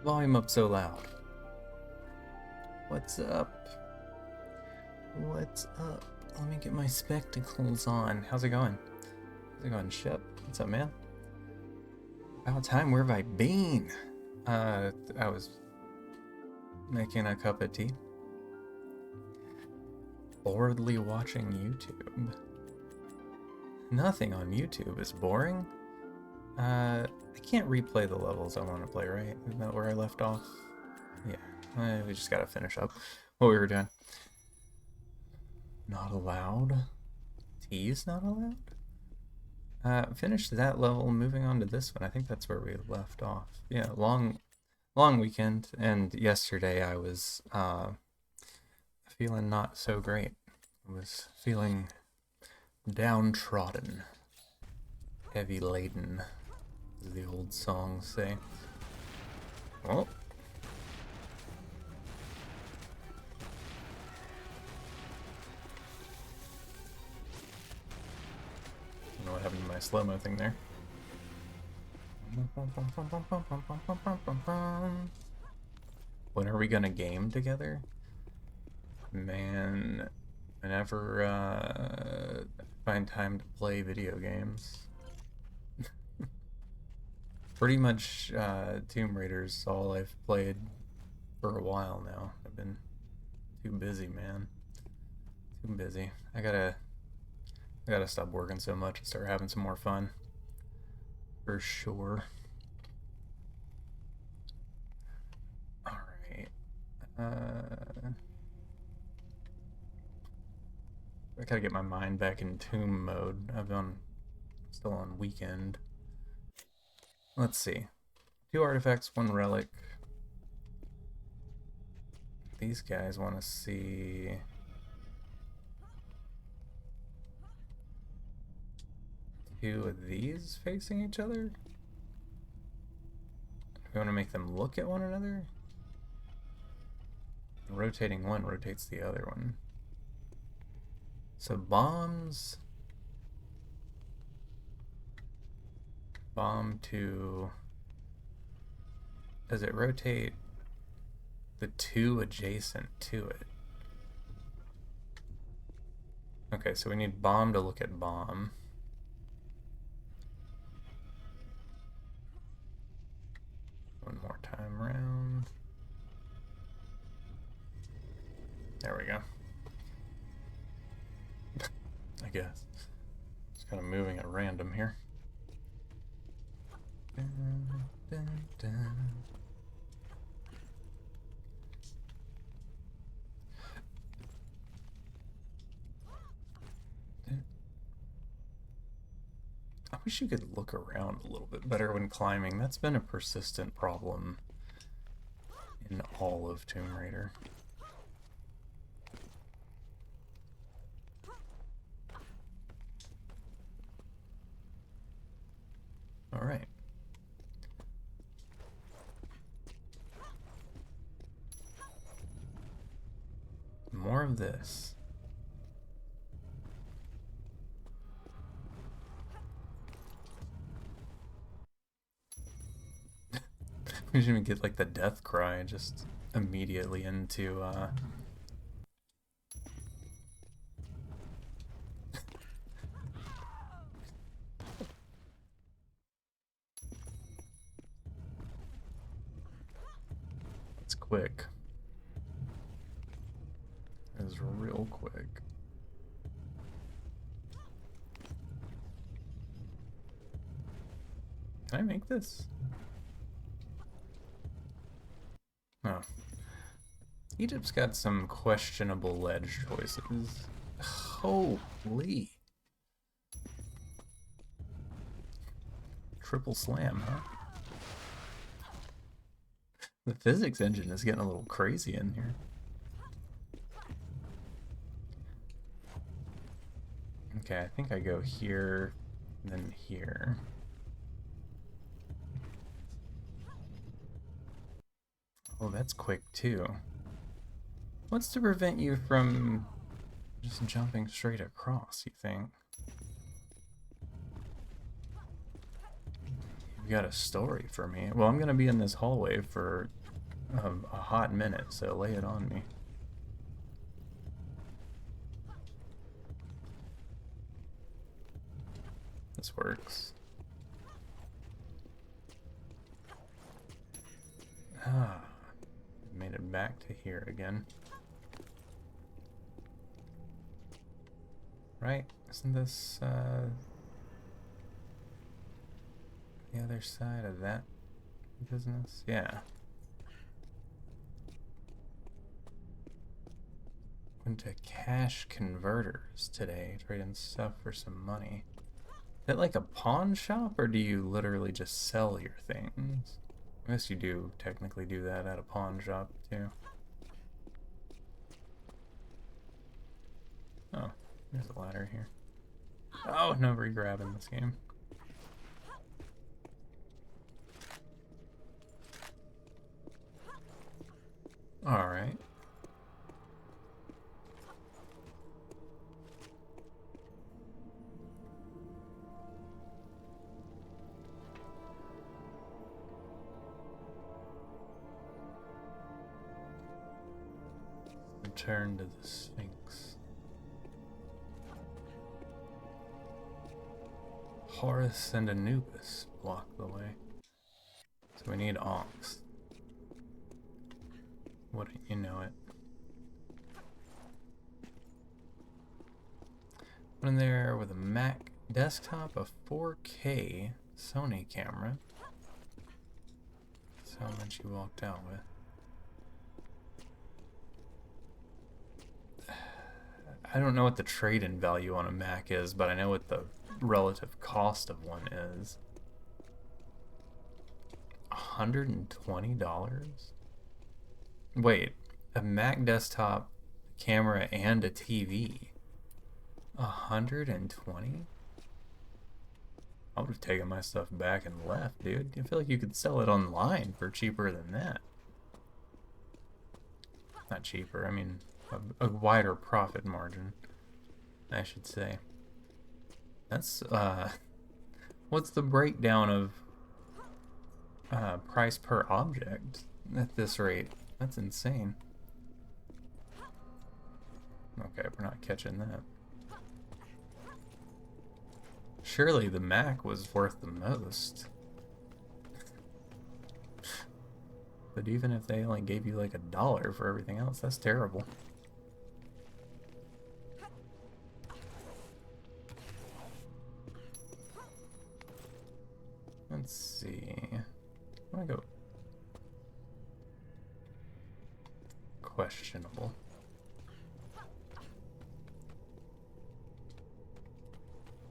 volume up so loud? What's up? What's up? Let me get my spectacles on. How's it going? How's it going, Shep? What's up, man? About time, where have I been? I was making a cup of tea. Boredly watching YouTube. Nothing on YouTube is boring. I can't replay the levels I want to play, right? Isn't that where I left off? Yeah, we just gotta finish up what we were doing. Not allowed? Tea's not allowed? Finished that level, moving on to this one. I think that's where we left off. Yeah, long weekend, and yesterday I was feeling not so great. I was feeling downtrodden, heavy laden, as the old songs say. Oh. I don't know what happened to my slow-mo thing there. When are we gonna game together? Man, whenever I find time to play video games. Pretty much Tomb Raider's all I've played for a while now. I've been too busy, man. Too busy. I gotta stop working so much and start having some more fun. For sure. Alright. I gotta get my mind back in tomb mode. Still on weekend. Let's see. 2 artifacts, 1 relic. These guys want to see... two of these facing each other? We want to make them look at one another? Rotating one rotates the other one. So bombs... Bomb to... Does it rotate the 2 adjacent to it? Okay, so we need bomb to look at bomb. One more time around. There we go. I guess. Just kind of moving at random here. Dun, dun, dun. I wish you could look around a little bit better when climbing. That's been a persistent problem in all of Tomb Raider. Alright. More of this. We should even get like the death cry just immediately into It's quick. It's real quick. Can I make this? Oh. Egypt's got some questionable ledge choices. Holy. Triple slam, huh? The physics engine is getting a little crazy in here. Okay, I think I go here, then here. Oh, that's quick too. What's to prevent you from just jumping straight across, you think? You got a story for me. Well, I'm gonna be in this hallway for a hot minute, so lay it on me. This works. Ah, made it back to here again. Right? Isn't this the other side of that business? Yeah. Went to cash converters today, trading stuff for some money. Is it like a pawn shop, or do you literally just sell your things? I guess you do technically do that at a pawn shop, too. Oh, there's a ladder here. Oh, no re-grab in this game. Alright. Return to the Sphinx. Horus and Anubis block the way. So we need Ox. Wouldn't you know it? Went in there with a Mac desktop, a 4K Sony camera. That's how much you walked out with. I don't know what the trade-in value on a Mac is, but I know what the relative cost of one is. $120? Wait, a Mac desktop, camera, and a TV. 120? I would have taken my stuff back and left, dude. I feel like you could sell it online for cheaper than that. Not cheaper, I mean a wider profit margin, I should say. That's, what's the breakdown of price per object at this rate? That's insane. Okay, we're not catching that. Surely the Mac was worth the most. But even if they only gave you like $1 for everything else, that's terrible. Let's see. I want to go questionable.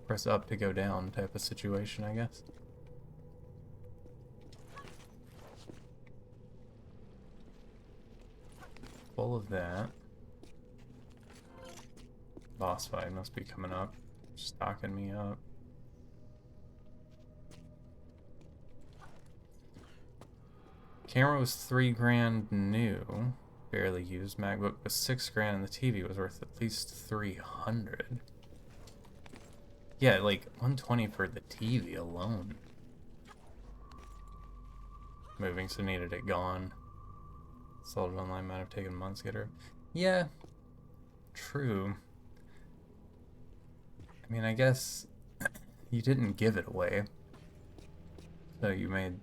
Press up to go down type of situation, I guess. Full of that. Boss fight must be coming up. Stocking me up. Camera was $3 grand new, barely used. MacBook was $6 grand, and the TV was worth at least $300. Yeah, like $120 for the TV alone. Moving, so needed it gone. Sold it online, might have taken months to get her. Yeah, true. I mean, I guess you didn't give it away, so you made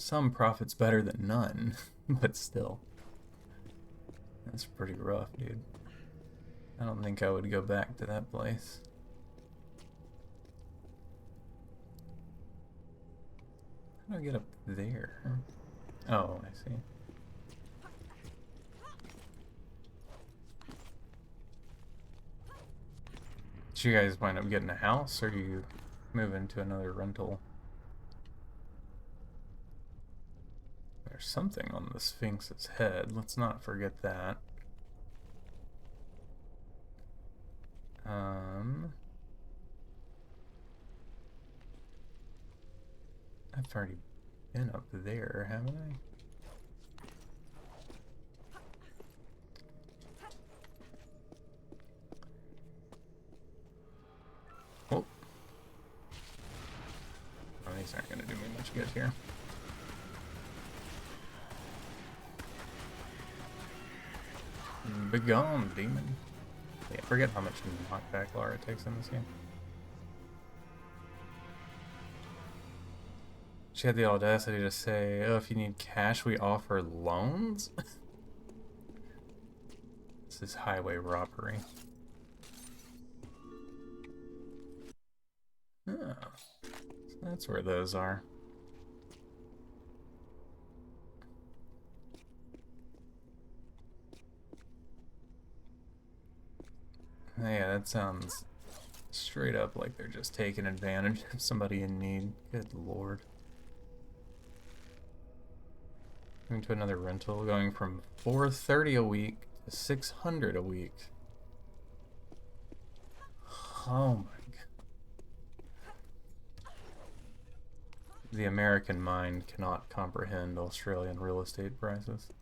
some profits better than none, but still. That's pretty rough, dude. I don't think I would go back to that place. How do I get up there? Oh, I see. Did you guys wind up getting a house, or do you move into another rental? There's something on the Sphinx's head. Let's not forget that. I've already been up there, haven't I? Oh. Oh much good here. Begone, demon. Yeah, forget how much knockback Lara takes in this game. She had the audacity to say, oh, if you need cash, we offer loans? This is highway robbery. Oh, so that's where those are. Yeah, that sounds straight up like they're just taking advantage of somebody in need. Good lord. Going to another rental, going from $430 a week to $600 a week. Oh my god. The American mind cannot comprehend Australian real estate prices.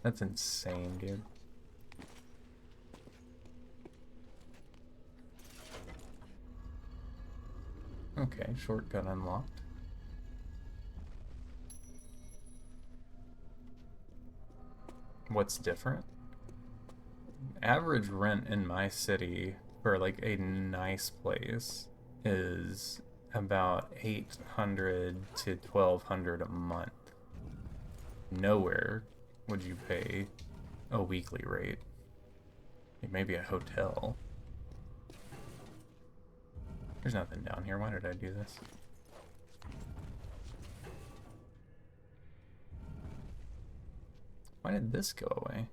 That's insane, dude. Okay, shortcut unlocked. What's different? Average rent in my city for like a nice place is about $800 to $1,200 a month. Nowhere would you pay a weekly rate. Maybe a hotel. There's nothing down here. Why did I do this? Why did this go away?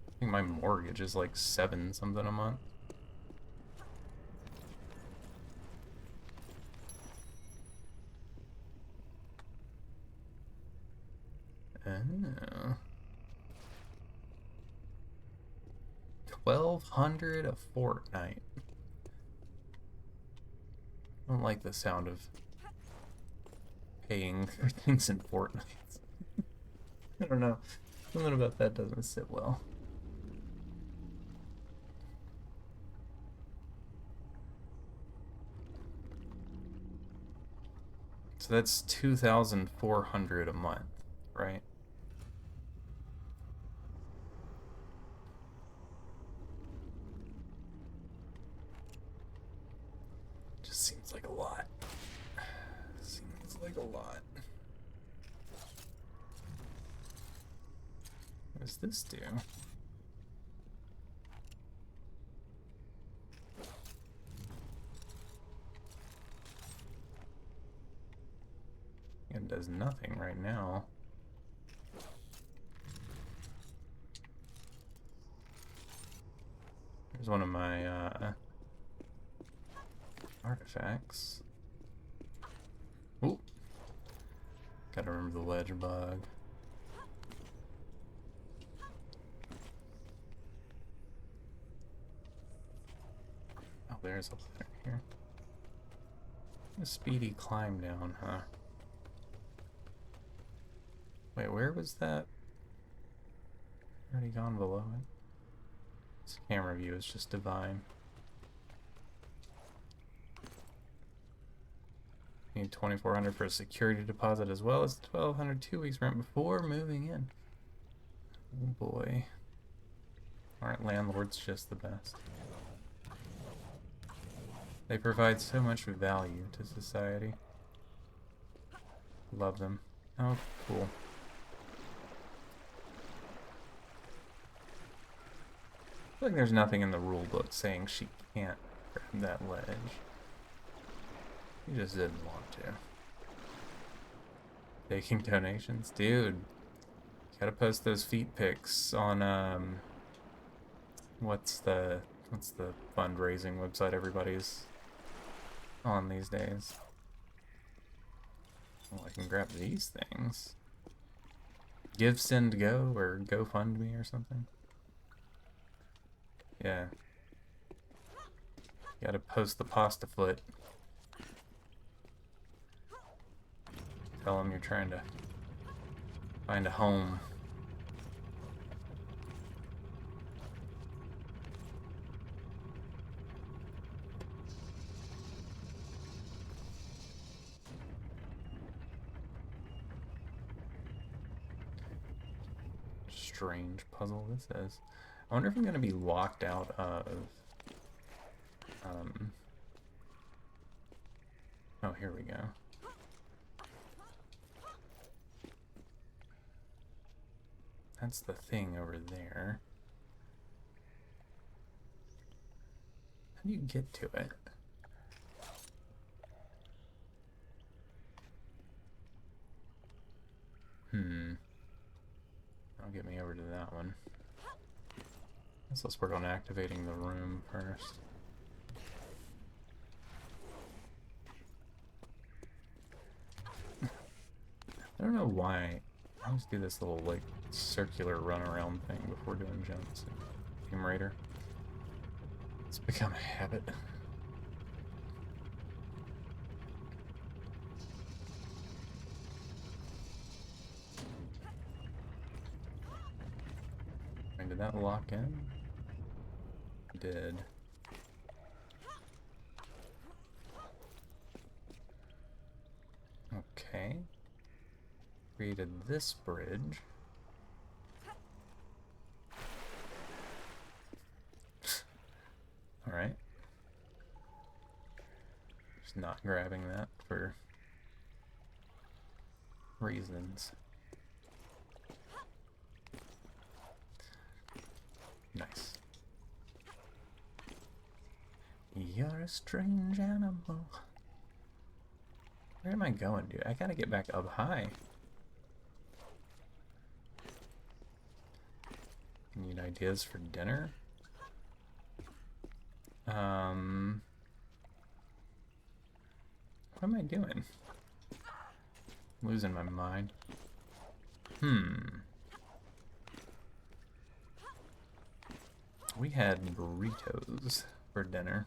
I think my mortgage is like $7 something a month. Oh. 1,200 a fortnight. I don't like the sound of paying for things in fortnights. I don't know. Something about that doesn't sit well. So that's 2,400 a month, right? Just seems like a lot. Seems like a lot. What does this do? It does nothing right now. Here's one of my artifacts. Ooh. Gotta remember the ledge bug. Oh, there's a ladder here. A speedy climb down, huh? Wait, where was that? Already gone below it. This camera view is just divine. Need 2,400 for a security deposit as well as 1,200 2 weeks rent before moving in. Oh boy. Aren't landlords just the best? They provide so much value to society. Love them. Oh, cool. I feel like there's nothing in the rule book saying she can't grab that ledge. You just didn't want to. Taking donations? Dude. Gotta post those feet pics on, what's the fundraising website everybody's on these days? Well, I can grab these things. Give, Send, Go, or GoFundMe or something. Yeah. Gotta post the pasta foot. Tell them you're trying to find a home. Strange puzzle this is. I wonder if I'm gonna be locked out of oh, here we go. That's the thing over there. How do you get to it? That'll get me over to that one. Let's work on activating the room first. I don't know why I always do this little like circular run around thing before doing jumps in Tomb Raider. It's become a habit. Did that lock in? Did. Okay. Created this bridge. Alright. Just not grabbing that for reasons. Nice. You're a strange animal. Where am I going, dude? I gotta get back up high. Need ideas for dinner? What am I doing? Losing my mind. We had burritos for dinner.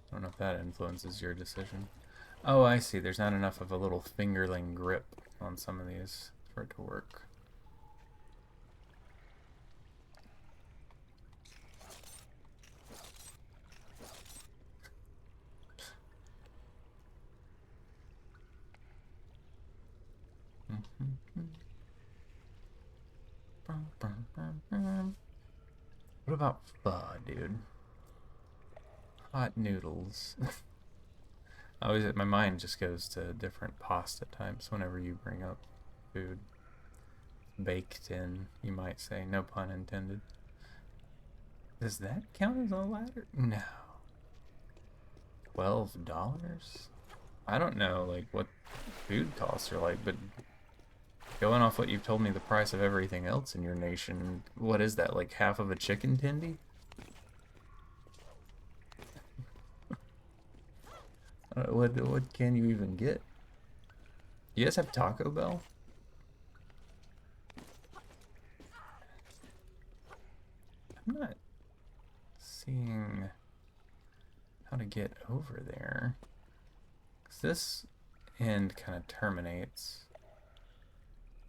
I don't know if that influences your decision. Oh, I see. There's not enough of a little fingerling grip on some of these for it to work. What about pho, dude? Hot noodles. My mind just goes to different pasta types whenever you bring up food. Baked in, you might say. No pun intended. Does that count as a ladder? No. $12? I don't know, like, what food costs are like, but going off what you've told me the price of everything else in your nation, what is that, like half of a chicken tendy? What can you even get? You guys have Taco Bell? I'm not seeing how to get over there. 'Cause this end kind of terminates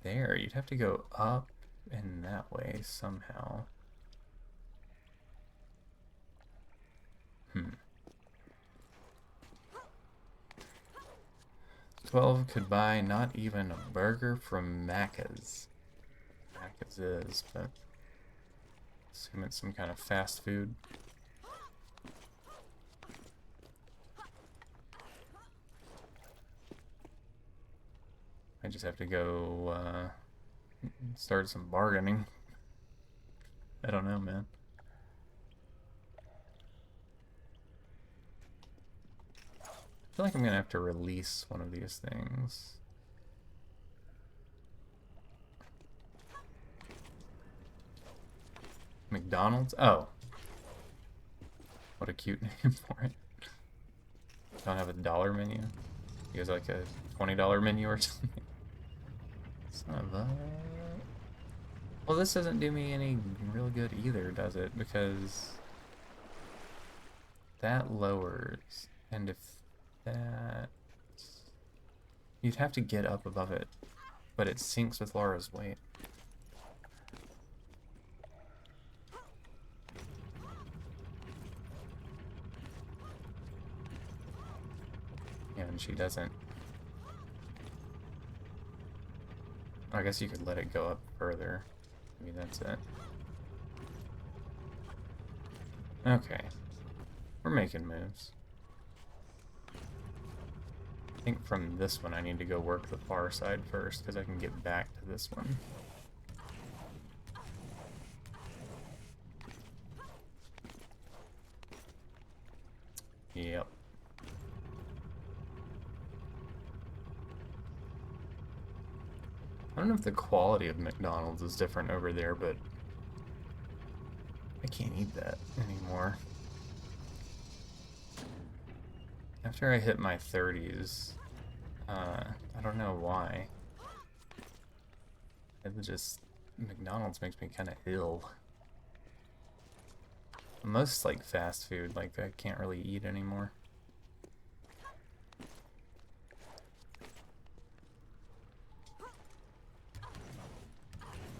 there. You'd have to go up in that way somehow. 12 could buy not even a burger from Macca's. Macca's is, but assume it's some kind of fast food. I just have to go start some bargaining. I don't know, man. I feel like I'm gonna have to release one of these things. McDonald's? Oh. What a cute name for it. Don't have a dollar menu. You guys like a $20 menu or something? Son of a... Well, this doesn't do me any real good either, does it? Because that lowers, and if that... You'd have to get up above it, but it sinks with Laura's weight. Yeah, and she doesn't. I guess you could let it go up further. Maybe that's it. Okay. We're making moves. I think from this one I need to go work the far side first, because I can get back to this one. Yep. I don't know if the quality of McDonald's is different over there, but I can't eat that anymore. After I hit my 30s, I don't know why. It just, McDonald's makes me kind of ill. Most like fast food, like I can't really eat anymore.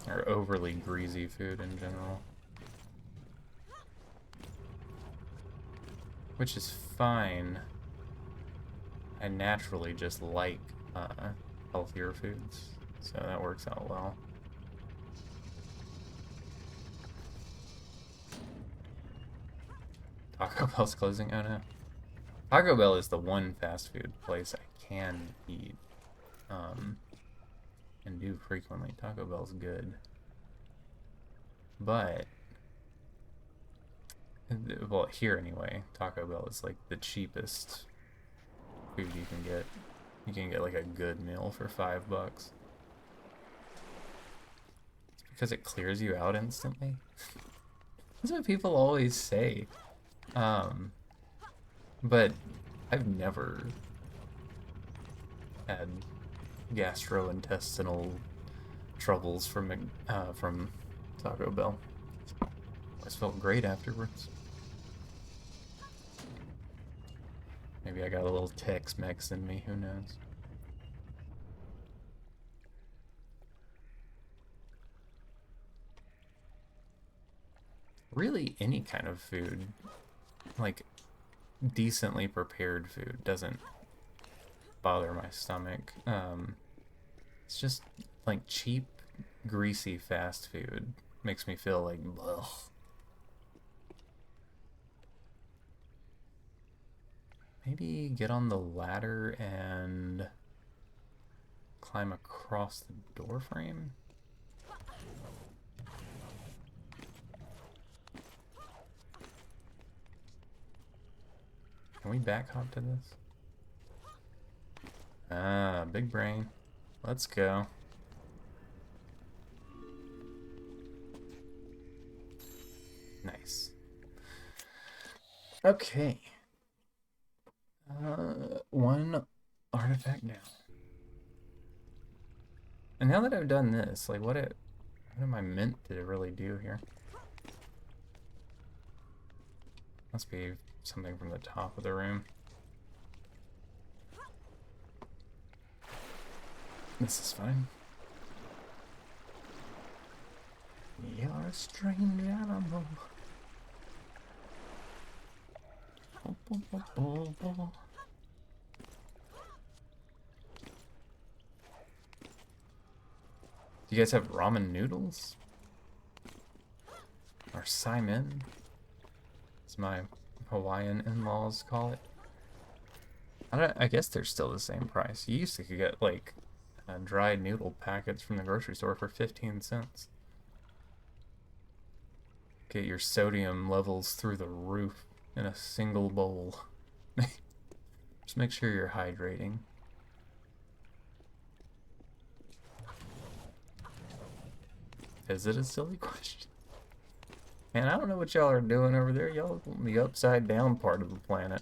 Or overly greasy food in general. Which is fine. I naturally just like healthier foods, so that works out well. Taco Bell's closing? Oh no. Taco Bell is the one fast food place I can eat. And do frequently. Taco Bell's good. But, well, here anyway, Taco Bell is like the cheapest food you can get. You can get like a good meal for $5. It's because it clears you out instantly. That's what people always say. But I've never had gastrointestinal troubles from Taco Bell. Always felt great afterwards. Maybe I got a little Tex-Mex in me, who knows? Really, any kind of food, like decently prepared food, doesn't bother my stomach. It's just like cheap, greasy fast food makes me feel like, ugh. Maybe get on the ladder and climb across the door frame? Can we back hop to this? Ah, big brain. Let's go. Nice. Okay. One artifact down. And now that I've done this, like what am I meant to really do here? Must be something from the top of the room. This is fine. You're a strange animal. Do you guys have ramen noodles? Or Simon, as my Hawaiian in-laws call it. I guess they're still the same price. You used to get like dried noodle packets from the grocery store for 15 cents. Get your sodium levels through the roof in a single bowl. Just make sure you're hydrating. Is it a silly question? Man, I don't know what y'all are doing over there. Y'all on the upside down part of the planet.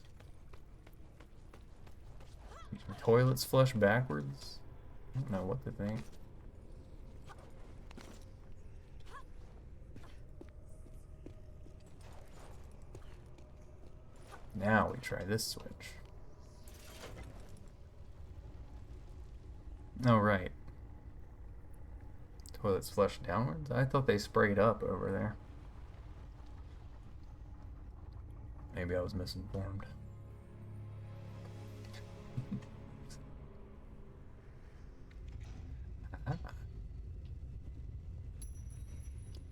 Toilets flush backwards? I don't know what to think. Now we try this switch. Oh, right. Toilets flush downwards? I thought they sprayed up over there. Maybe I was misinformed.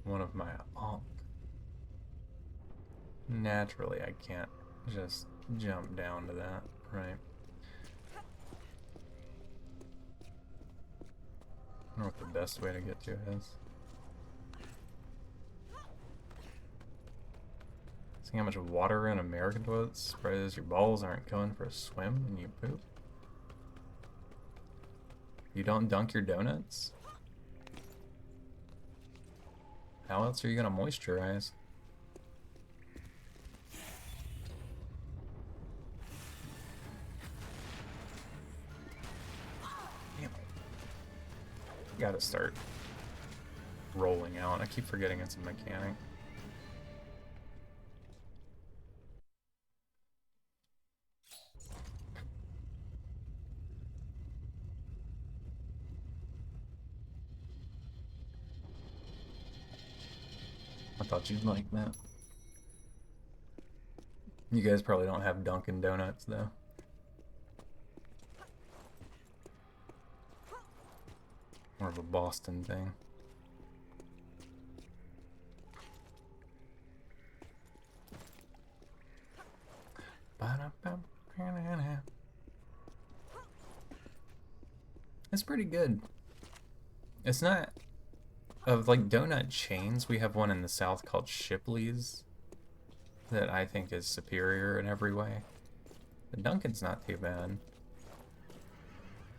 One of my Ankh. Naturally, I can't just jump down to that, right? I don't know what the best way to get to it is. See how much water in American toilets? Surprises your balls aren't going for a swim when you poop. You don't dunk your donuts? How else are you gonna moisturize? Damn it. Gotta start rolling out. I keep forgetting it's a mechanic. I thought you'd like that. You guys probably don't have Dunkin' Donuts, though. More of a Boston thing. It's pretty good. It's not... Of, like, donut chains, we have one in the South called Shipley's that I think is superior in every way. The Dunkin's not too bad.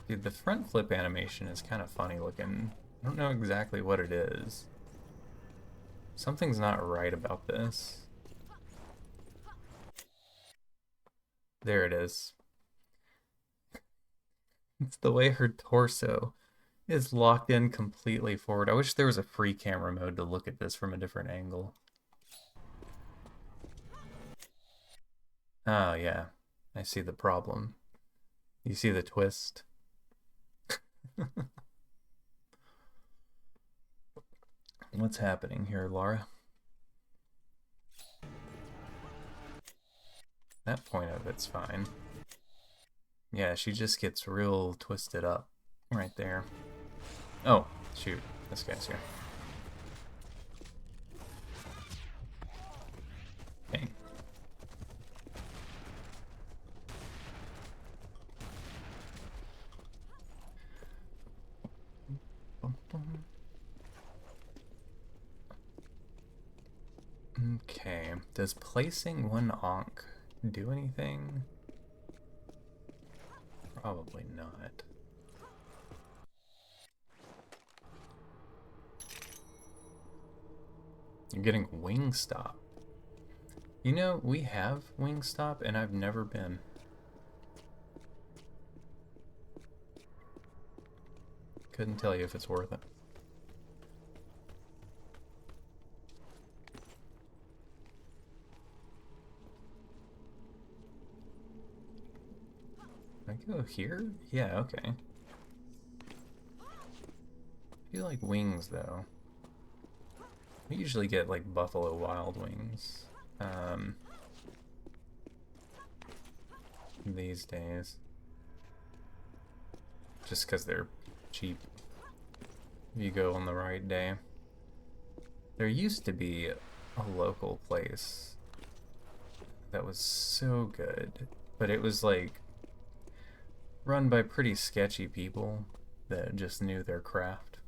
Dude, the front flip animation is kind of funny looking. I don't know exactly what it is. Something's not right about this. There it is. It's the way her torso is locked in completely forward. I wish there was a free camera mode to look at this from a different angle. Oh, yeah. I see the problem. You see the twist? What's happening here, Laura? That point of it's fine. Yeah, she just gets real twisted up right there. Oh, shoot. This guy's here. Okay. Okay. Does placing one Ankh do anything? Probably not. You're getting Wingstop. You know, we have Wingstop, and I've never been. Couldn't tell you if it's worth it. Can I go here? Yeah, okay. I do like wings, though. We usually get, like, Buffalo Wild Wings. These days. Just because they're cheap. If you go on the right day. There used to be a local place that was so good, but it was, like, run by pretty sketchy people that just knew their craft.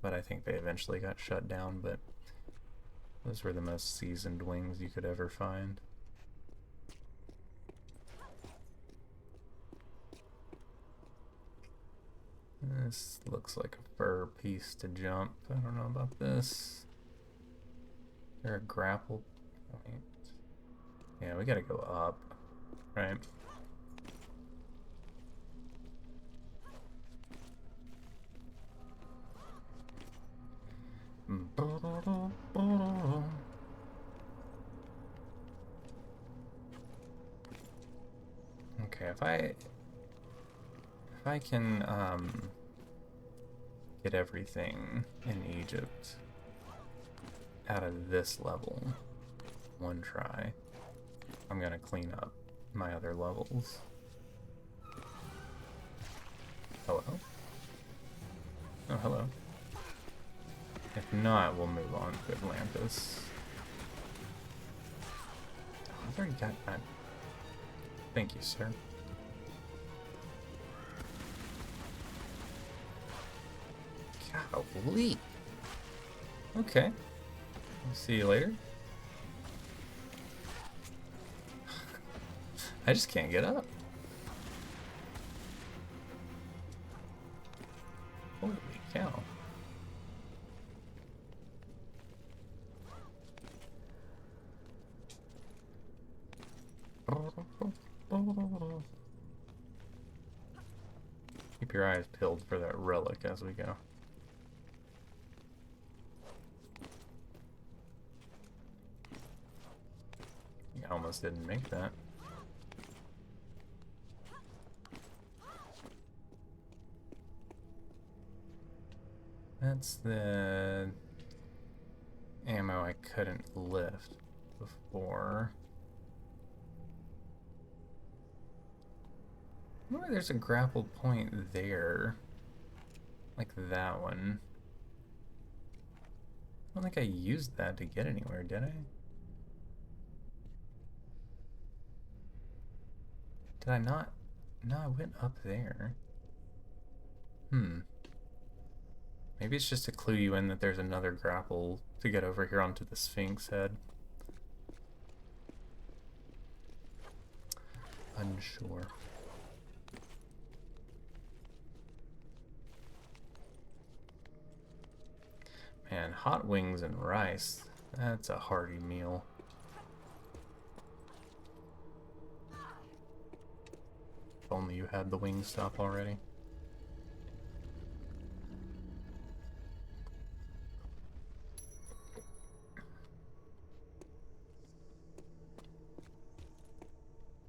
But I think they eventually got shut down, but those were the most seasoned wings you could ever find. This looks like a fur piece to jump. I don't know about this. Is there a grapple point? Yeah, we gotta go up, right? Okay, if I can get everything in Egypt out of this level one try, I'm gonna clean up my other levels. Hello? Oh, hello. If not, we'll move on to Atlantis. Oh, I've already got that. Thank you, sir. Golly. Okay. I'll see you later. I just can't get up. Holy cow. Keep your eyes peeled for that relic as we go. I almost didn't make that. That's the ammo I couldn't lift before. Maybe there's a grapple point there. Like that one. I don't think I used that to get anywhere, did I? Did I not? No, I went up there. Maybe it's just to clue you in that there's another grapple to get over here onto the Sphinx head. Unsure. Man, hot wings and rice. That's a hearty meal. If only you had the Wingstop already.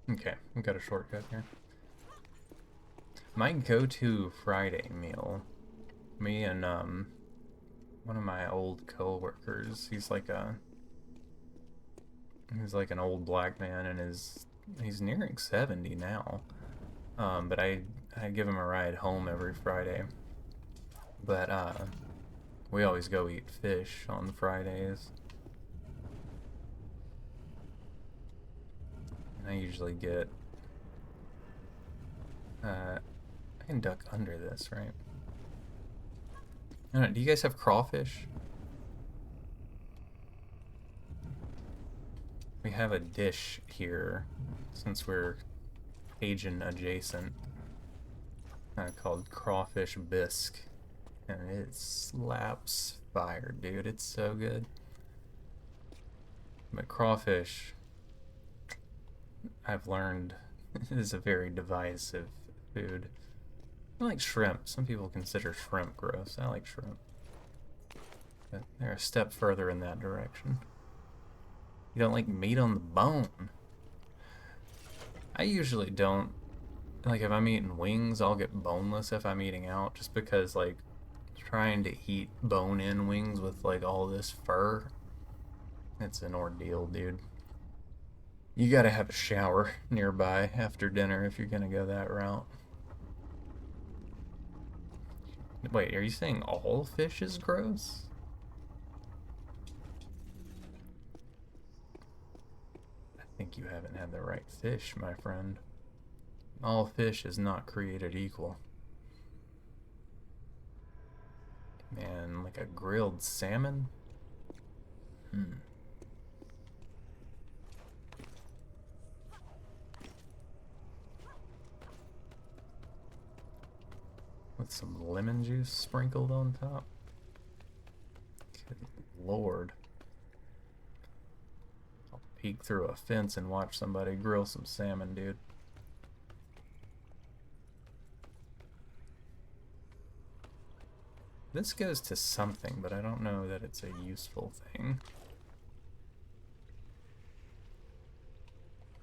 Okay, we got a shortcut here. My go-to Friday meal, me and one of my old co-workers, he's like an old black man, and he's nearing 70 now. But I give him a ride home every Friday. But we always go eat fish on Fridays. I usually get, I can duck under this, right? I don't know, do you guys have crawfish? We have a dish here, since we're Cajun adjacent, called crawfish bisque, and it slaps fire, dude. It's so good. But crawfish, I've learned, is a very divisive food. I like shrimp. Some people consider shrimp gross. I like shrimp. But they're a step further in that direction. You don't like meat on the bone. I usually don't. Like, if I'm eating wings, I'll get boneless if I'm eating out, just because, like, trying to eat bone-in wings with, like, all this fur, it's an ordeal, dude. You gotta have a shower nearby after dinner if you're gonna go that route. Wait, are you saying all fish is gross? I think you haven't had the right fish, my friend. All fish is not created equal. Man, like a grilled salmon? With some lemon juice sprinkled on top. Good Lord. I'll peek through a fence and watch somebody grill some salmon, dude. This goes to something, but I don't know that it's a useful thing.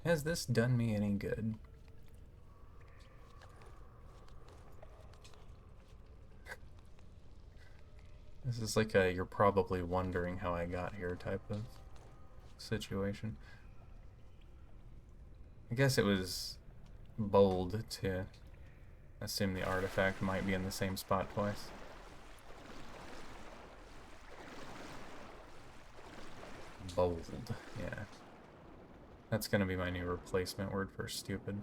Has this done me any good? This is like a you're probably wondering how I got here type of situation. I guess it was bold to assume the artifact might be in the same spot twice. Bold, yeah. That's gonna be my new replacement word for stupid.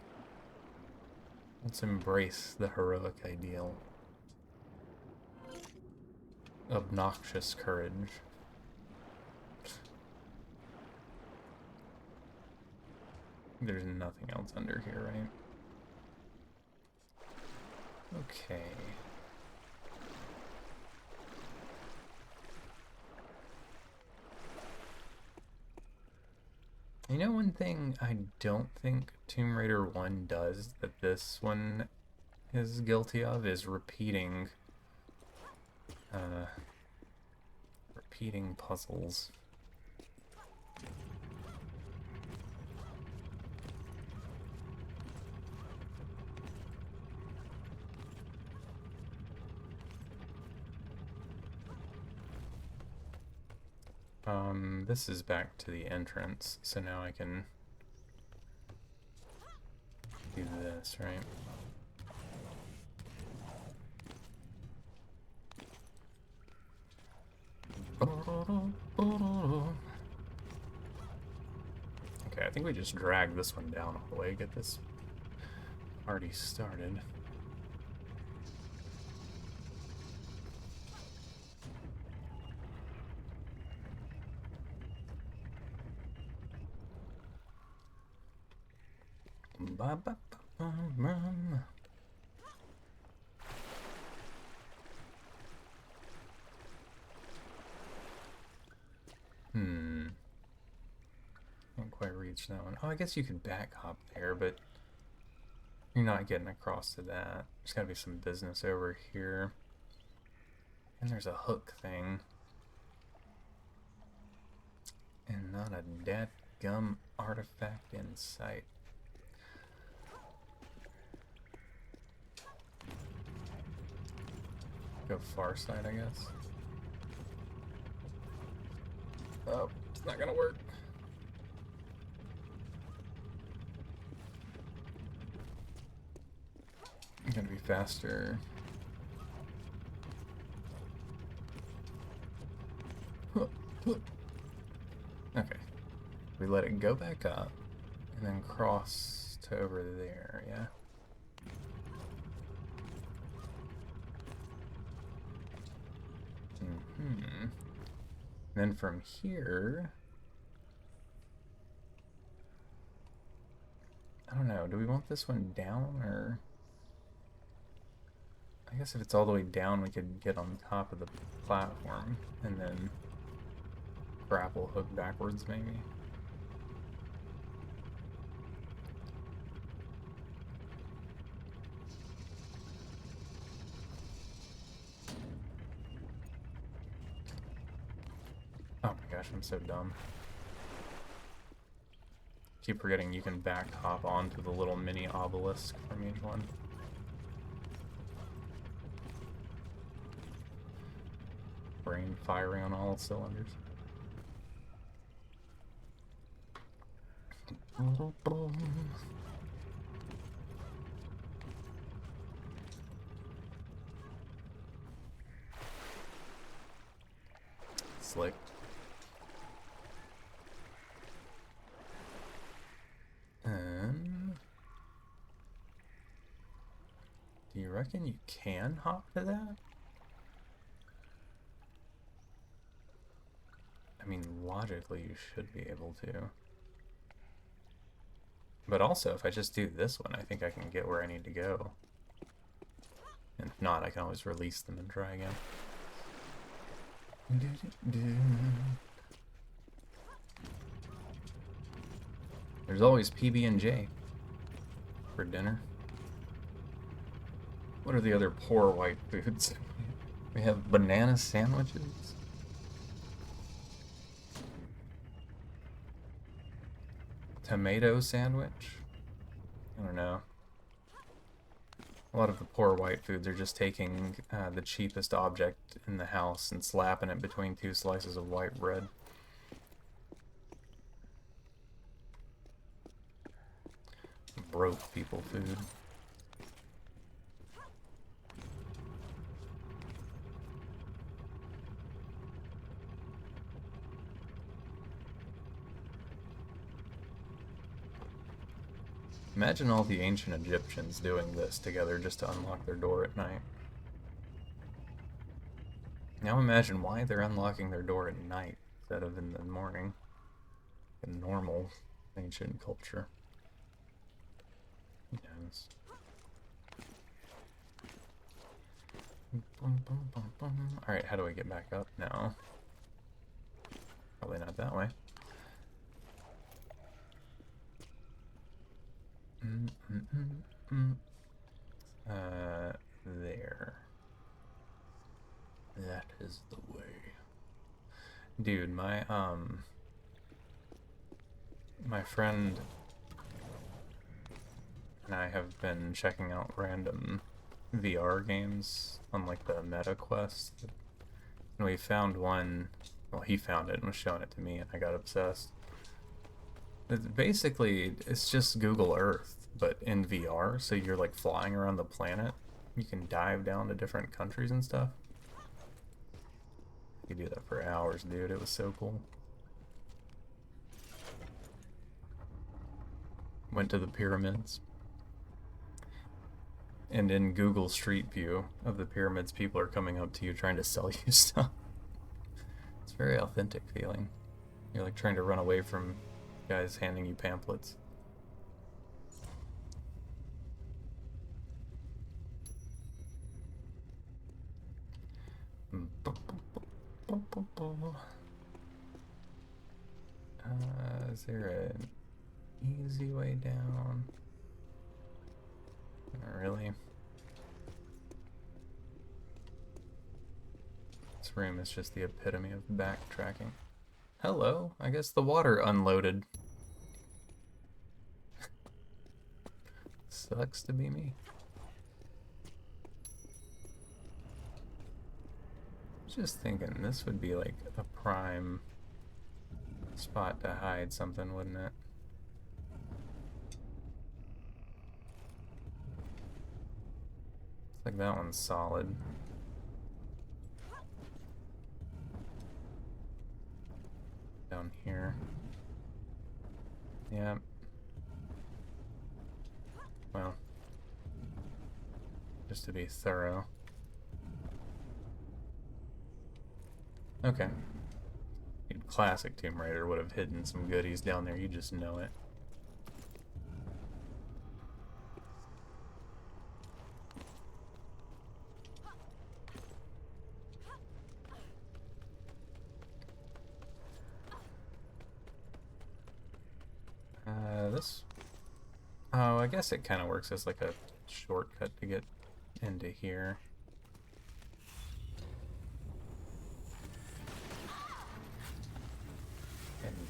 Let's embrace the heroic ideal. Obnoxious courage. There's nothing else under here, right? Okay. You know, one thing I don't think Tomb Raider 1 does that this one is guilty of is repeating puzzles. This is back to the entrance, so now I can do this, right? Okay, I think we just drag this one down all the way, get this party started. Can't quite reach that one. Oh, I guess you could back hop there, but you're not getting across to that. There's gotta be some business over here. And there's a hook thing. And not a dadgum artifact in sight. Go far side, I guess. Oh, it's not gonna work. I'm gonna be faster. Okay. We let it go back up and then cross to over there, yeah? Then from here, I don't know, do we want this one down or? I guess if it's all the way down, we could get on top of the platform and then grapple hook backwards, maybe. Oh my gosh, I'm so dumb. Keep forgetting you can back hop onto the little mini obelisk from each one. Brain firing on all cylinders. Slick. Do you reckon you can hop to that? I mean, logically you should be able to. But also, if I just do this one, I think I can get where I need to go. And if not, I can always release them and try again. There's always PB&J for dinner. What are the other poor white foods? We have banana sandwiches. Tomato sandwich? I don't know. A lot of the poor white foods are just taking the cheapest object in the house and slapping it between two slices of white bread. Broke people food. Imagine all the ancient Egyptians doing this together just to unlock their door at night. Now imagine why they're unlocking their door at night instead of in the morning in normal ancient culture. Who knows? Alright, how do I get back up now? Probably not that way. There. That is the way. Dude, my friend and I have been checking out random VR games on like the Meta Quest. And we found one, well, he found it and was showing it to me and I got obsessed. Basically, it's just Google Earth, but in VR, so you're like flying around the planet. You can dive down to different countries and stuff. You do that for hours, dude. It was so cool. Went to the pyramids. And in Google Street View of the pyramids, people are coming up to you trying to sell you stuff. It's a very authentic feeling. You're like trying to run away from guys handing you pamphlets. Is there an easy way down? Not really. This room is just the epitome of backtracking. Hello, I guess the water unloaded. Sucks to be me. Just thinking this would be like a prime spot to hide something, wouldn't it? It's like that one's solid. Down here. Yeah. Well, just to be thorough. Okay. Classic Tomb Raider would have hidden some goodies down there, you just know it. This... Oh, I guess it kind of works as like a shortcut to get into here.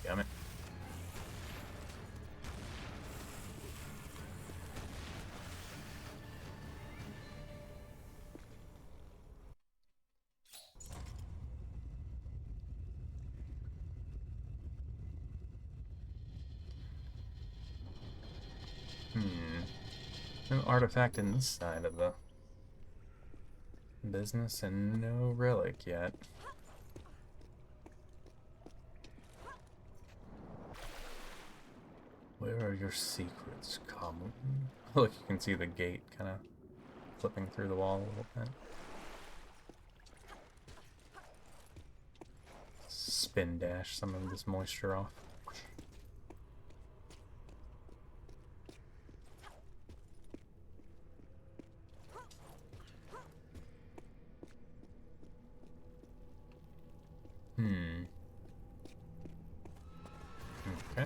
Damn it. No artifact in this side of the business and no relic yet. Where are your secrets, Common? Look, you can see the gate kind of flipping through the wall a little bit. Spin dash some of this moisture off. Okay. I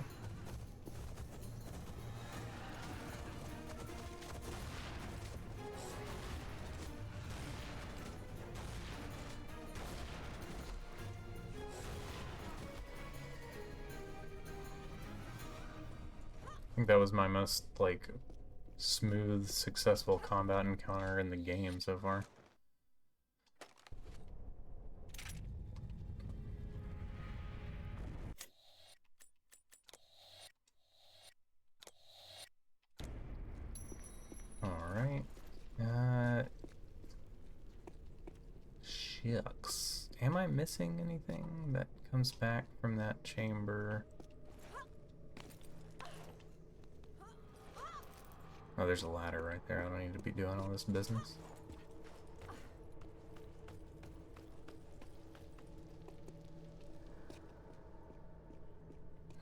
think that was my most, like, smooth, successful combat encounter in the game so far. Alright. Shucks. Am I missing anything that comes back from that chamber? Oh, there's a ladder right there. I don't need to be doing all this business.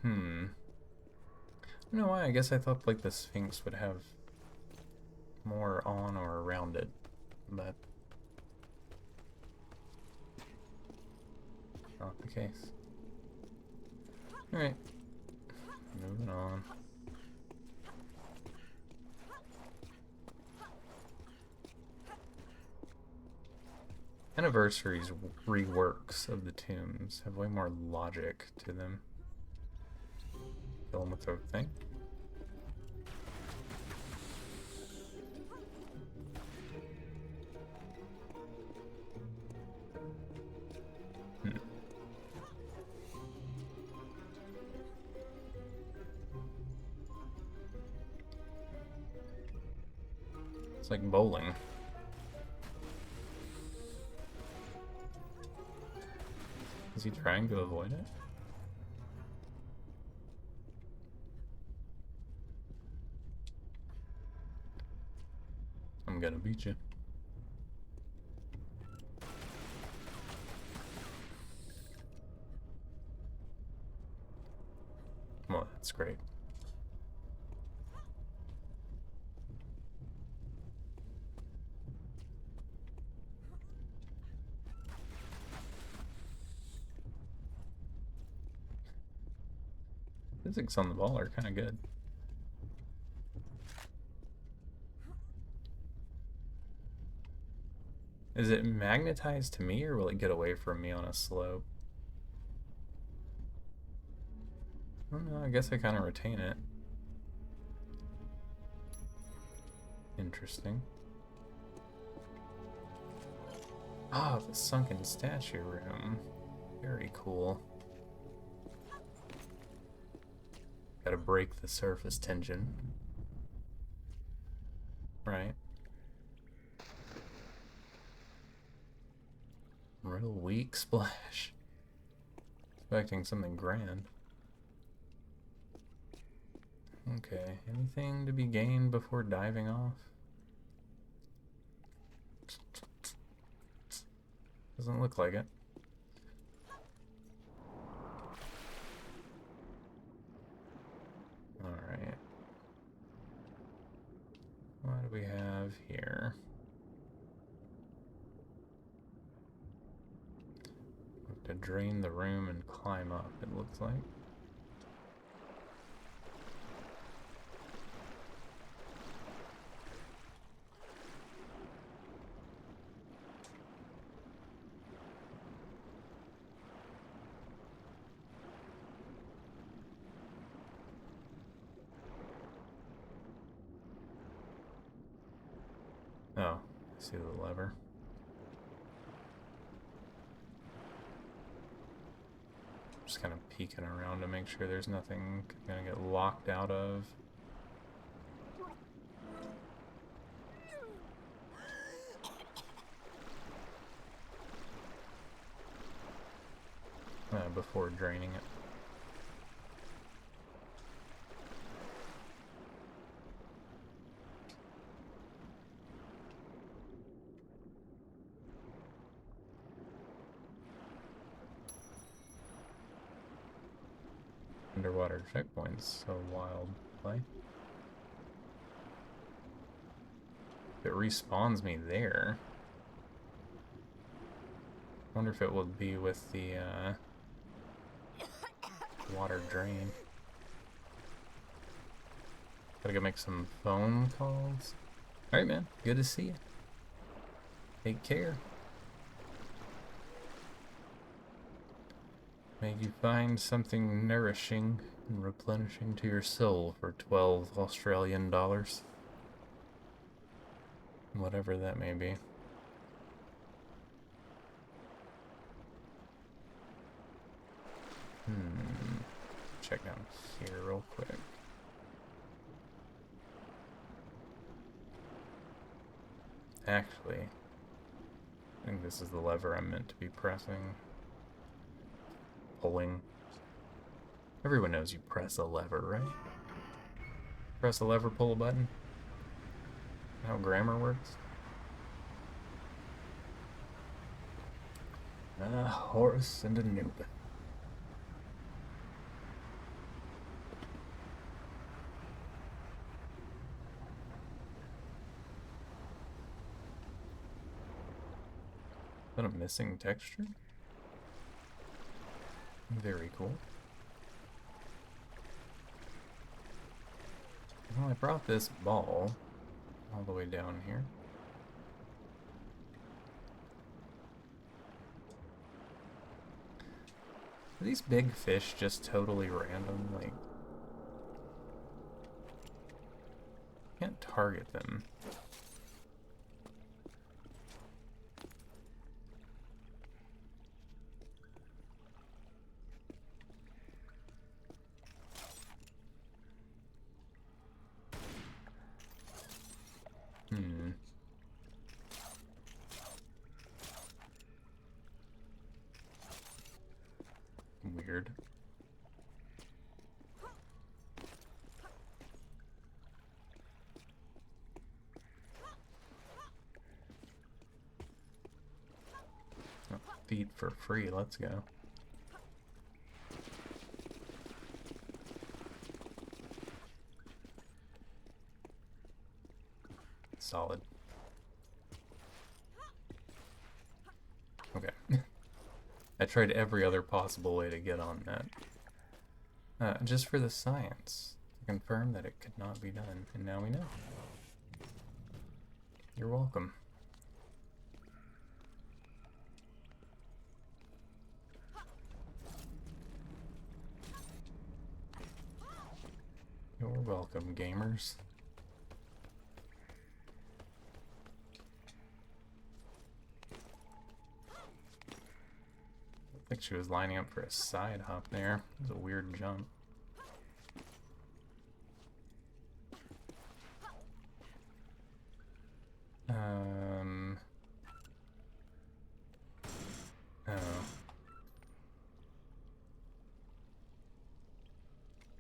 I don't know why. I guess I thought like the Sphinx would have more on or around it, but not the case. Alright. Moving on. Anniversaries reworks of the tombs have way more logic to them. Kill them with a thing. It's like bowling. Is he trying to avoid it? I'm gonna beat you. Well, that's great. Physics on the ball are kind of good. Is it magnetized to me, or will it get away from me on a slope? I don't know, I guess I kind of retain it. Interesting. Ah, the sunken statue room. Very cool. Gotta break the surface tension. Right. Real weak splash. Expecting something grand. Okay, anything to be gained before diving off? Doesn't look like it. Alright. What do we have here? We have to drain the room and climb up, it looks like. Oh, I see the lever. Just kind of peeking around to make sure there's nothing gonna get locked out of. Before draining it. Underwater checkpoints, so wild play. If it respawns me there. Wonder if it will be with the water drain. Gotta go make some phone calls. Alright, man. Good to see you. Take care. May you find something nourishing and replenishing to your soul for 12 Australian dollars. Whatever that may be. Check down here real quick. Actually, I think this is the lever I'm meant to be pressing. Pulling. Everyone knows you press a lever, right? Press a lever, pull a button. How grammar works. A horse and a noob. Is that a missing texture? Very cool. Well, I brought this ball all the way down here. Are these big fish just totally random? Like, can't target them. Weird. Oh, feed for free, let's go. Solid. Okay. I tried every other possible way to get on that. Just for the science. To confirm that it could not be done. And now we know. You're welcome. You're welcome, gamers. I think she was lining up for a side hop there. It was a weird jump. Oh.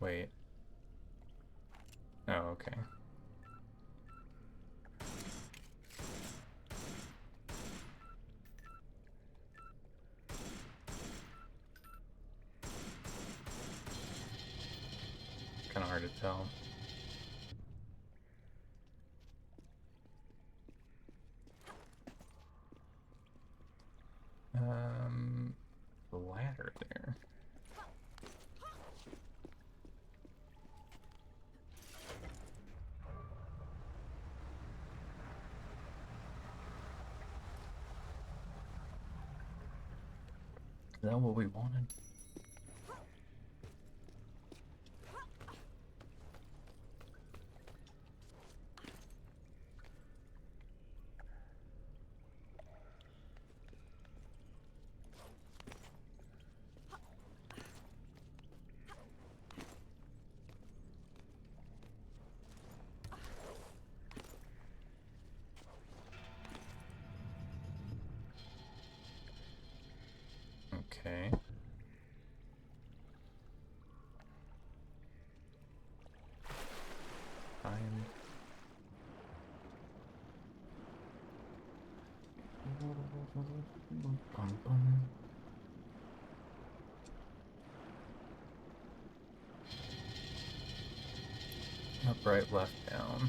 Wait. Oh, okay. Kind of hard to tell. The ladder there. Is that what we wanted? Okay. Find. Up, right, left, down.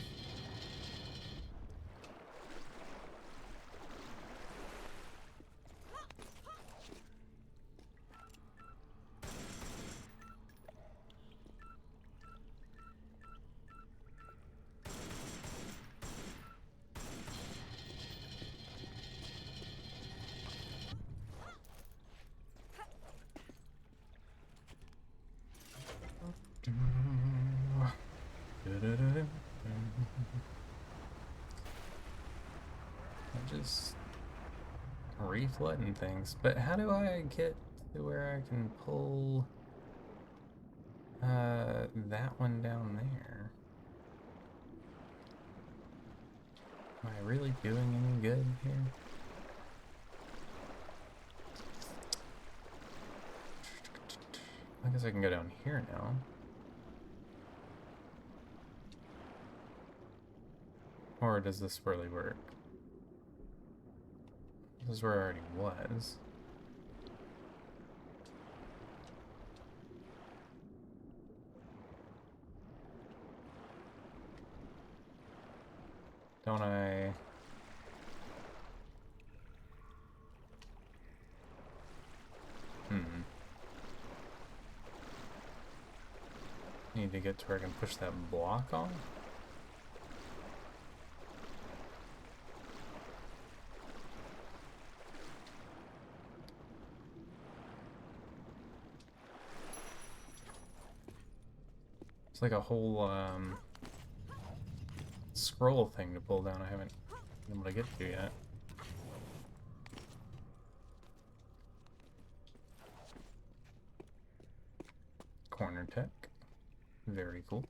just reflooding things. But how do I get to where I can pull that one down there? Am I really doing any good here? I guess I can go down here now. Or does this really work? This is where I already was. Don't I... Need to get to where I can push that block on? It's like a whole scroll thing to pull down I haven't been able to get to yet. Corner tech. Very cool.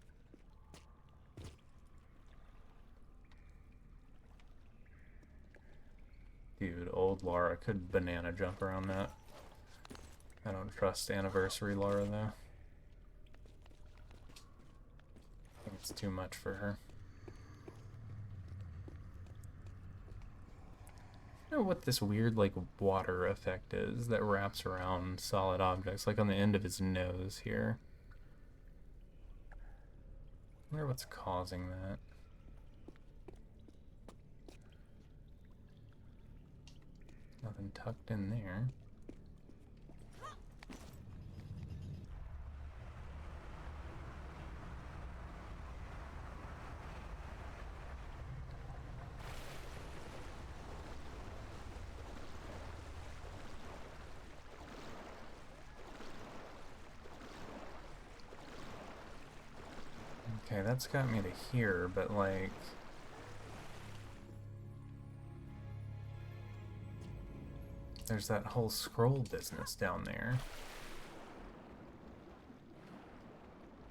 Dude, old Lara could banana jump around that. I don't trust anniversary Lara though. I think it's too much for her. I don't know what this weird like water effect is that wraps around solid objects, like on the end of his nose here. I wonder what's causing that. Nothing tucked in there. Okay, that's got me to here, but like... There's that whole scroll business down there.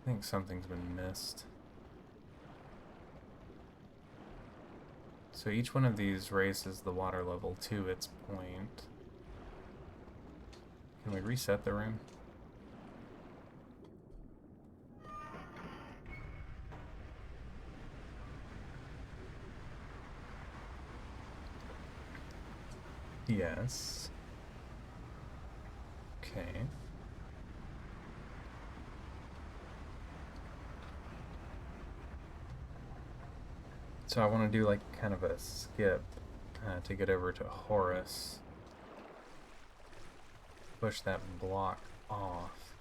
I think something's been missed. So each one of these raises the water level to its point. Can we reset the room? Yes. Okay. So I want to do like kind of a skip to get over to Horus. Push that block off.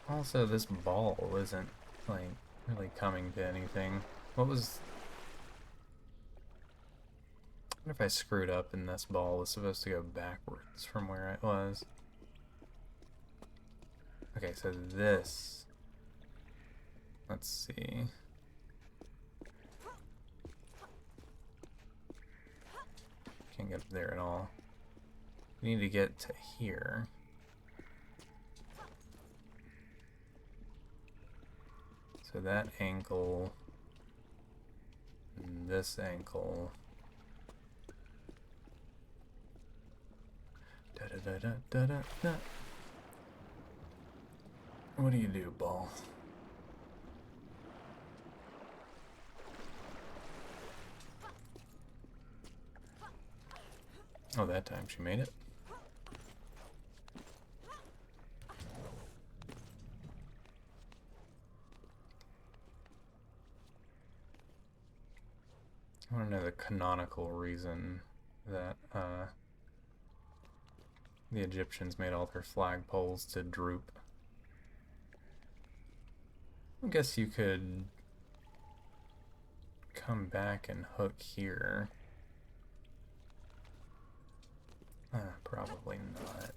Also, this ball isn't like really coming to anything. What was... I wonder if I screwed up and this ball was supposed to go backwards from where it was. Okay, so this... Let's see. Can't get up there at all. We need to get to here. So that ankle... And this ankle... Da-da-da-da-da-da. What do you do, ball? Oh, that time she made it. I want to know the canonical reason that the Egyptians made all their flagpoles to droop. I guess you could come back and hook here. Probably not.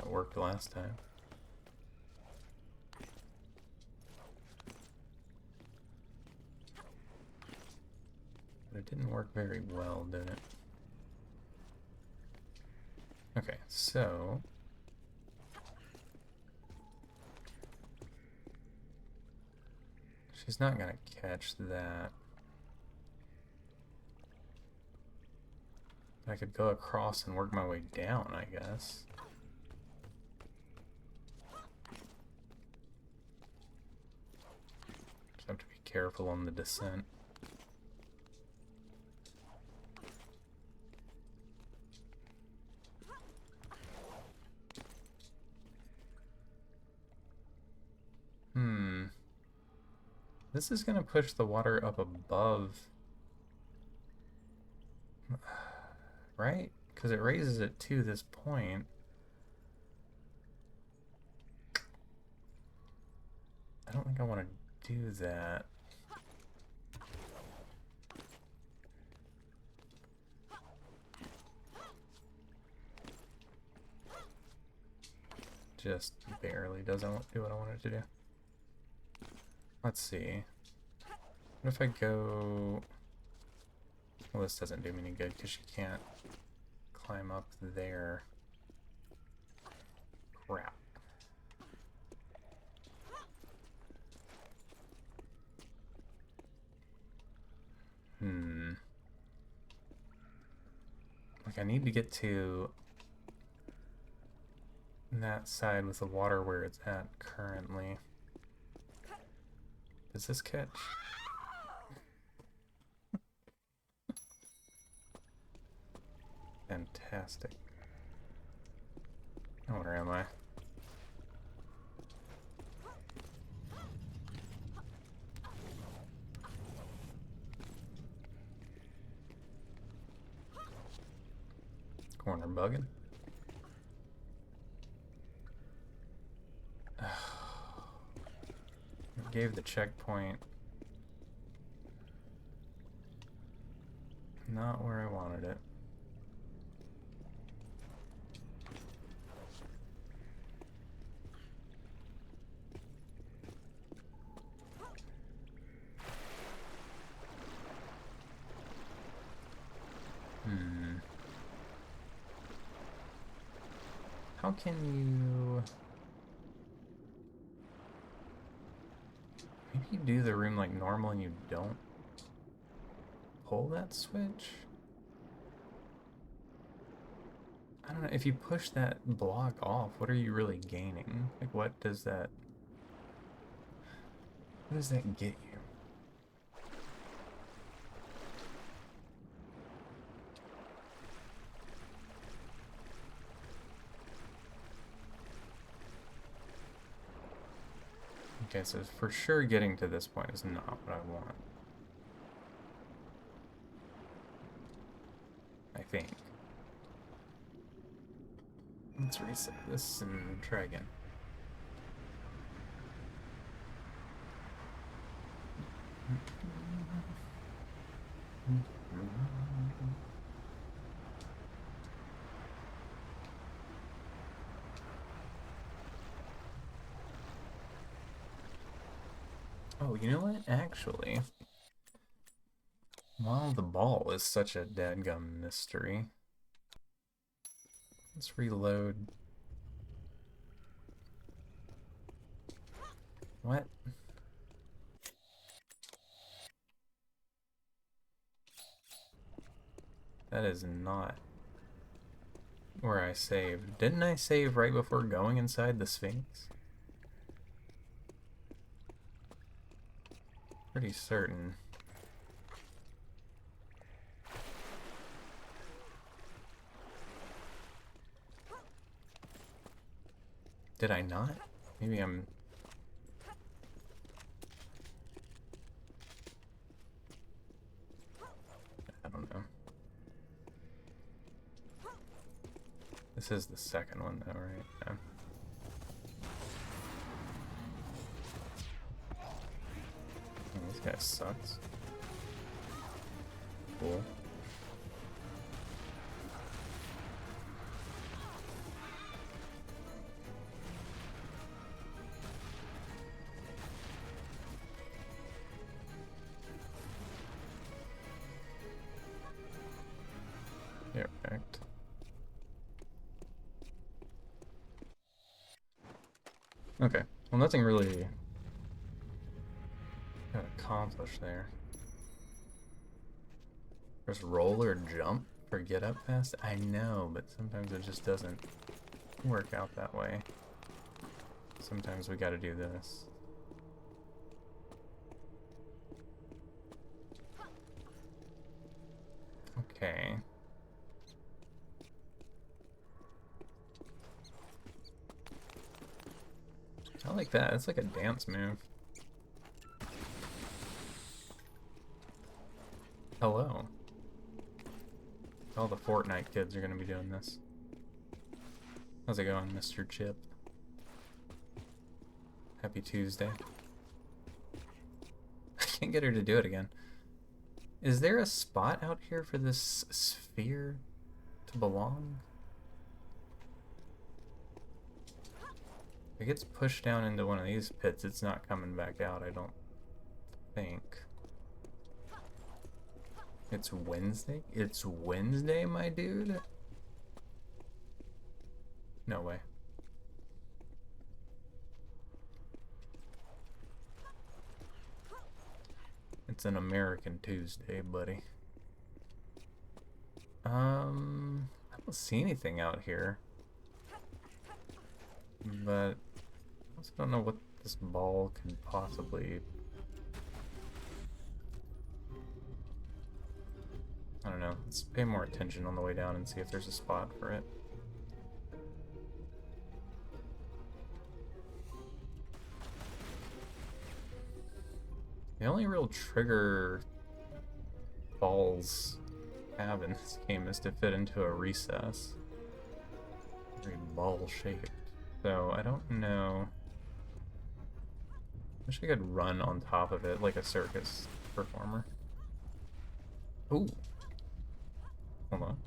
it worked last time. But it didn't work very well, did it? Okay, so... she's not gonna catch that. I could go across and work my way down, I guess. Just have to be careful on the descent. This is gonna push the water up above, right? Because it raises it to this point. I don't think I want to do that. Just barely doesn't do what I want it to do. Let's see. What if I go... well, this doesn't do me any good because she can't climb up there. Crap. Like, I need to get to that side with the water where it's at currently. Does this catch? Fantastic. Oh, where am I? Corner bugging. Gave the checkpoint. Not where I wanted it. How can you... maybe you do the room like normal and you don't pull that switch? I don't know, if you push that block off, what are you really gaining? Like, what does that get you? Okay, so for sure getting to this point is not what I want. I think. Let's reset this and try again. Oh, you know what? Actually, while the ball is such a dadgum mystery, let's reload. What? That is not where I saved. Didn't I save right before going inside the Sphinx? Pretty certain. Did I not? Maybe I'm... I don't know. This is the second one though, right? Yeah. Oh, this guy sucks. Cool. Correct. Okay. Well, nothing really got accomplished there. Just roll or jump for get up fast? I know, but sometimes it just doesn't work out that way. Sometimes we gotta do this. Okay. I like that. It's like a dance move. Hello. All the Fortnite kids are gonna be doing this. How's it going, Mr. Chip? Happy Tuesday. I can't get her to do it again. Is there a spot out here for this sphere to belong? If it gets pushed down into one of these pits, it's not coming back out, I don't think. It's Wednesday? It's Wednesday, my dude? No way. It's an American Tuesday, buddy. I don't see anything out here. But I also don't know what this ball could possibly... I don't know. Let's pay more attention on the way down and see if there's a spot for it. The only real trigger balls have in this game is to fit into a recess. Very ball shaped. So I don't know. I wish I could run on top of it like a circus performer. Ooh. Hold on.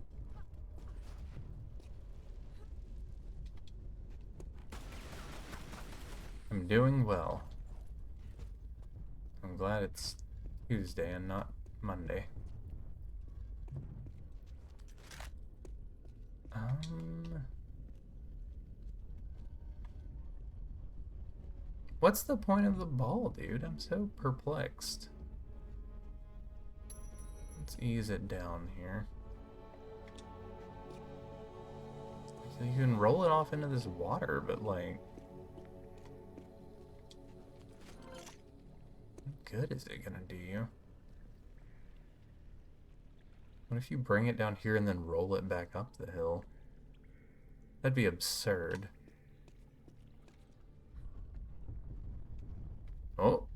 I'm doing well. I'm glad it's Tuesday and not Monday. What's the point of the ball, dude? I'm so perplexed. Let's ease it down here. So you can roll it off into this water, but like... what good is it gonna do you? What if you bring it down here and then roll it back up the hill? That'd be absurd. Oh.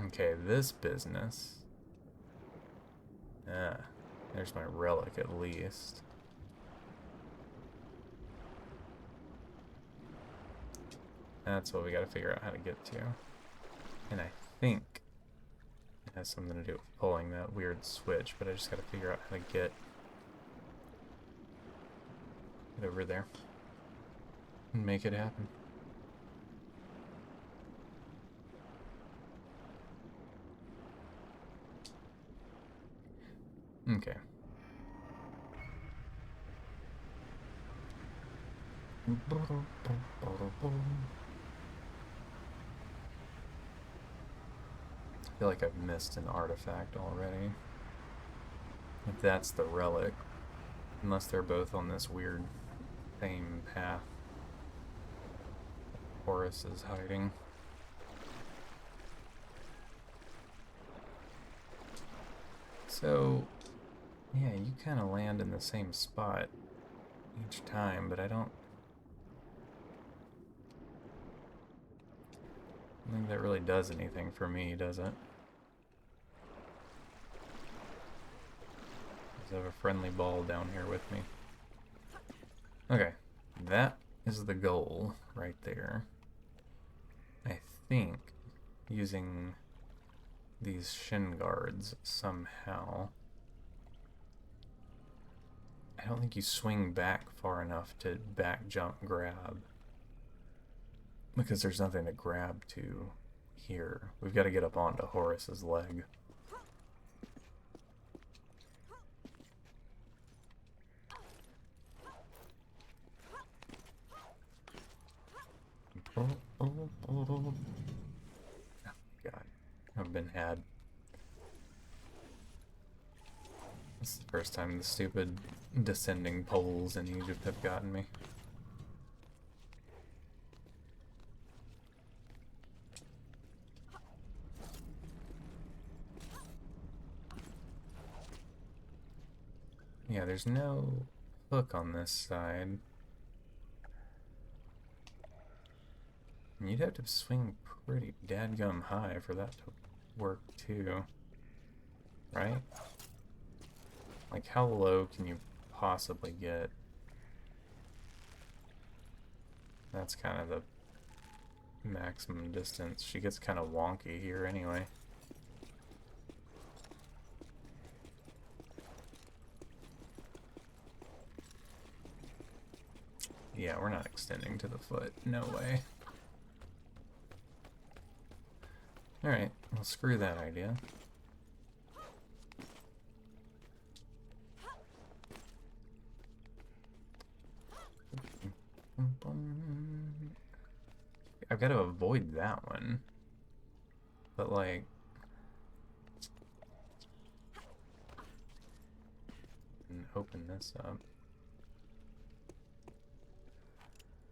Okay, this business. Ah, there's my relic at least. That's what we gotta figure out how to get to. And I think it has something to do with pulling that weird switch, but I just gotta figure out how to get over there and make it happen. Okay. I feel like I've missed an artifact already. If that's the relic. Unless they're both on this weird same path. Horus is hiding. So, yeah, you kind of land in the same spot each time, but I don't think that really does anything for me, does it? I have a friendly ball down here with me. Okay, that is the goal right there. I think using these shin guards somehow. I don't think you swing back far enough to back jump grab. Because there's nothing to grab to here. We've got to get up onto Horace's leg. Oh God, I've been had. This is the first time the stupid descending poles in Egypt have gotten me. Yeah, there's no hook on this side. And you'd have to swing pretty dadgum high for that to work too. Right? Like, how low can you possibly get? That's kind of the maximum distance. She gets kind of wonky here anyway. Yeah, we're not extending to the foot. No way. Alright, well, screw that idea. I've got to avoid that one. But, like... and open this up.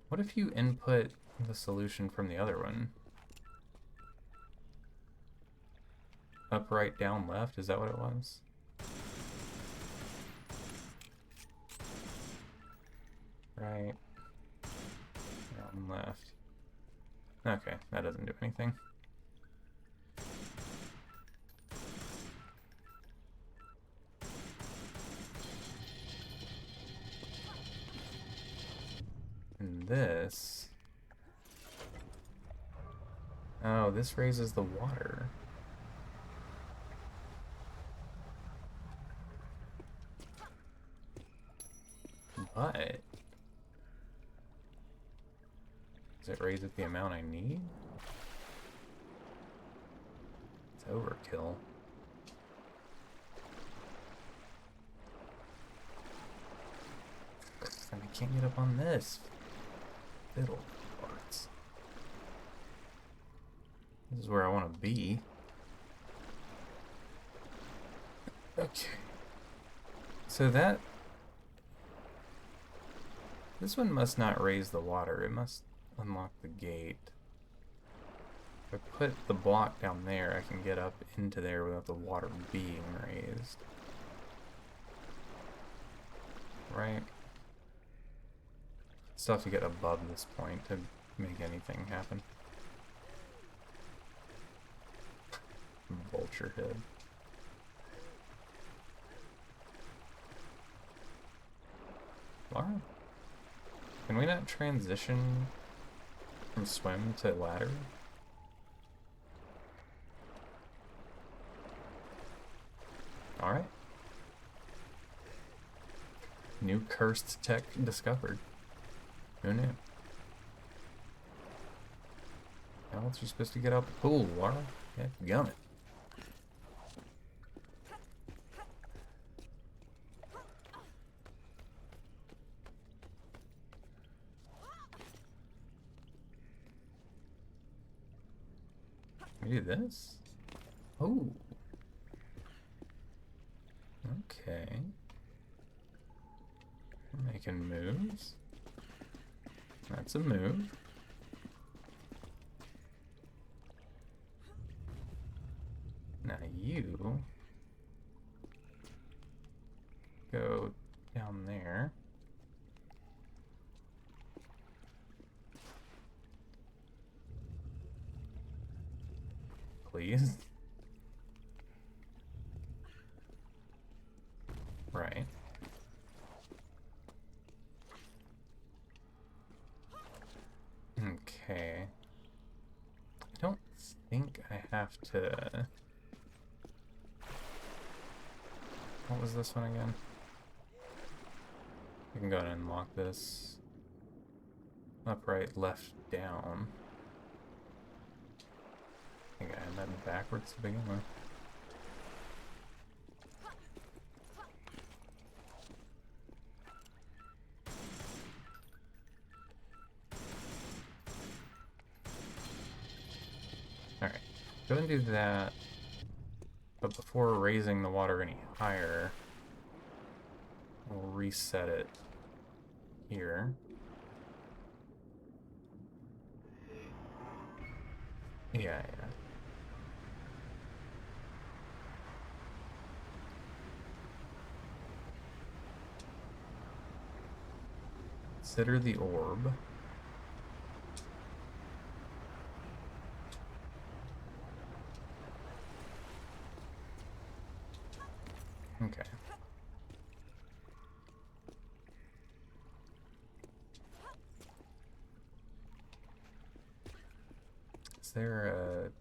What if you input the solution from the other one? Up, right, down, left? Is that what it was? Right. Down, left. Okay, that doesn't do anything. And this... oh, this raises the water. But... does it raise it the amount I need? It's overkill. And I can't get up on this. Fiddle parts. This is where I want to be. Okay. So that... this one must not raise the water. It must unlock the gate. If I put the block down there, I can get up into there without the water being raised. Right? Still have to get above this point to make anything happen. Vulture head. Laura? Can we not transition from swim to ladder? Alright. New cursed tech discovered. Who knew? How else are you supposed to get out the pool, Laura? Yeah, gum it. We do this? Oh. Okay. We're making moves. That's a move. Now you go down there. Please. Right. Okay. I don't think I have to was this one again? We can go ahead and unlock this. Up, right, left, down. I think I had that backwards to begin with. Alright, go and do that. But before raising the water any higher, we'll reset it here. Yeah. Consider the orb. Okay. Is there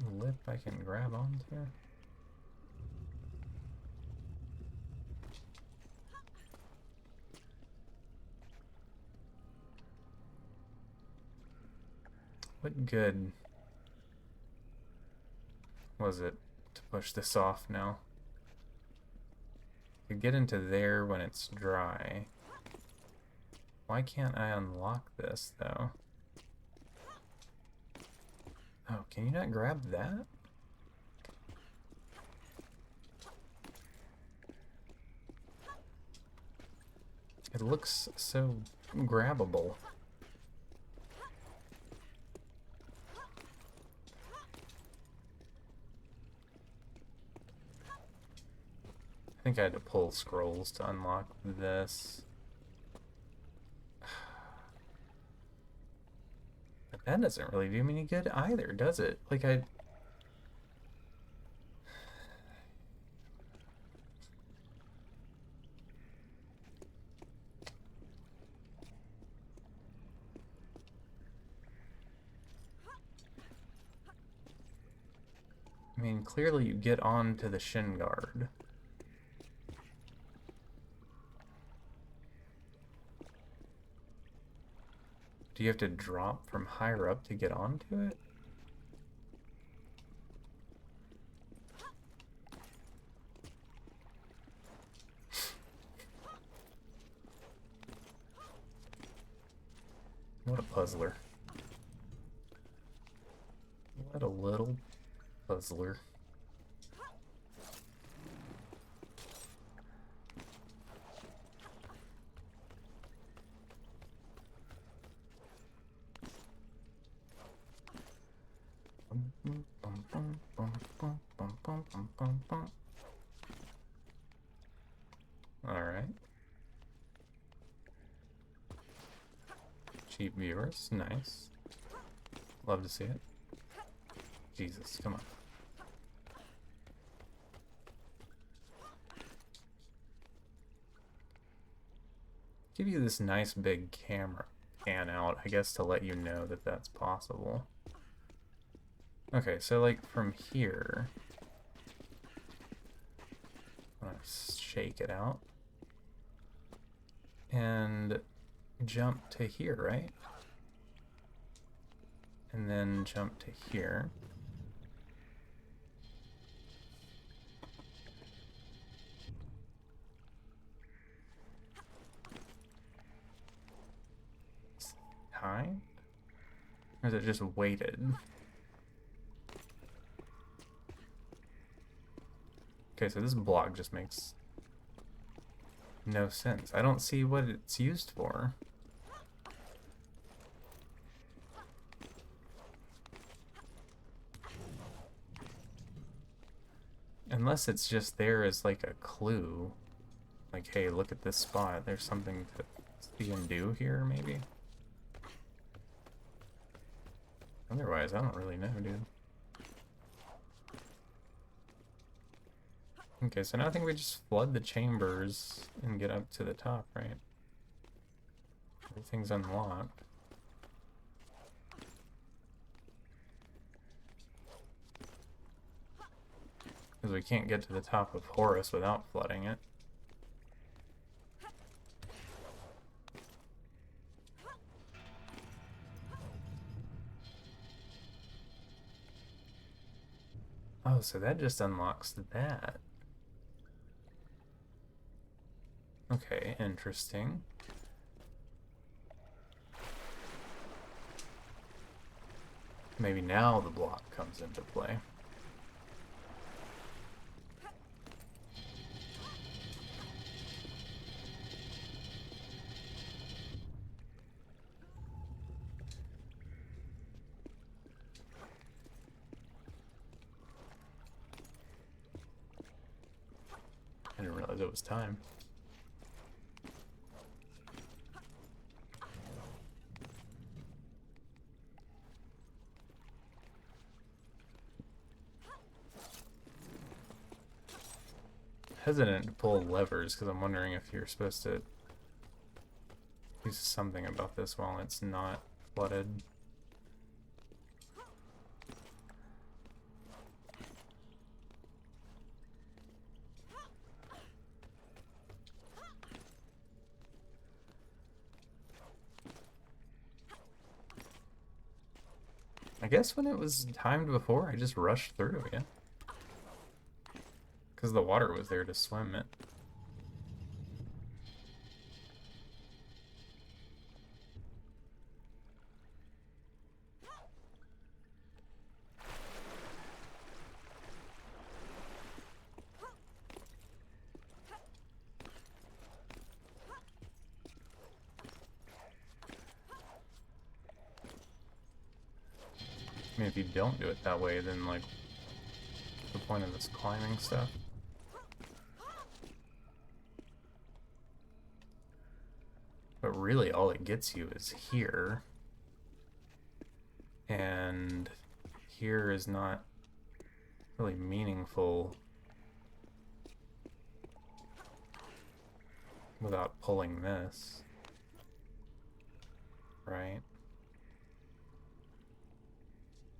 a lip I can grab onto? What good was it to push this off now? I could get into there when it's dry. Why can't I unlock this, though? Oh, can you not grab that? It looks so grabbable. I think I had to pull scrolls to unlock this. But that doesn't really do me any good either, does it? Like, I mean, clearly you get onto the shin guard. Do you have to drop from higher up to get onto it? What a puzzler. What a little puzzler. Alright. Cheap viewers, nice. Love to see it. Jesus, come on. Give you this nice big camera pan out, I guess, to let you know that that's possible. Okay, so like from here, I'm gonna shake it out and jump to here, right? And then jump to here. Time? Or is it just weighted? Okay, so this block just makes no sense. I don't see what it's used for. Unless it's just there as like a clue. Like, hey, look at this spot. There's something to see and do here, maybe? Otherwise, I don't really know, dude. Okay, so now I think we just flood the chambers and get up to the top, right? Everything's unlocked. Because we can't get to the top of Horus without flooding it. Oh, so that just unlocks that. Okay, interesting. Maybe now the block comes into play. I didn't realize it was time. Hesitant to pull levers because I'm wondering if you're supposed to do something about this while it's not flooded. I guess when it was timed before, I just rushed through again. Because the water was there to swim it. I mean, if you don't do it that way, then, like, what's the point of this climbing stuff? But really, all it gets you is here. And here is not really meaningful without pulling this. Right?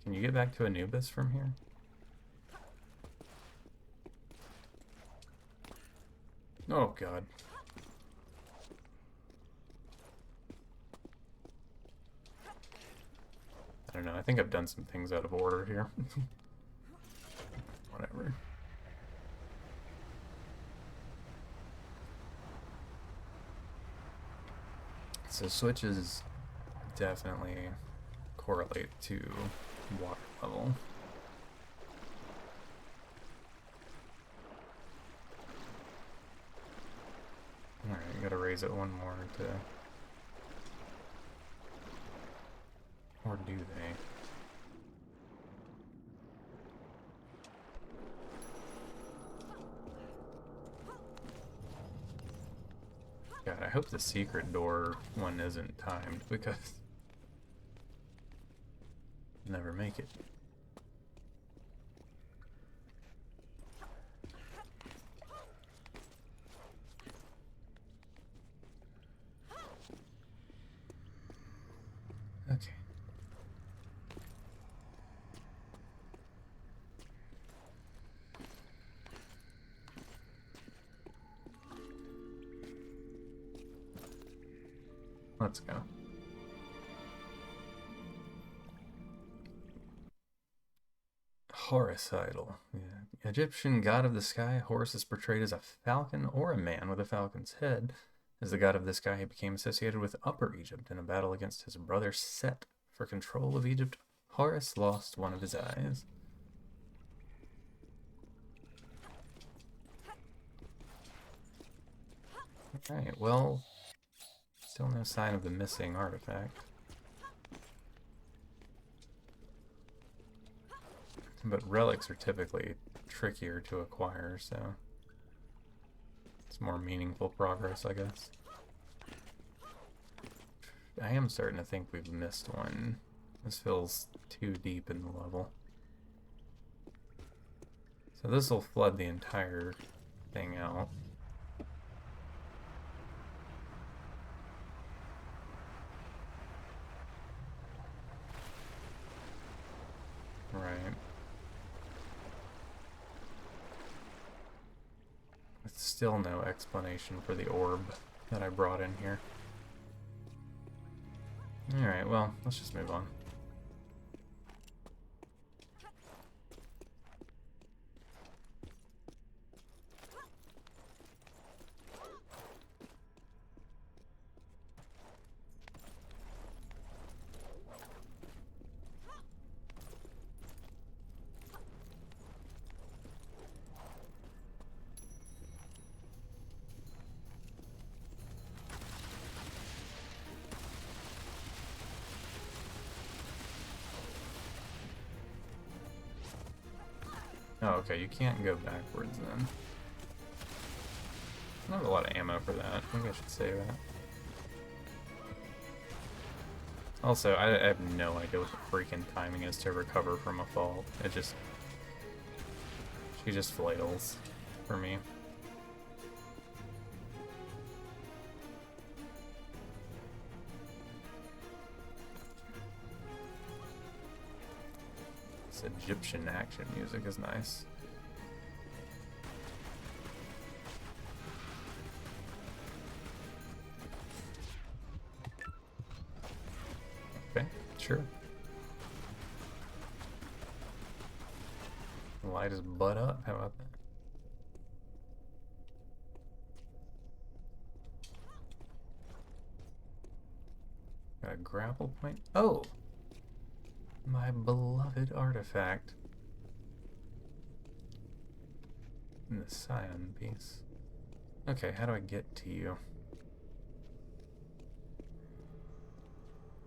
Can you get back to Anubis from here? Oh god. I don't know, I think I've done some things out of order here. Whatever. So switches definitely correlate to water level. Alright, you gotta raise it one more to... Or do they? God, I hope the secret door one isn't timed, because... never make it. Okay. Let's go. Horus idol. Yeah. Egyptian god of the sky, Horus is portrayed as a falcon or a man with a falcon's head. As the god of the sky, he became associated with Upper Egypt in a battle against his brother Set. For control of Egypt, Horus lost one of his eyes. Alright, well, still no sign of the missing artifact. But relics are typically trickier to acquire, so it's more meaningful progress, I guess. I am starting to think we've missed one. This feels too deep in the level. So this will flood the entire thing out. Right. Still no explanation for the orb that I brought in here. Alright, well, let's just move on. Oh, okay, you can't go backwards then. I don't have a lot of ammo for that. Maybe I should save that. Also, I have no idea what the freaking timing is to recover from a fall. She just flails for me. This Egyptian action music is nice. Okay, sure. Light his butt up, how about that? Got a grapple point? Oh! My beloved artifact. And the Scion piece. Okay, how do I get to you?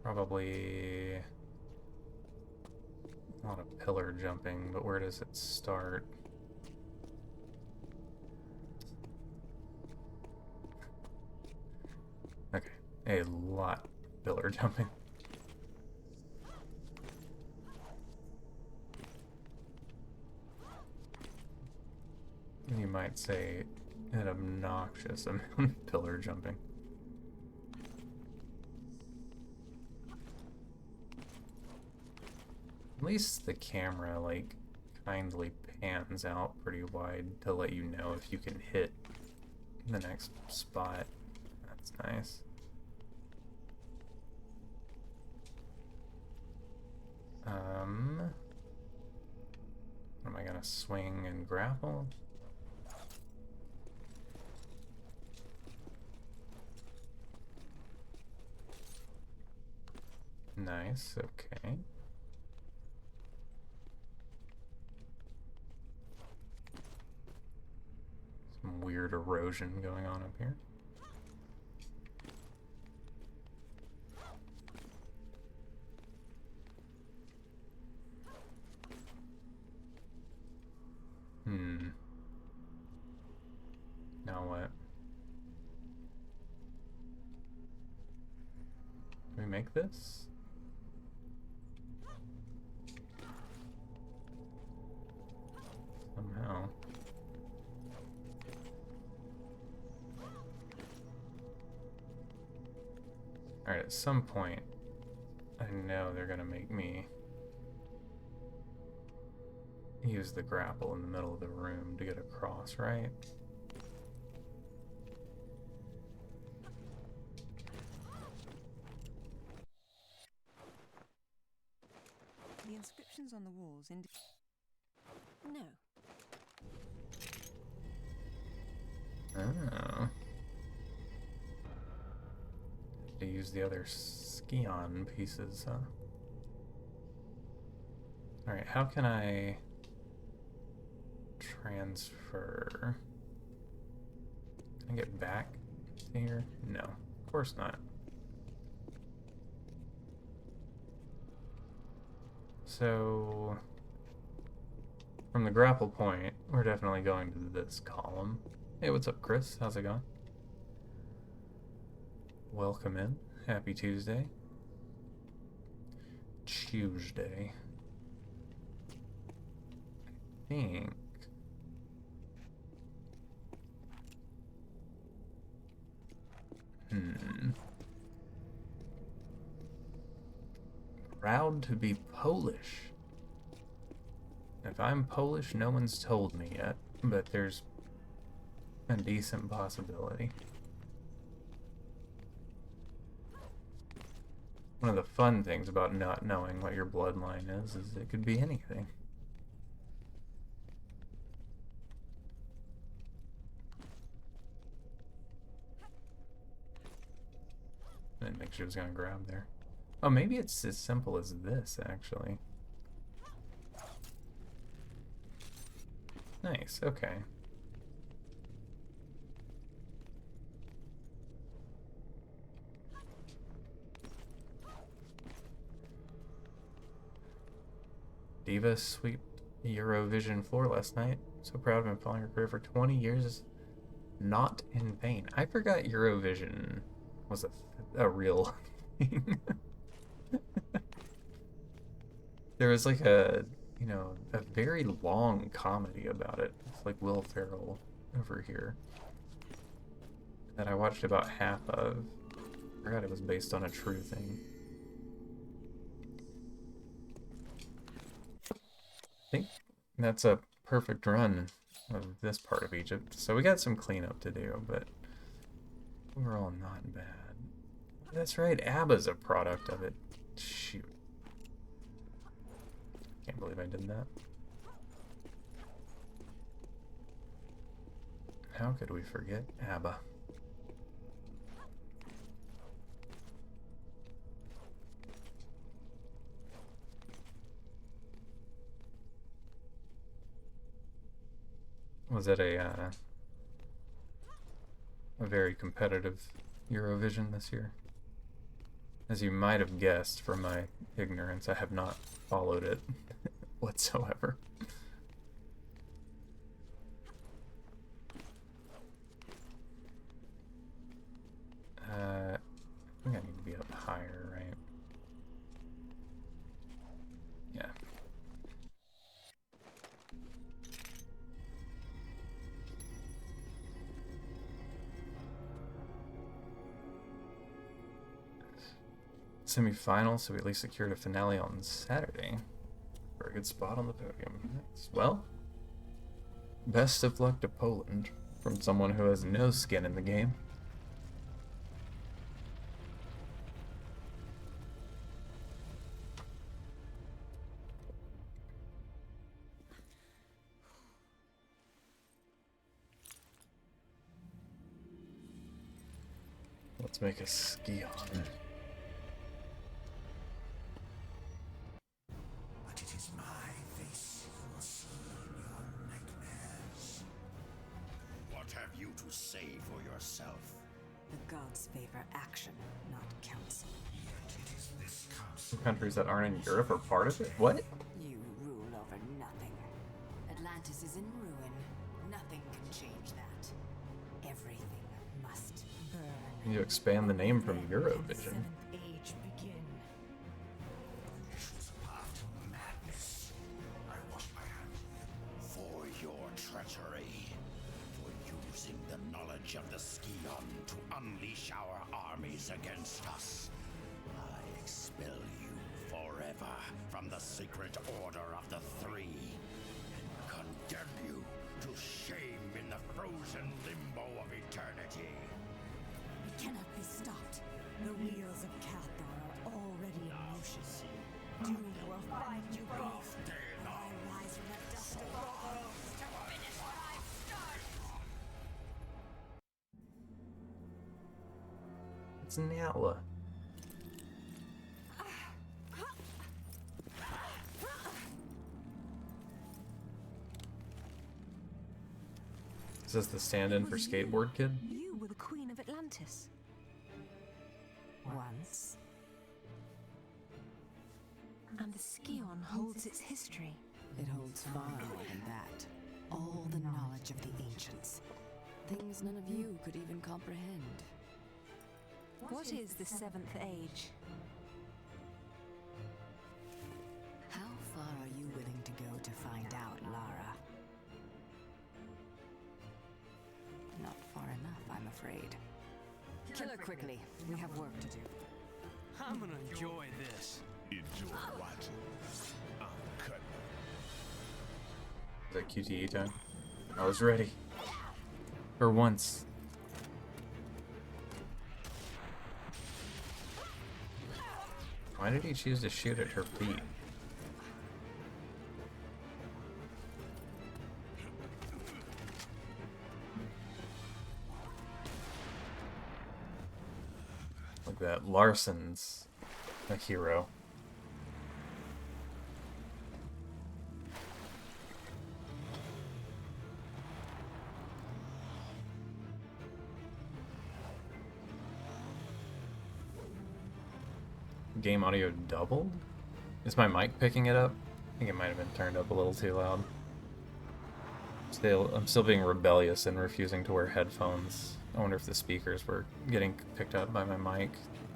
Probably a lot of pillar jumping, but where does it start? Okay, a lot of pillar jumping. You might say an obnoxious amount of pillar jumping. At least the camera, like, kindly pans out pretty wide to let you know if you can hit the next spot. That's nice. Am I gonna swing and grapple? Nice, okay. Some weird erosion going on up here. Now what? Can we make this? Somehow. Alright, at some point, I know they're gonna make me use the grapple in the middle of the room to get across, right? The inscriptions on the walls indicate... No. Oh. To use the other Scion pieces, huh? Alright, how can I transfer? Can I get back to here? No, of course not. So, from the grapple point, we're definitely going to this column. Hey, what's up, Chris? How's it going? Welcome in. Happy Tuesday. Tuesday. I think... Proud to be Polish. If I'm Polish, no one's told me yet, but there's a decent possibility. One of the fun things about not knowing what your bloodline is it could be anything. I didn't think she was gonna grab there. Oh, maybe it's as simple as this, actually. Nice, okay. Diva swept Eurovision floor last night. So proud of him following her career for 20 years. Not in vain. I forgot Eurovision was a real thing. There was like a very long comedy about it. It's like Will Ferrell over here that I watched about half of. I forgot it was based on a true thing. I think that's a perfect run of this part of Egypt. So we got some cleanup to do, but overall not bad. That's right, ABBA's a product of it. Shoot. Can't believe I did that. How could we forget ABBA? Was it a very competitive Eurovision this year? As you might have guessed from my ignorance, I have not followed it whatsoever. I think I need to be up higher, right? Yeah. Semi-final, so we at least secured a finale on Saturday. For a good spot on the podium. Nice. Well, best of luck to Poland from someone who has no skin in the game. Let's make a ski on. But it is my face who will see your nightmares. What have you to say for yourself? The gods favor action, not counsel. Yet it is this council. Some countries that aren't in Europe are part of it? What? You rule over nothing. Atlantis is in ruin. Nothing can change that. Everything must burn. You expand the name from Eurovision. Seventh age begin. This path to madness. I wash my hands. For your treachery. For using the knowledge of the Skion to unleash our armies against us. I expel you forever from the secret order of the Three. And condemn you to shame in the frozen limbo of eternity. It cannot be stopped. The wheels of Cathar are already in motion. Doom will find you both. I rise from the dust of the bones to finish what I've started. It's Nala. Is this the stand-in for Skateboard Kid? You were the queen of Atlantis. Once. And the Skion holds its history. It holds far more than that. All the knowledge of the ancients. Things none of you could even comprehend. What is the seventh age? How far are you willing to go to find out, Lara? Not far enough, I'm afraid. Kill her quickly. We have work to do. I'm gonna enjoy this. Enjoy watching. I'm cutting. Is that QTE time? I was ready. For once. Why did he choose to shoot at her feet? Like that, Larson's a hero. Game audio doubled? Is my mic picking it up? I think it might have been turned up a little too loud. I'm still being rebellious and refusing to wear headphones. I wonder if the speakers were getting picked up by my mic.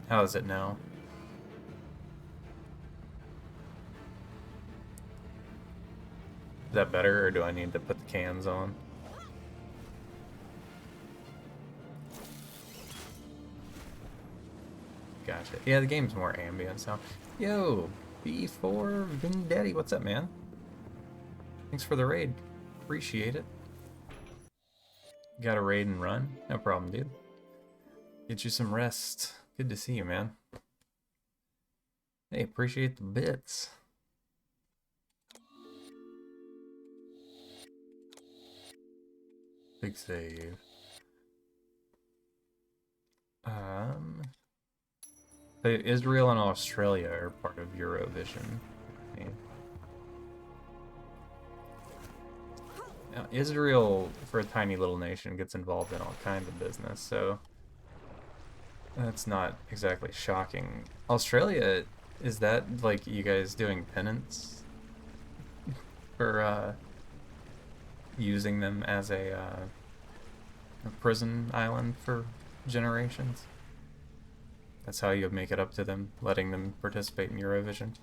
How is it now? Is that better, or do I need to put the cans on? Gotcha. Yeah, the game's more ambient sound. Yo, B4 Vendetti, what's up, man? Thanks for the raid. Appreciate it. Got a raid and run? No problem, dude. Get you some rest. Good to see you, man. Hey, appreciate the bits. Big save. Israel and Australia are part of Eurovision. Okay. Now, Israel, for a tiny little nation, gets involved in all kinds of business, so that's not exactly shocking. Australia, is that like you guys doing penance for using them as a prison island for generations? That's how you make it up to them, letting them participate in Eurovision.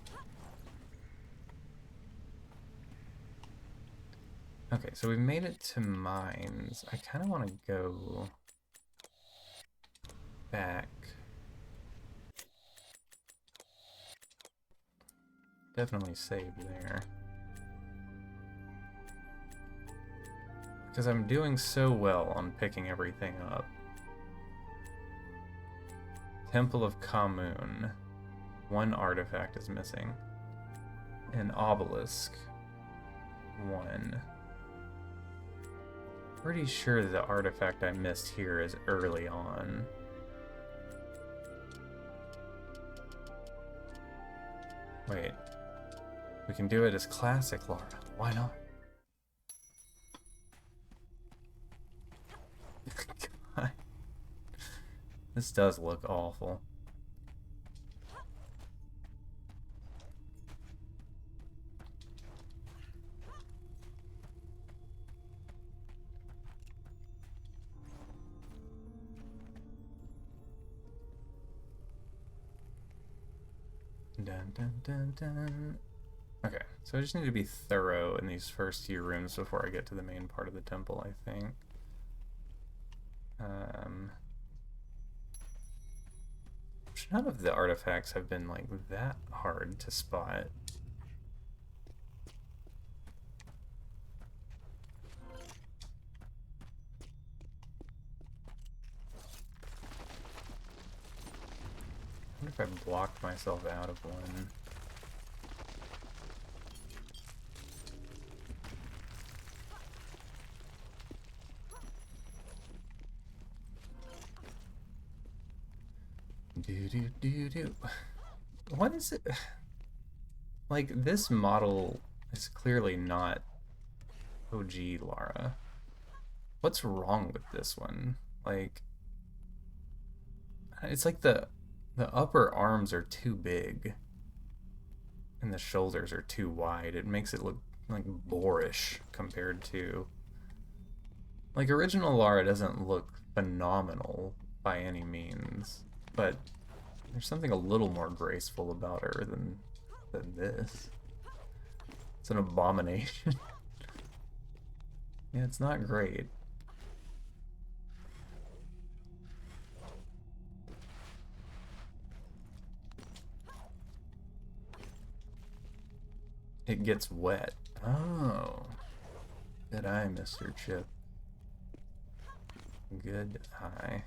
Okay, so we've made it to mines. I kind of want to go back. Definitely save there. Because I'm doing so well on picking everything up. Temple of Khamun. One artifact is missing. An obelisk. One. Pretty sure the artifact I missed here is early on. Wait. We can do it as classic, Laura. Why not? God. This does look awful. Dun, dun, dun, dun. Okay, so I just need to be thorough in these first few rooms before I get to the main part of the temple, I think. None of the artifacts have been like that hard to spot. I wonder if I blocked myself out of one. Do. What is it? Like, this model is clearly not OG Lara. What's wrong with this one? Like, it's like the upper arms are too big and the shoulders are too wide. It makes it look like boorish compared to, like, original Lara doesn't look phenomenal by any means, but there's something a little more graceful about her than this. It's an abomination. Yeah, it's not great. It gets wet. Oh. Good eye, Mr. Chip. Good eye.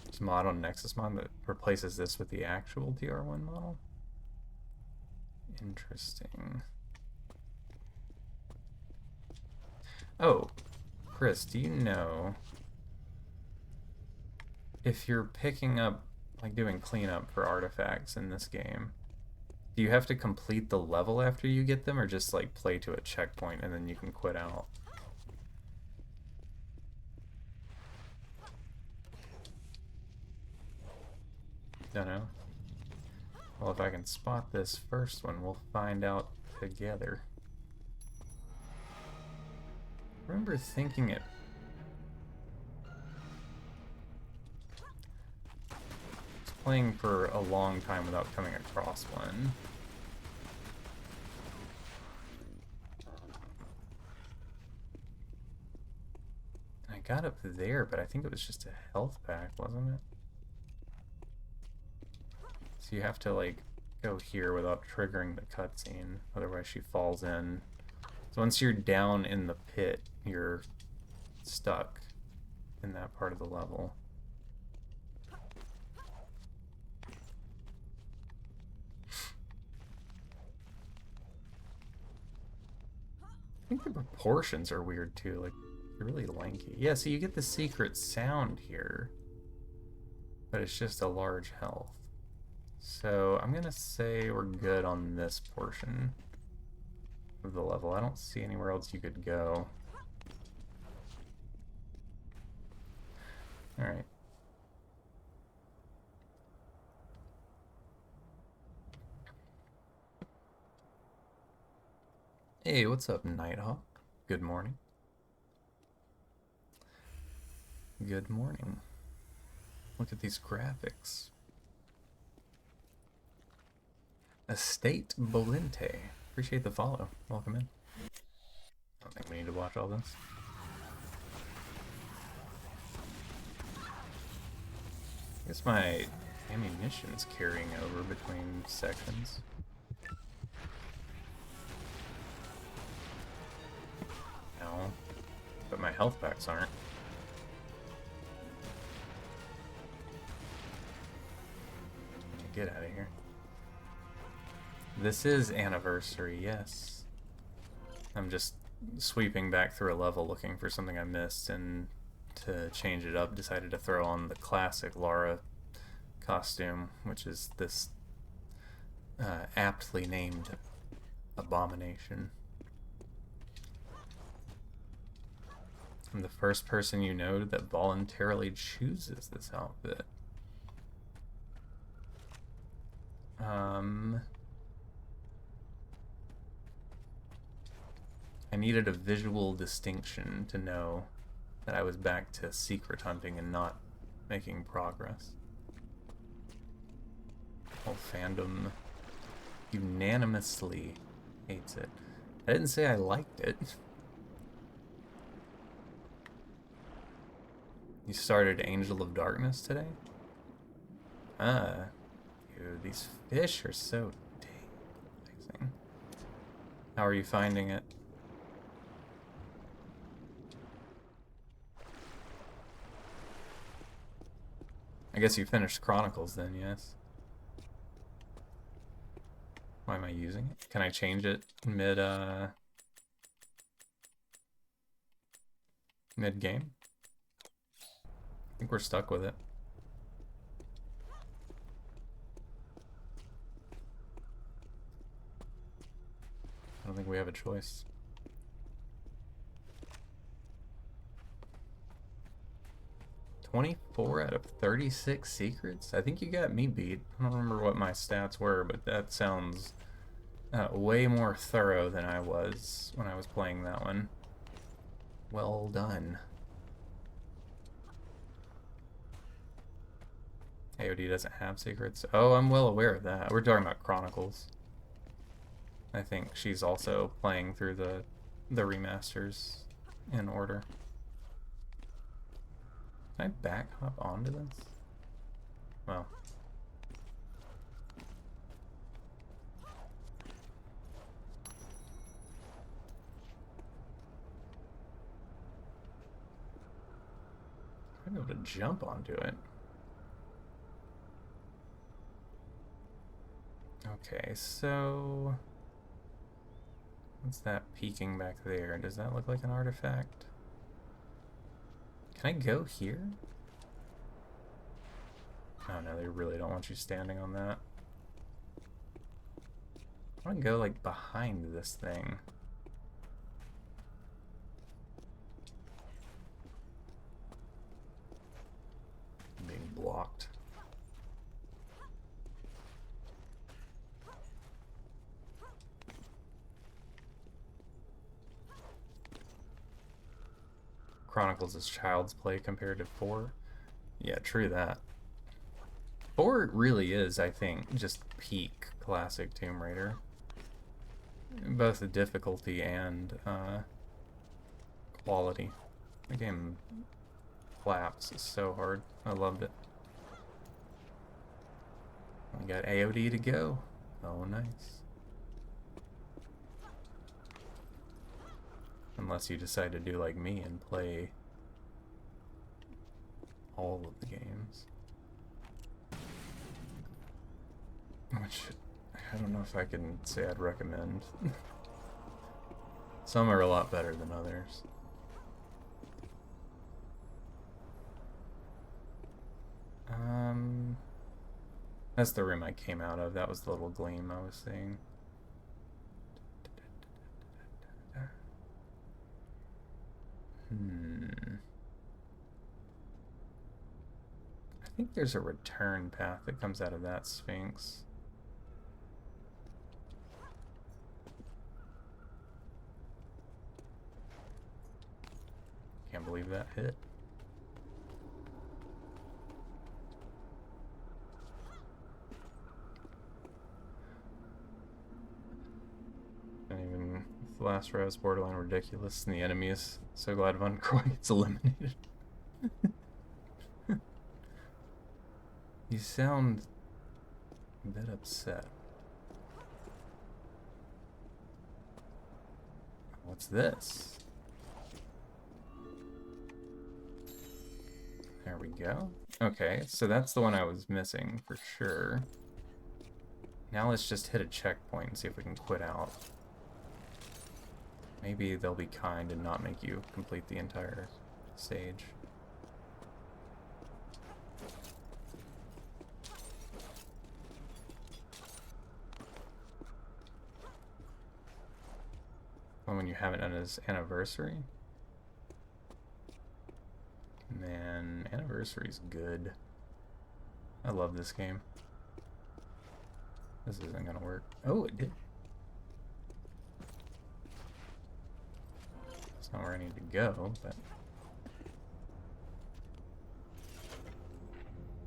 There's a mod on Nexus mod that replaces this with the actual DR1 model. Interesting. Oh, Chris, do you know if you're picking up, like doing cleanup for artifacts in this game, do you have to complete the level after you get them, or just like play to a checkpoint and then you can quit out? Don't know. Well, if I can spot this first one, we'll find out together. I remember thinking it... I was playing for a long time without coming across one. And I got up there, but I think it was just a health pack, wasn't it? So you have to, like, go here without triggering the cutscene, otherwise she falls in. So once you're down in the pit, you're stuck in that part of the level. I think the proportions are weird too, like, they're really lanky. Yeah, so you get the secret sound here, but it's just a large health. So I'm gonna say we're good on this portion of the level. I don't see anywhere else you could go. Alright. Hey, what's up, Nighthawk? Good morning. Good morning. Look at these graphics. Estate Bolente. Appreciate the follow. Welcome in. I don't think we need to watch all this. I guess my ammunition's carrying over between sections. No. But my health packs aren't. Get out of here. This is Anniversary, yes. I'm just sweeping back through a level looking for something I missed, and to change it up, decided to throw on the classic Lara costume, which is this aptly named abomination. I'm the first person you know that voluntarily chooses this outfit. I needed a visual distinction to know that I was back to secret hunting and not making progress. Whole fandom unanimously hates it. I didn't say I liked it. You started Angel of Darkness today? Ah, dude, these fish are so dang amazing. How are you finding it? I guess you finished Chronicles then, yes? Why am I using it? Can I change it mid-game? I think we're stuck with it. I don't think we have a choice. $24 out of 36 secrets? I think you got me beat. I don't remember what my stats were, but that sounds way more thorough than I was when I was playing that one. Well done. AOD doesn't have secrets. Oh, I'm well aware of that. We're talking about Chronicles. I think she's also playing through the remasters in order. Can I back hop onto this? Well. to jump onto it. Okay, so what's that peeking back there? Does that look like an artifact? Can I go here? Oh no, they really don't want you standing on that. I want to go like behind this thing. Being blocked. Chronicles is child's play compared to 4. Yeah, true that. 4 really is, I think, just peak classic Tomb Raider. Both the difficulty and quality. The game claps. It's so hard. I loved it. We got AOD to go. Oh, nice. Unless you decide to do like me and play all of the games. Which, I don't know if I can say I'd recommend. Some are a lot better than others. That's the room I came out of. That was the little gleam I was seeing. I think there's a return path that comes out of that Sphinx. Can't believe that hit. And even the last row is borderline ridiculous, and the enemy is so glad Von Croy gets eliminated. You sound a bit upset. What's this? There we go. Okay, so that's the one I was missing for sure. Now let's just hit a checkpoint and see if we can quit out. Maybe they'll be kind and not make you complete the entire stage. When you haven't done his anniversary? Man, anniversary's good. I love this game. This isn't gonna work. Oh, it did. It's not where I need to go, but...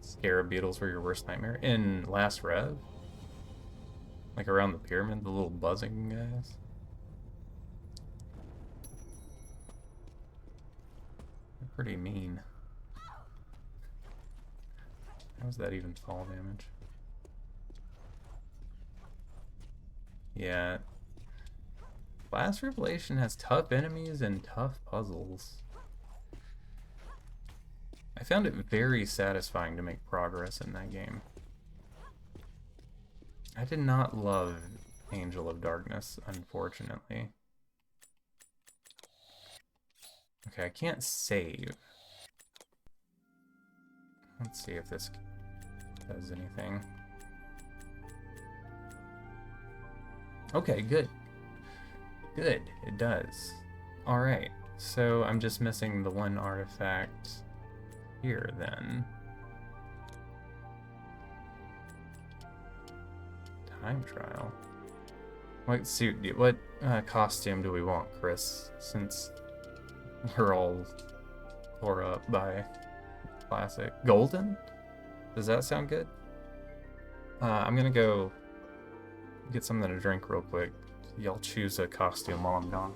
Scarab beetles were your worst nightmare? In Last Rev? Like around the pyramid, the little buzzing guys? They're pretty mean. How's that even fall damage? Yeah. Last Revelation has tough enemies and tough puzzles. I found it very satisfying to make progress in that game. I did not love Angel of Darkness, unfortunately. Okay, I can't save. Let's see if this does anything. Okay, good. Good, it does. Alright, so I'm just missing the one artifact here then. Time trial. What suit what costume do we want, Chris? Since we're all tore up by classic. Golden? Does that sound good? I'm gonna go get something to drink real quick. Y'all choose a costume while I'm gone.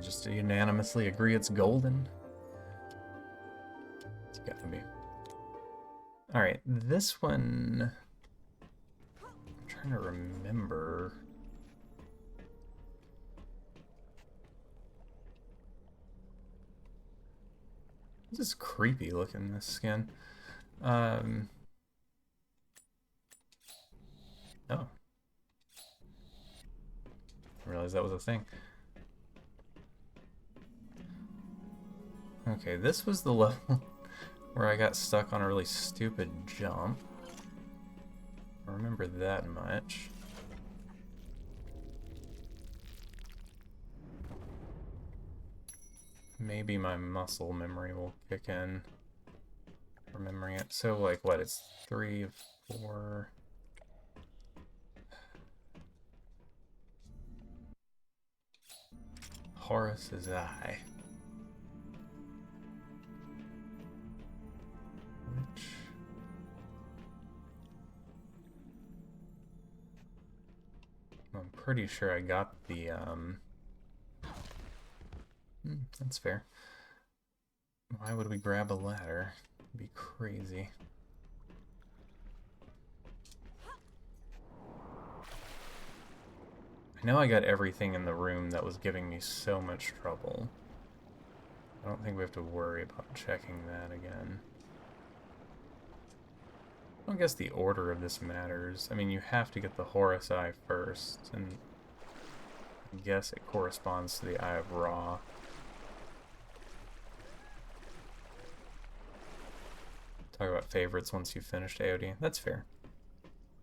just unanimously agree it's golden. It's gotta be. Alright, this one... I'm trying to remember... This is creepy looking, this skin. Oh. Didn't realize that was a thing. Okay, this was the level where I got stuck on a really stupid jump. I remember that much. Maybe my muscle memory will kick in. Remembering it. So, like, what? It's 3 of 4. Horus's eye. Which... I'm pretty sure I got the, that's fair. Why would we grab a ladder? It'd be crazy. I know I got everything in the room that was giving me so much trouble. I don't think we have to worry about checking that again. I don't guess the order of this matters. I mean, you have to get the Horus Eye first, and I guess it corresponds to the Eye of Ra. Talk about favorites once you've finished AOD. That's fair.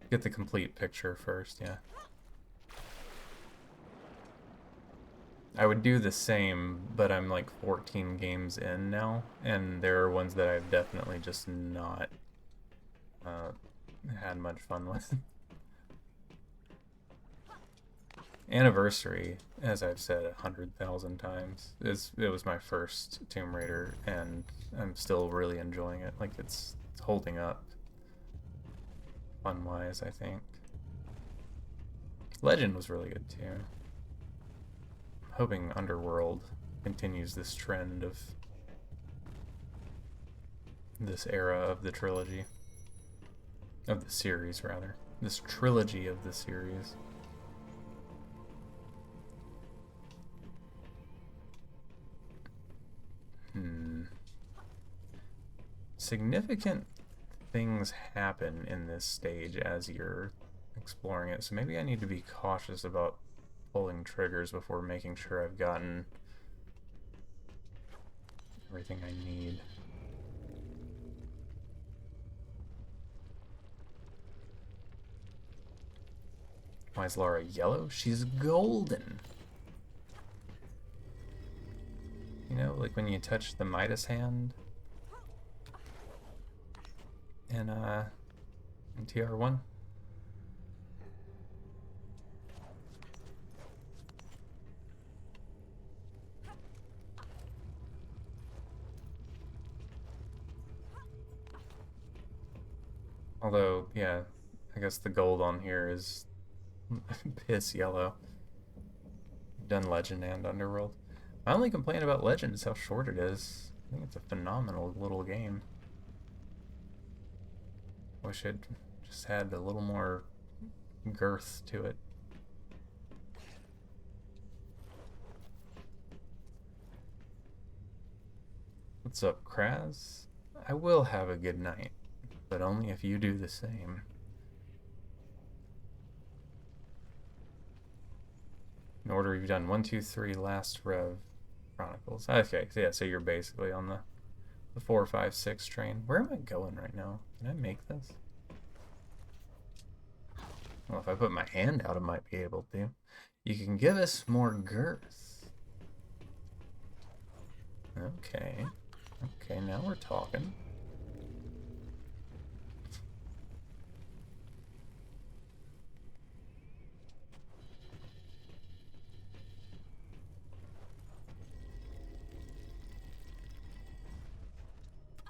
Get the complete picture first, yeah. I would do the same, but I'm like 14 games in now, and there are ones that I've definitely just not had much fun with. Anniversary, as I've said 100,000 times, it was my first Tomb Raider, and I'm still really enjoying it. Like, it's holding up fun-wise, I think. Legend was really good too. I'm hoping Underworld continues this trend of this era of the trilogy. Of the series, rather. This trilogy of the series. Significant things happen in this stage as you're exploring it, so maybe I need to be cautious about pulling triggers before making sure I've gotten everything I need. Why is Lara yellow? She's golden. You know, like when you touch the Midas hand in TR1. Although, yeah, I guess the gold on here is piss yellow. Done Legend and Underworld. My only complaint about Legend is how short it is. I think it's a phenomenal little game. Wish it just had a little more girth to it. What's up, Kraz? I will have a good night, but only if you do the same. In order, you've done 1, 2, 3, Last Rev, Chronicles. Okay, so yeah, so you're basically on the 4, 5, 6 train. Where am I going right now? Can I make this? Well, if I put my hand out, I might be able to. You can give us more girth. Okay. Okay, now we're talking.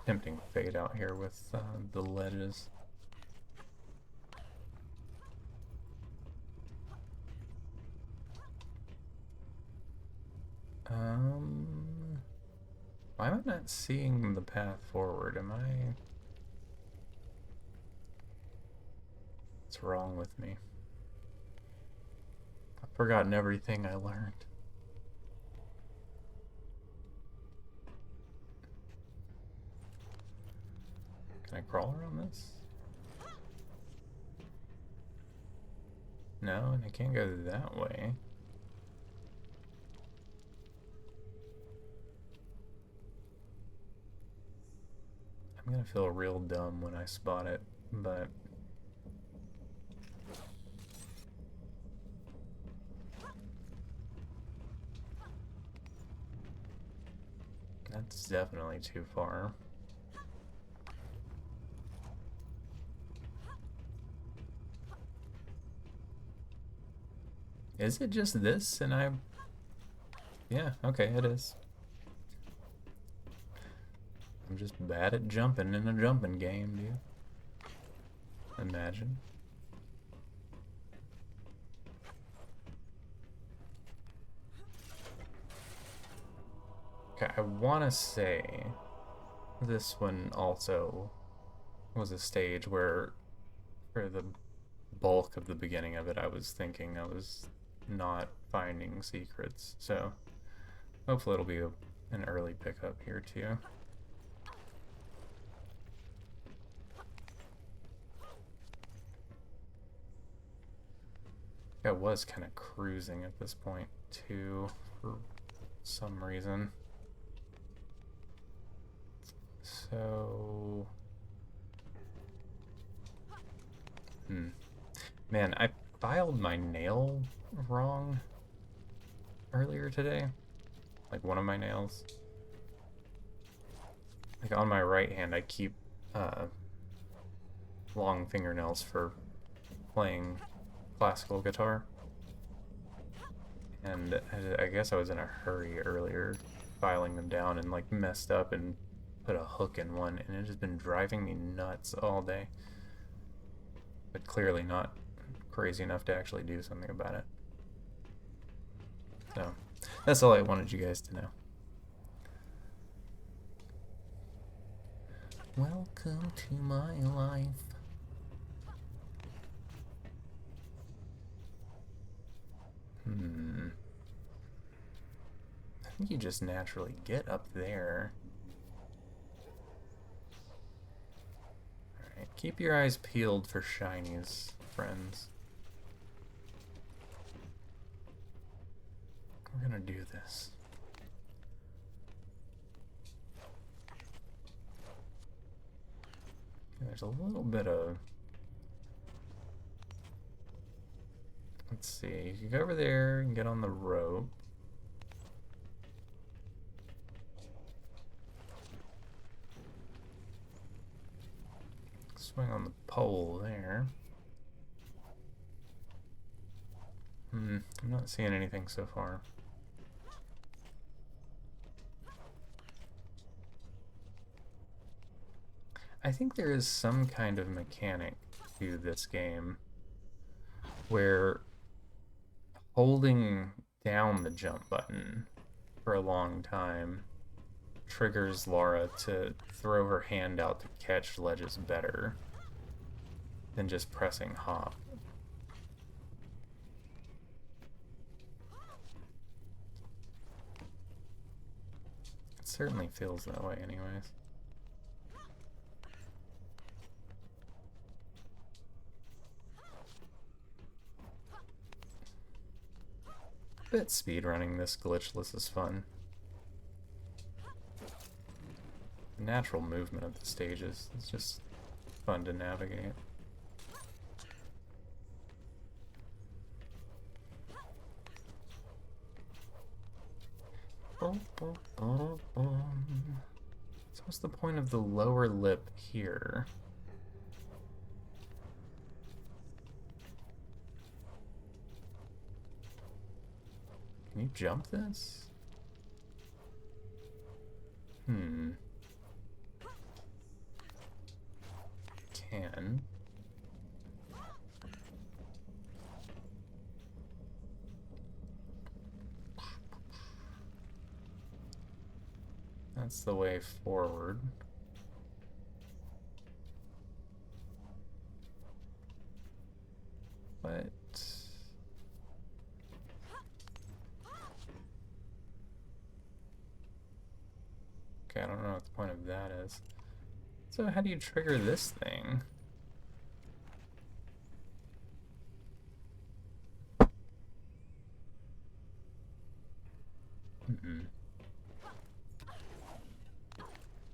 Tempting fade out here with the ledges. Why am I not seeing the path forward? Am I... What's wrong with me? I've forgotten everything I learned. Can I crawl around this? No, and I can't go that way. I'm gonna feel real dumb when I spot it, but... That's definitely too far. Is it just this and I... Yeah, okay, it is. I'm just bad at jumping in a jumping game, dude. Imagine. Okay, I want to say this one also was a stage where for the bulk of the beginning of it I was thinking I was not finding secrets, so hopefully it'll be an early pickup here too. I was kind of cruising at this point too for some reason. So man, I filed my nail wrong earlier today. Like one of my nails. Like on my right hand I keep long fingernails for playing classical guitar. And I guess I was in a hurry earlier filing them down and like messed up and put a hook in one, and it has been driving me nuts all day. But clearly not crazy enough to actually do something about it. So, that's all I wanted you guys to know. Welcome to my life. I think you just naturally get up there. Alright, keep your eyes peeled for shinies, friends. We're gonna do this. There's a little bit of... Let's see, you go over there and get on the rope. Swing on the pole there. I'm not seeing anything so far. I think there is some kind of mechanic to this game where holding down the jump button for a long time triggers Laura to throw her hand out to catch ledges better than just pressing hop. It certainly feels that way anyways. Bet speedrunning this glitchless is fun. The natural movement of the stages is just fun to navigate. So what's the point of the lower lip here? Can you jump this? Can. That's the way forward. But okay, I don't know what the point of that is. So how do you trigger this thing? Mm-mm.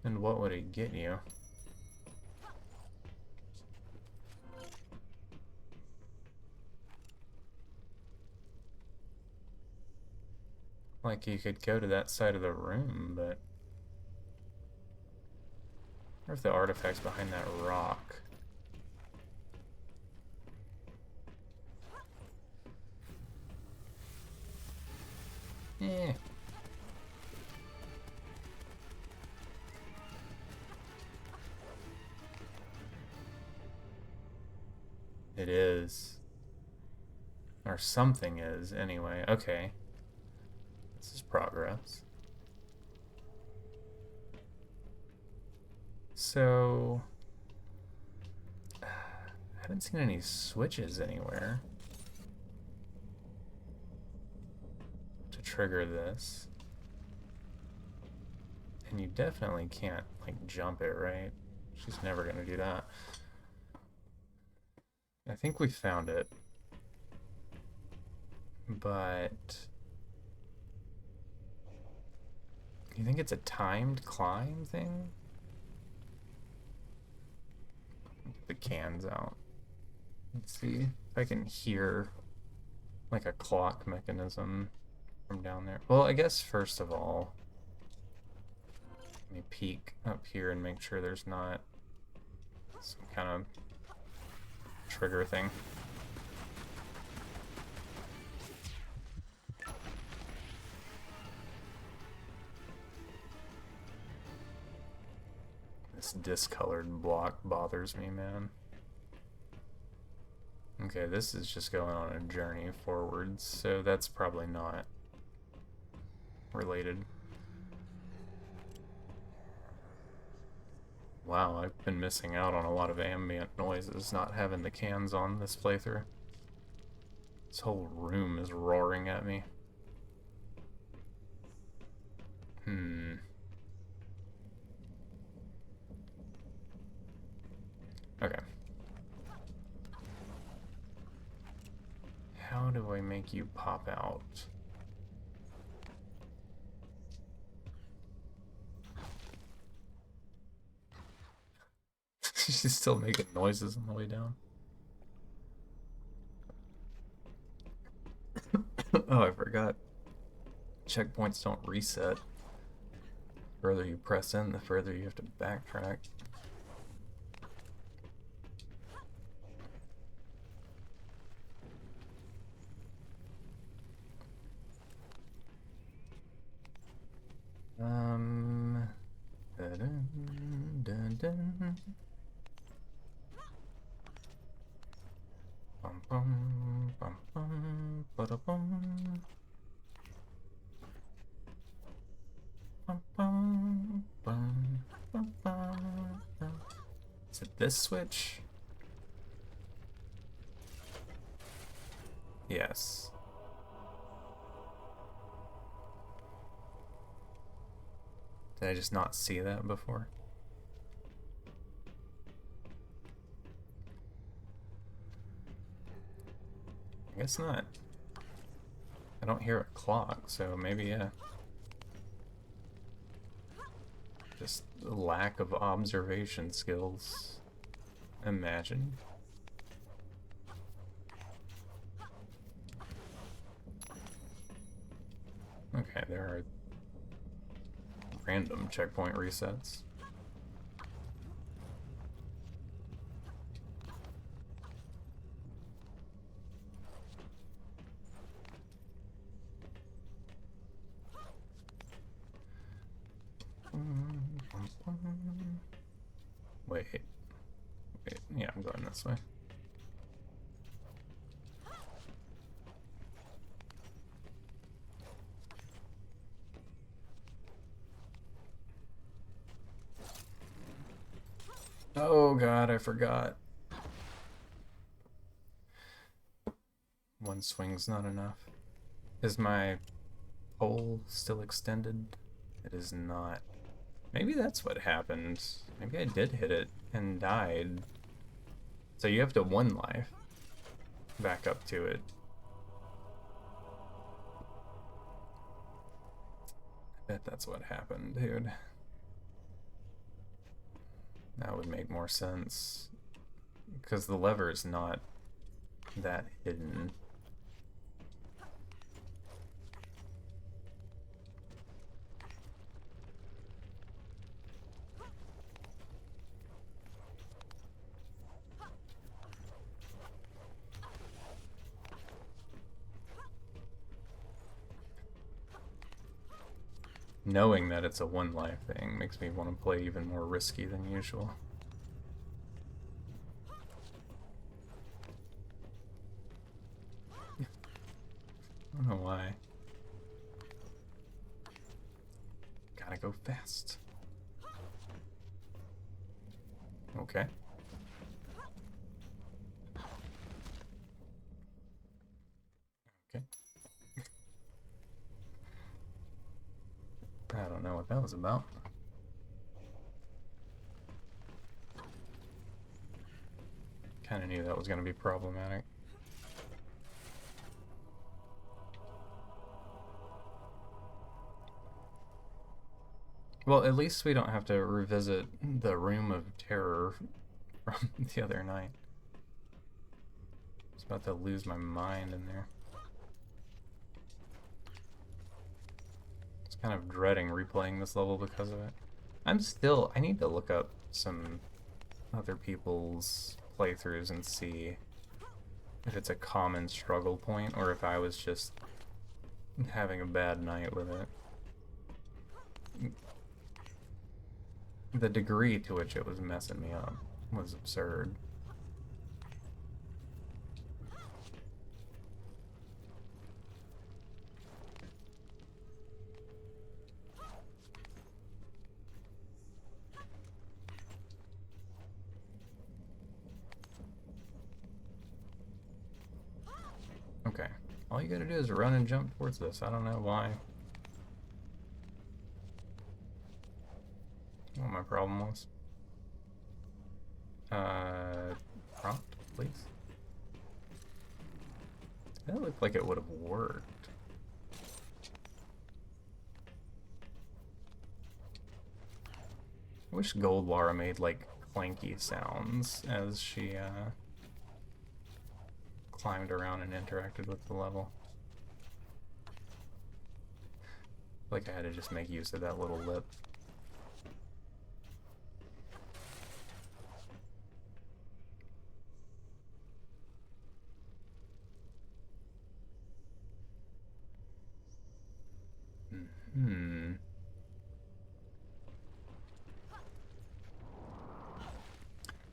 And what would it get you? Like you could go to that side of the room, but what if the artifact's behind that rock? Eh. It is. Or something is, anyway. Okay. This is progress. So... I haven't seen any switches anywhere to trigger this. And you definitely can't, like, jump it, right? She's never gonna do that. I think we found it. But... you think it's a timed climb thing? Get the cans out. Let's see if I can hear like a clock mechanism from down there. Well, I guess first of all, let me peek up here and make sure there's not some kind of trigger thing. This discolored block bothers me, man. Okay, this is just going on a journey forwards, so that's probably not related. Wow, I've been missing out on a lot of ambient noises not having the cans on this playthrough. This whole room is roaring at me. Okay. How do I make you pop out? She's still making noises on the way down. Oh, I forgot. Checkpoints don't reset. The further you press in, the further you have to backtrack. Dun, dun, dun. Bum, bum, bum, bum, ba-da-bum. Bum, bum, bum, bum, bum, bum. Is it this switch? Yes. Did I just not see that before? I guess not. I don't hear a clock, so maybe, yeah. Just a lack of observation skills. Imagine. Okay, there are random checkpoint resets. Wait. Wait, yeah, I'm going this way. Oh god, I forgot. One swing's not enough. Is my pole still extended? It is not. Maybe that's what happened. Maybe I did hit it and died. So you have to 1 life back up to it. I bet that's what happened, dude. That would make more sense. Because the lever is not that hidden. Knowing that it's a 1 life thing makes me want to play even more risky than usual. I don't know why. Gotta go fast. Okay. Okay. I don't know what that was about. Kinda knew that was gonna be problematic. Well, at least we don't have to revisit the Room of Terror from the other night. I was about to lose my mind in there. I was kind of dreading replaying this level because of it. I need to look up some other people's playthroughs and see if it's a common struggle point or if I was just having a bad night with it. The degree to which it was messing me up was absurd. Okay, all you gotta do is run and jump towards this. I don't know why. What my problem was. Prompt, please. That looked like it would have worked. I wish Goldlara made like clanky sounds as she climbed around and interacted with the level. Like I had to just make use of that little lip.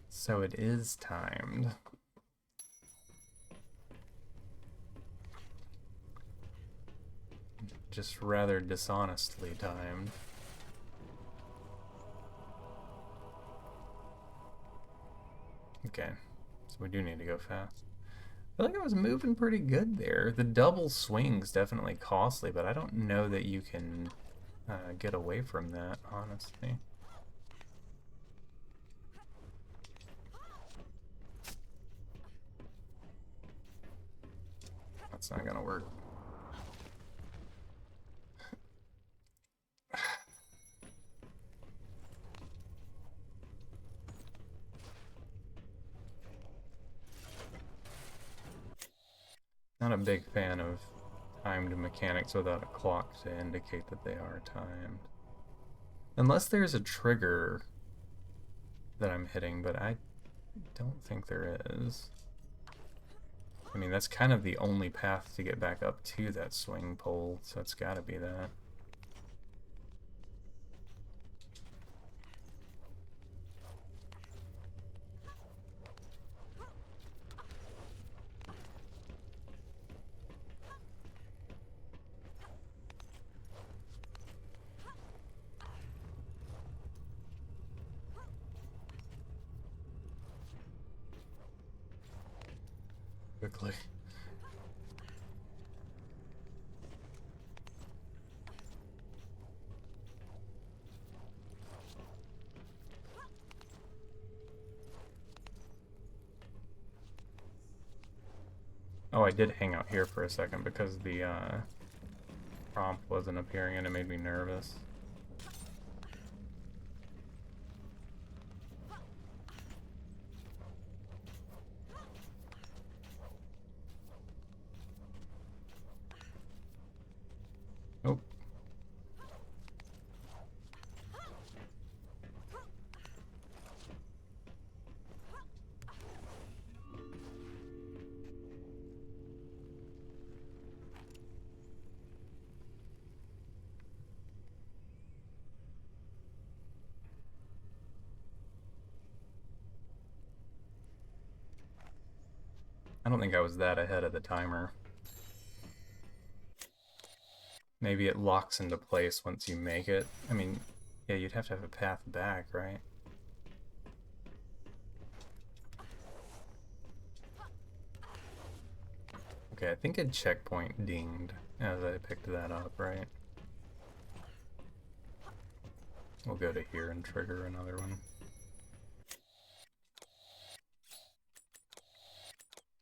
So it is timed. Just rather dishonestly timed. Okay, so we do need to go fast. I feel like I was moving pretty good there. The double swing's definitely costly, but I don't know that you can get away from that, honestly. That's not gonna work. Not a big fan of timed mechanics without a clock to indicate that they are timed. Unless there's a trigger that I'm hitting, but I don't think there is. I mean, that's kind of the only path to get back up to that swing pole, so it's gotta be that. quickly. Oh, I did hang out here for a second because the prompt wasn't appearing and it made me nervous. Oh. I don't think I was that ahead of the timer. Maybe it locks into place once you make it. I mean, yeah, you'd have to have a path back, right? Okay, I think a checkpoint dinged as I picked that up, right? We'll go to here and trigger another one.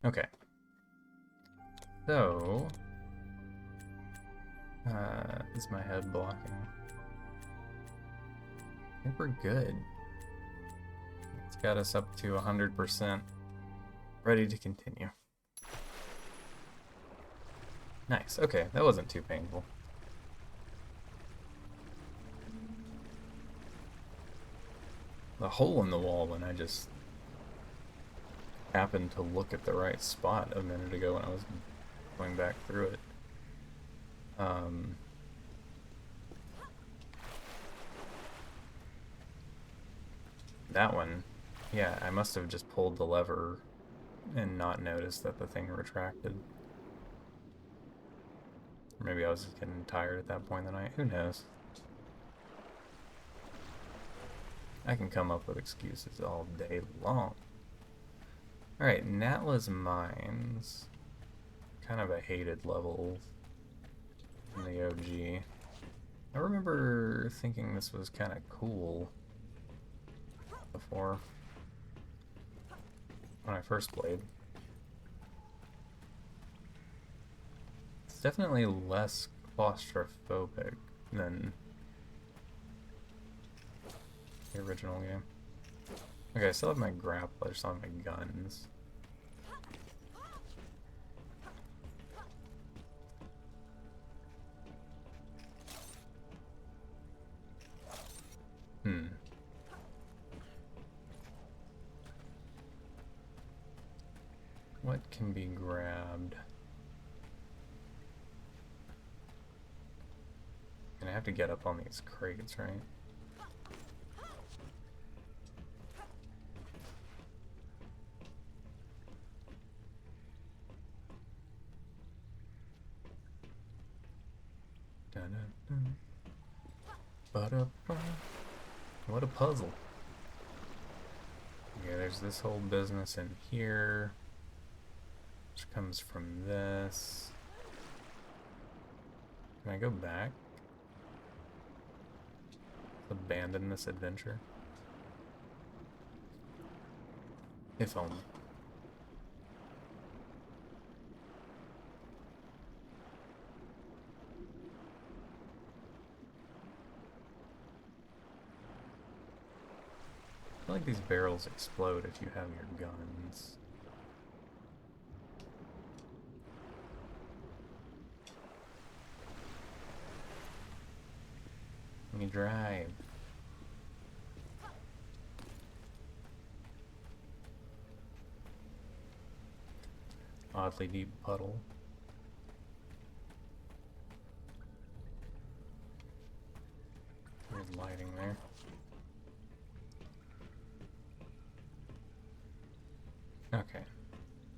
Okay. So... is my head blocking? I think we're good. It's got us up to 100%. Ready to continue. Nice, okay, that wasn't too painful. The hole in the wall when I just happened to look at the right spot a minute ago when I was going back through it. That one, yeah, I must have just pulled the lever and not noticed that the thing retracted. Or maybe I was just getting tired at that point of the night, who knows? I can come up with excuses all day long. Alright, Natla's Mines. Kind of a hated level in the OG. I remember thinking this was kind of cool before, when I first played. It's definitely less claustrophobic than the original game. Okay, I still have my grapple, I just don't have my guns. What can be grabbed? And I have to get up on these crates, right? Dun-dun-dun. Ba-da-ba. What a puzzle. Okay, there's this whole business in here, which comes from this. Can I go back? Abandon this adventure? If only. I feel like these barrels explode if you have your guns. Let me drive. Oddly deep puddle. There's lighting there. Okay.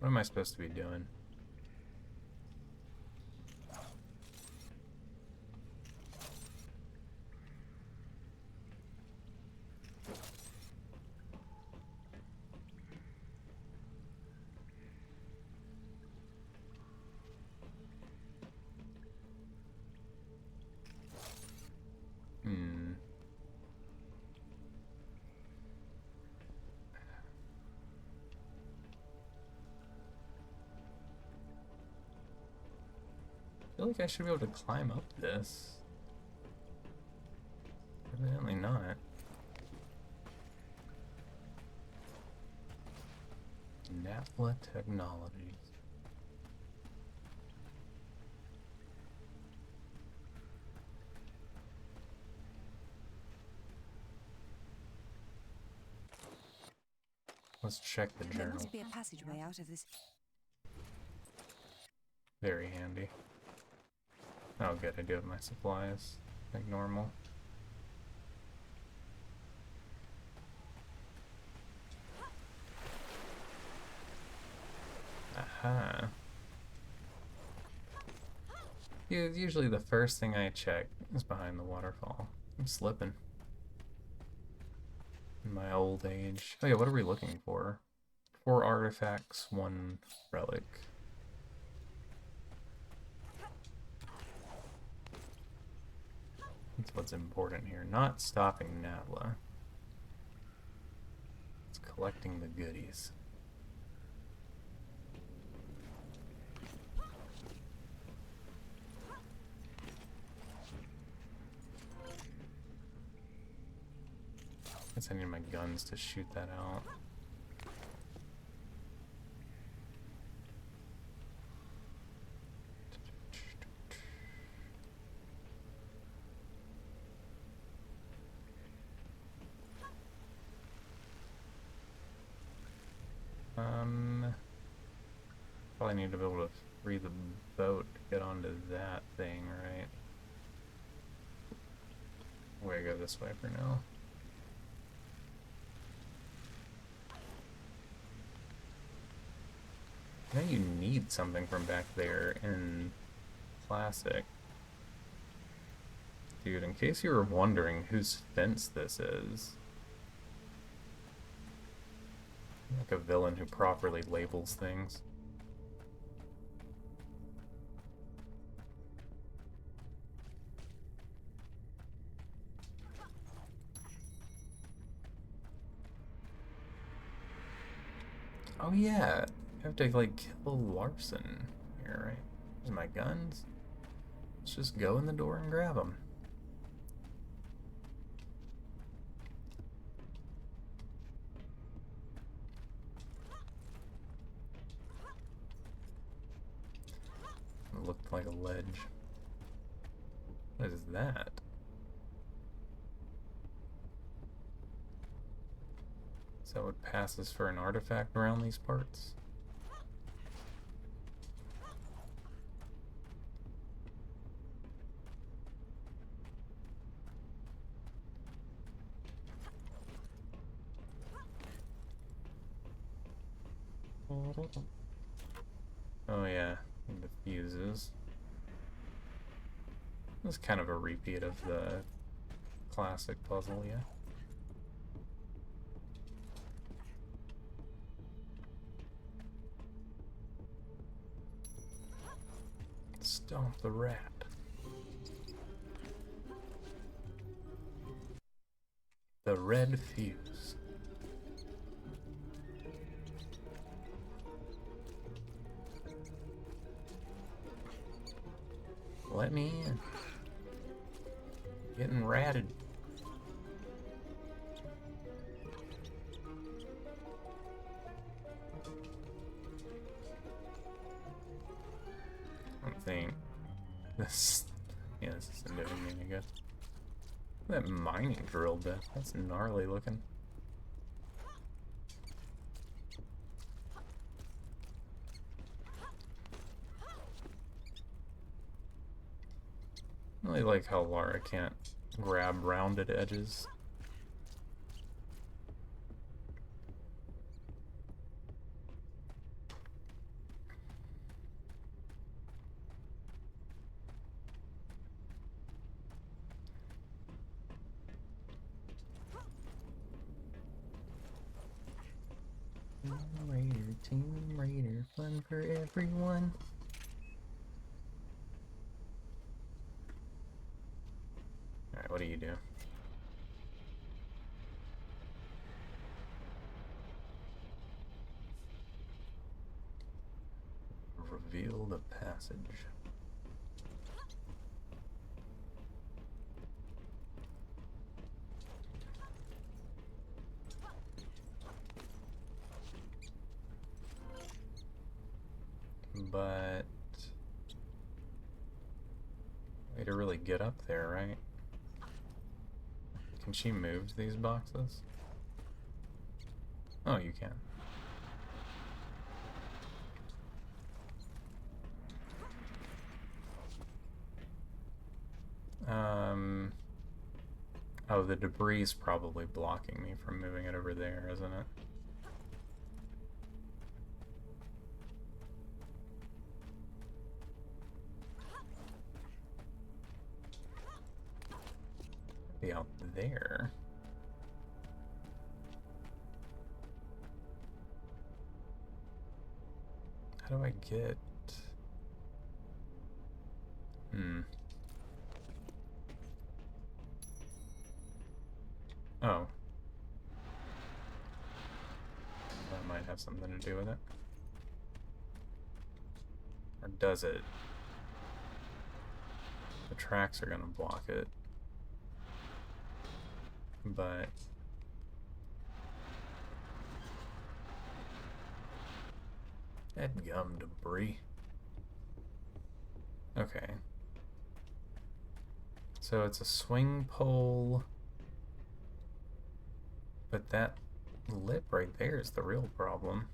What am I supposed to be doing? feel like I should be able to climb up this. Evidently not. Natla Technologies. Let's check the There journal. must be a passageway out of this. Very handy. Oh good, I do have my supplies, like normal. Aha. Usually the first thing I check is behind the waterfall. I'm slipping. In my old age. Oh yeah, what are we looking for? 4 artifacts, 1 relic. That's what's important here. Not stopping Natla. It's collecting the goodies. Guess I need my guns to shoot that out. Probably need to be able to free the boat to get onto that thing, right? We're gonna go this way for now. Now you need something from back there in Classic. Dude, in case you were wondering whose fence this is. Like a villain who properly labels things. Oh yeah, I have to like kill Larson here, right? Here's my guns. Let's just go in the door and grab them. It looked like a ledge. What is that? Is that what passes for an artifact around these parts? Oh yeah, the fuses. This is kind of a repeat of the classic puzzle, yeah. Stomp the rat. The red fuse. Let me in. Getting ratted. I don't think this. Yeah, this is a new thing, I guess. That mining drill bit. That's gnarly looking. I really like how Lara can't grab rounded edges. Team Raider, fun for everyone. Alright, what do you do? Reveal the passage. but way to really get up there, right? Can she move these boxes? Oh, you can. Oh, the debris is probably blocking me from moving it over there, isn't it? Be out there. How do I get... Oh. That might have something to do with it. Or does it? The tracks are gonna block it. But... Dadgum debris. Okay. So it's a swing pole... But that lip right there is the real problem.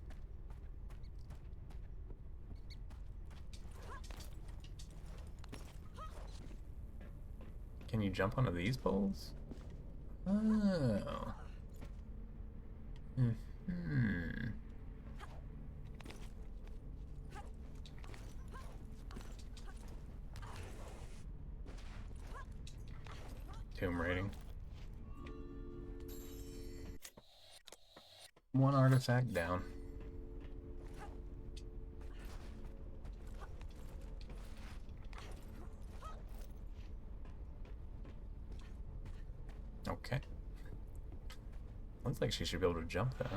Can you jump onto these poles? Oh. Tomb raiding. One artifact down. Okay. Looks like she should be able to jump that.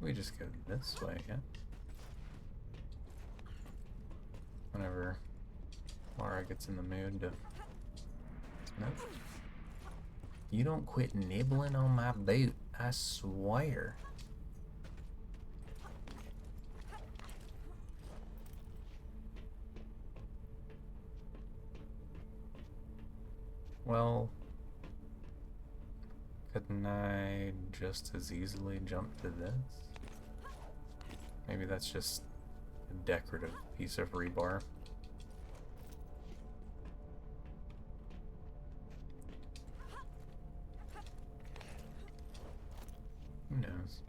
We just go this way, yeah? Whenever Laura gets in the mood to... Nope. You don't quit nibbling on my boot, I swear. Well, couldn't I just as easily jump to this? Maybe that's just a decorative piece of rebar. Who knows?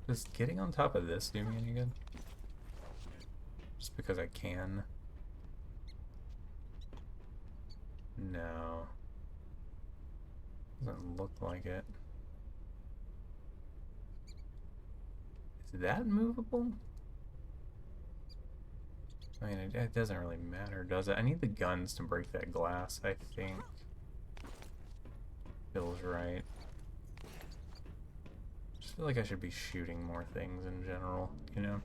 Does getting on top of this do me any good? Just because I can? No. Doesn't look like it. Is that movable? I mean, it doesn't really matter, does it? I need the guns to break that glass, I think. Feels right. I feel like I should be shooting more things in general, you know?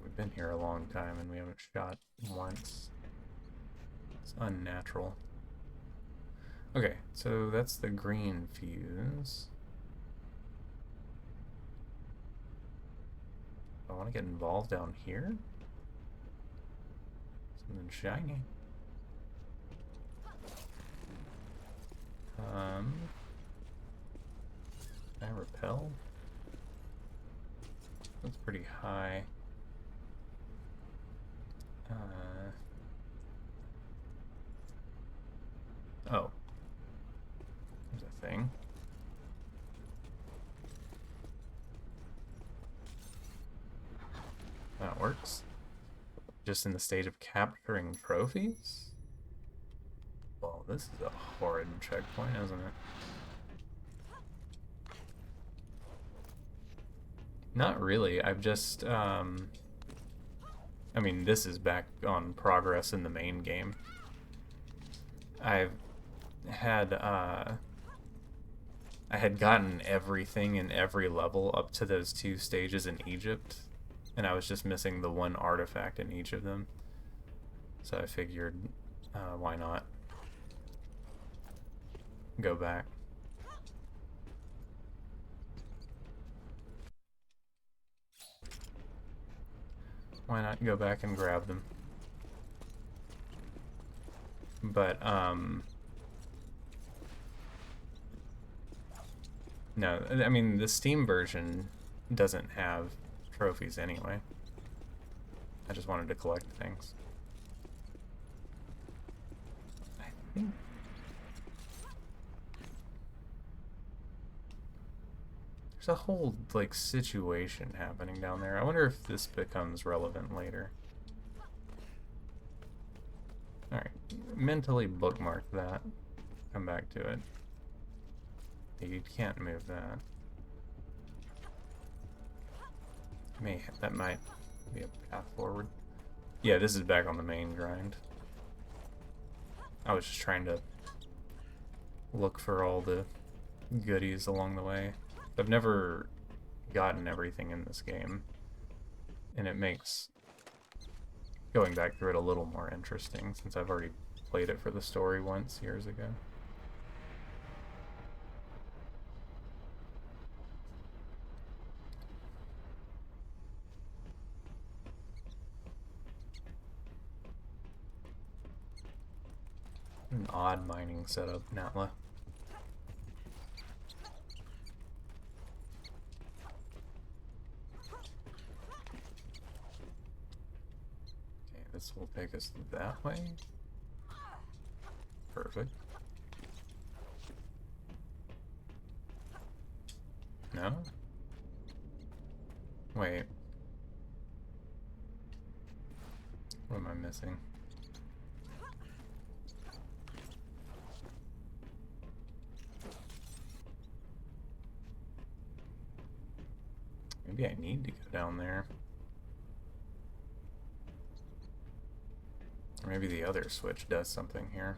We've been here a long time and we haven't shot once. It's unnatural. Okay, so that's the green fuse. I want to get involved down here. Something shiny. Can I repel? That's pretty high. Oh. There's a thing. That works. Just in the stage of capturing trophies? Well, this is a horrid checkpoint, isn't it? Not really. I've just, I mean, this is back on progress in the main game. I've had I had gotten everything in every level up to those 2 stages in Egypt, and I was just missing the one artifact in each of them. So I figured, why not go back. Why not go back and grab them? But, no, I mean, the Steam version doesn't have trophies anyway. I just wanted to collect things. I think... There's a whole, like, situation happening down there. I wonder if this becomes relevant later. Alright, mentally bookmark that. Come back to it. You can't move that. That might be a path forward. Yeah, this is back on the main grind. I was just trying to look for all the goodies along the way. I've never gotten everything in this game, and it makes going back through it a little more interesting since I've already played it for the story once years ago. An odd mining setup, Natla. Okay, this will take us that way. Perfect. No? Wait. What am I missing? Maybe I need to go down there. Or maybe the other switch does something here.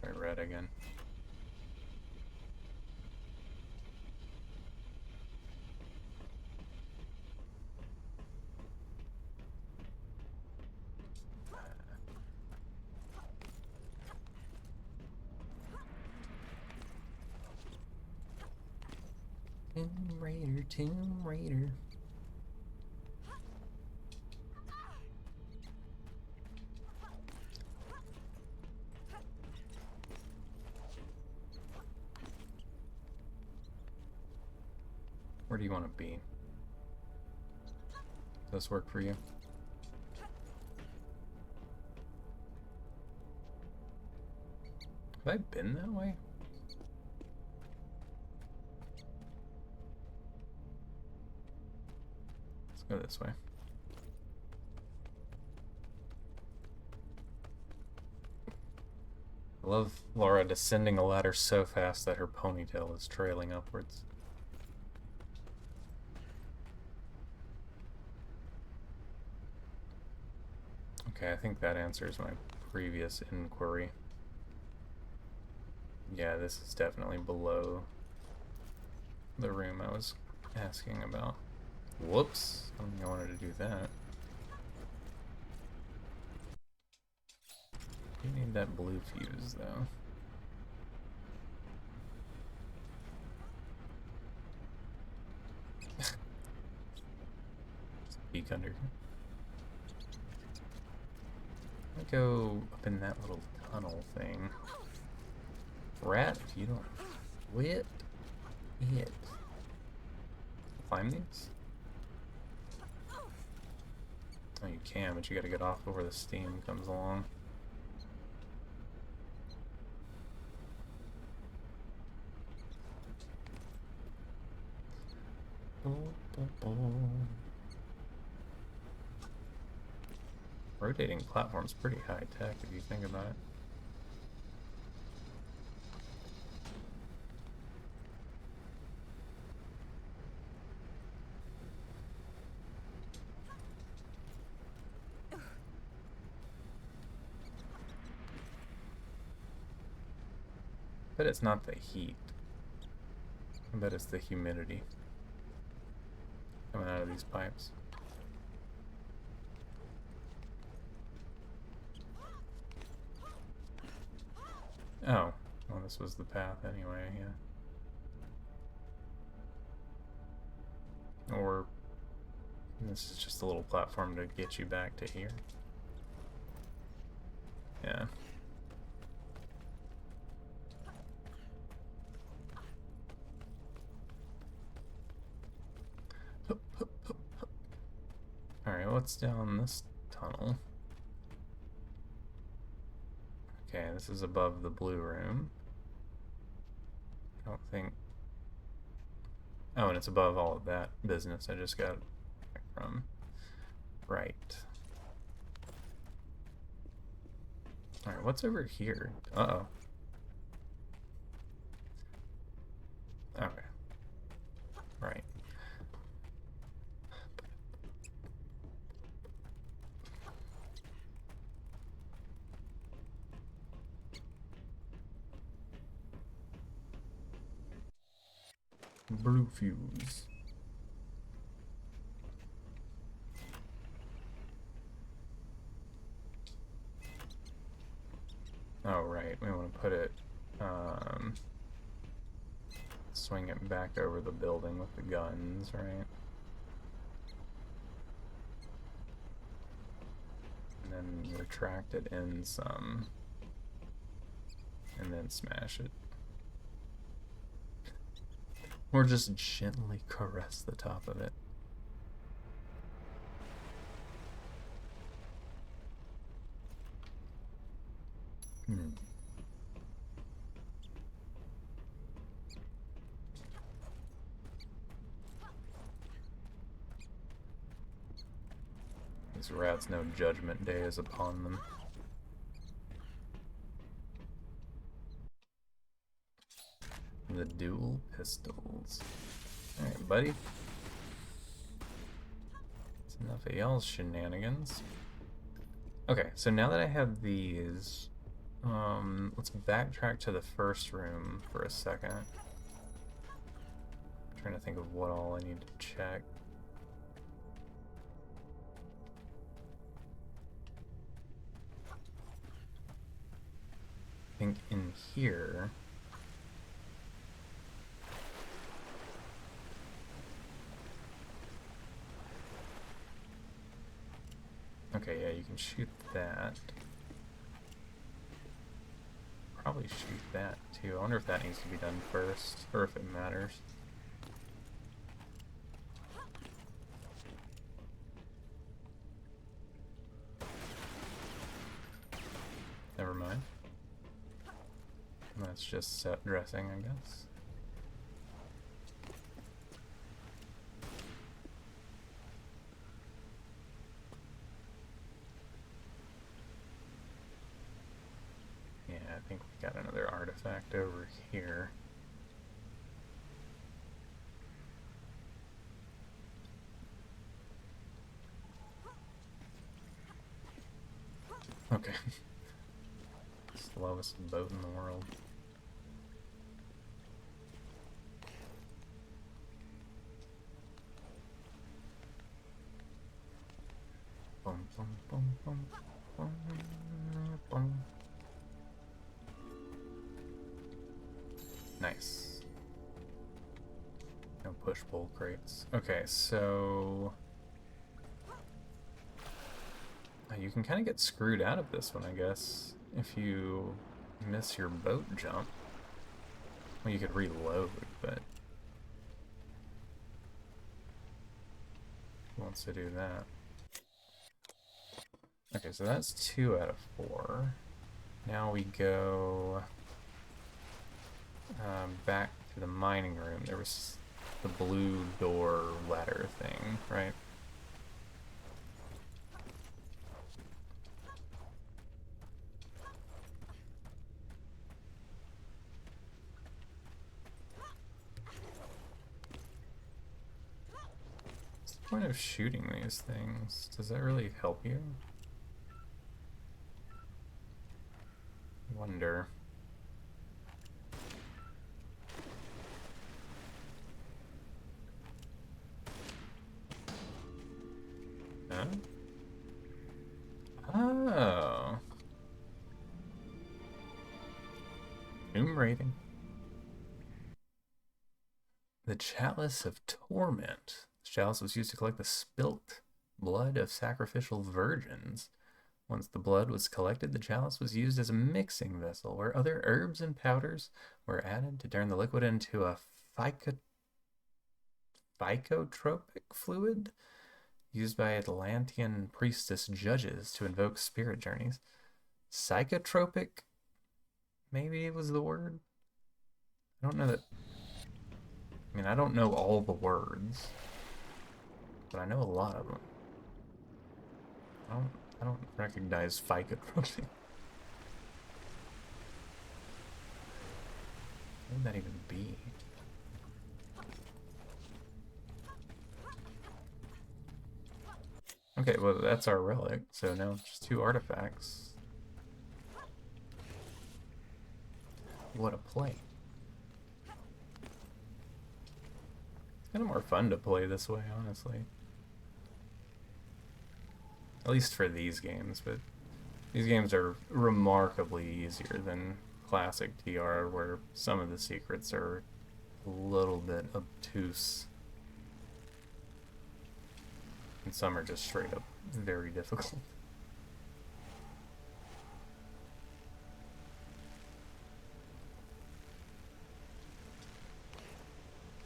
Try red again. Tomb Raider. Where do you want to be? Does this work for you? Have I been that way? Go this way. I love Laura descending a ladder so fast that her ponytail is trailing upwards. Okay, I think that answers my previous inquiry. Yeah, this is definitely below the room I was asking about. Whoops, I don't think I wanted to do that. You need that blue fuse, though. Peek under here. Let me go up in that little tunnel thing. Rat, if you don't quit it. Climb these? Oh, you can, but you gotta get off before the steam comes along. Rotating platform's pretty high tech if you think about it. Bet it's not the heat. I bet it's the humidity coming out of these pipes. Oh, well, this was the path anyway, yeah. Or this is just a little platform to get you back to here. Yeah. Alright, what's down this tunnel? Okay, this is above the blue room. I don't think... Oh, and it's above all of that business I just got from. Right. Alright, what's over here? Uh-oh. Okay. Right. Blue fuse. Oh, right. We want to put it, swing it back over the building with the guns, right? And then retract it in some. And then smash it. Or just gently caress the top of it. These rats know judgment day is upon them. The dual pistols. Alright, buddy. That's enough of y'all's shenanigans. Okay, so now that I have these, let's backtrack to the first room for a second. I'm trying to think of what all I need to check. I think in here... Okay, yeah, you can shoot that. Probably shoot that too. I wonder if that needs to be done first, or if it matters. Never mind. That's just set dressing, I guess. I think we got another artifact over here. Okay. Slowest boat in the world. Bum, bum, bum, bum, bum, bum. Nice. No push-pull crates. Okay, so... you can kind of get screwed out of this one, I guess, if you miss your boat jump. Well, you could reload, but... who wants to do that? Okay, so that's 2 out of 4. Now we go... back to the mining room. There was the blue door ladder thing, right? What's the point of shooting these things? Does that really help you? I wonder. Tomb raiding. The Chalice of Torment. This chalice was used to collect the spilt blood of sacrificial virgins. Once the blood was collected, the chalice was used as a mixing vessel where other herbs and powders were added to turn the liquid into a phycotropic fluid used by Atlantean priestess judges to invoke spirit journeys. Psychotropic, maybe it was the word. I don't know that. I mean, I don't know all the words, but I know a lot of them. I don't recognize phycotropic. What would that even be? Okay, well, that's our relic, so now it's just 2 artifacts. What a play. It's kind of more fun to play this way, honestly. At least for these games, but these games are remarkably easier than classic TR, where some of the secrets are a little bit obtuse. And some are just straight up very difficult.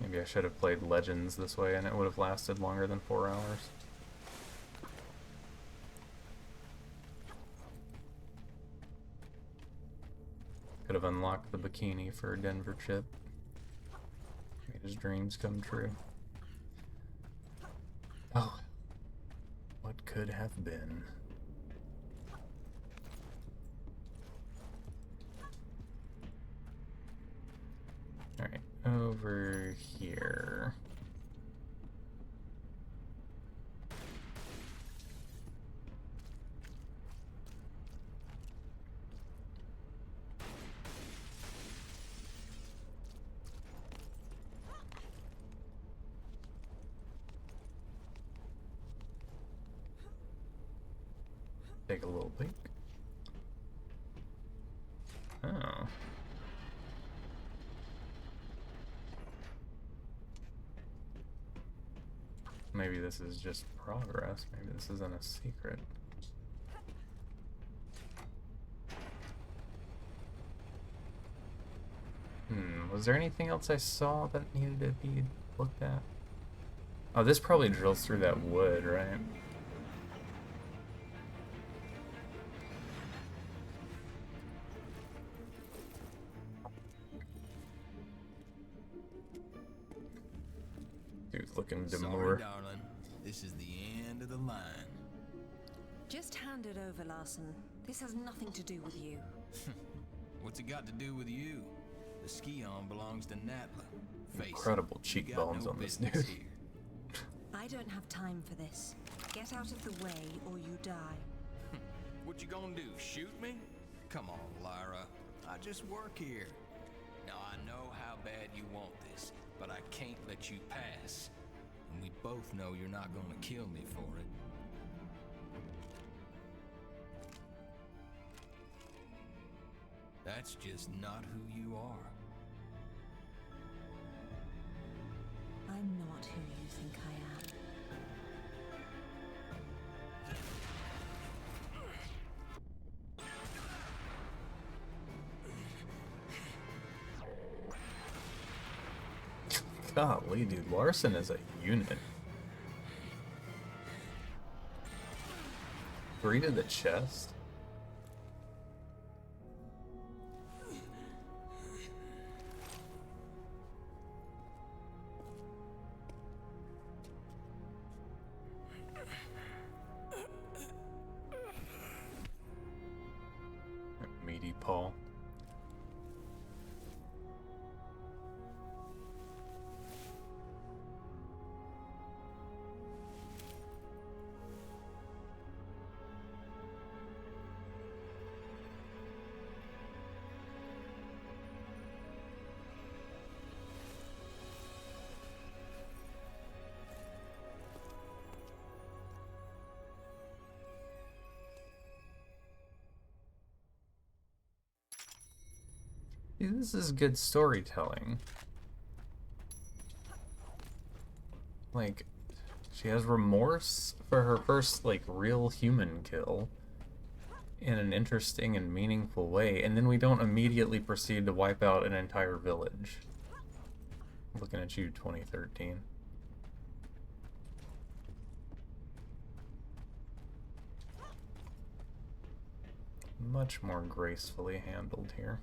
Maybe I should have played Legends this way and it would have lasted longer than 4 hours. Could have unlocked the bikini for Denver Chip. Made his dreams come true. Oh. What could have been? Alright, over here. Take a little peek. Oh. Maybe this is just progress. Maybe this isn't a secret. Was there anything else I saw that needed to be looked at? Oh, this probably drills through that wood, right? Dude's looking demure. Sorry, darling. This is the end of the line. Just hand it over, Larson. This has nothing to do with you. What's it got to do with you? The Skion belongs to Natla. Face Incredible it, you got cheekbones no on this business dude. here. I don't have time for this. Get out of the way or you die. What you gonna do, shoot me? Come on, Lyra. I just work here. Now I know how bad you want this, but I can't let you pass. And we both know you're not gonna kill me for it. That's just not who you are. I'm not who you think I am. Golly, dude, Larson is a unit. 3 to the chest. Meaty Paul. This is good storytelling. Like, she has remorse for her first, like, real human kill in an interesting and meaningful way, and then we don't immediately proceed to wipe out an entire village. Looking at you, 2013. Much more gracefully handled here.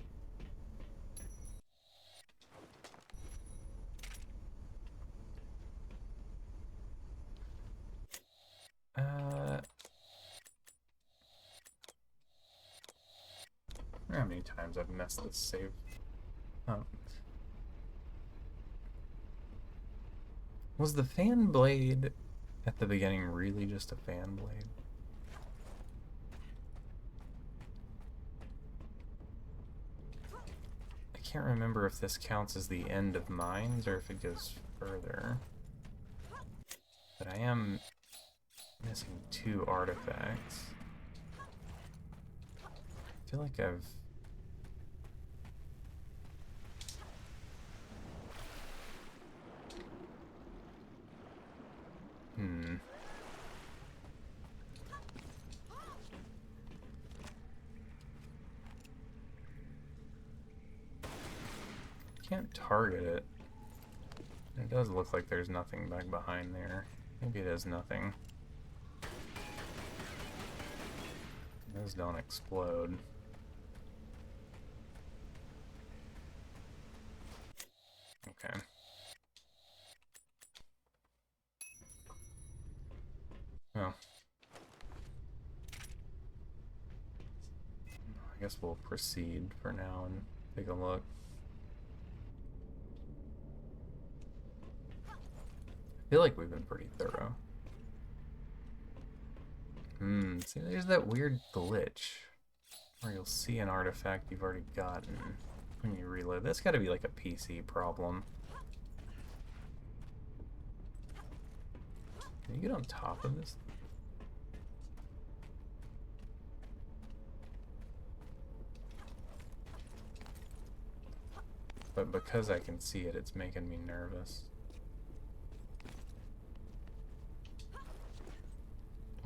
How many times I've messed this save up? Was the fan blade at the beginning really just a fan blade? I can't remember if this counts as the end of mines or if it goes further. But I am missing 2 artifacts. I feel like I've... Can't target it. It does look like there's nothing back behind there. Maybe it is nothing. Those don't explode. Okay. Well. I guess we'll proceed for now and take a look. I feel like we've been pretty thorough. See, there's that weird glitch where you'll see an artifact you've already gotten when you reload. That's gotta be like a PC problem. Can you get on top of this? But because I can see it, it's making me nervous.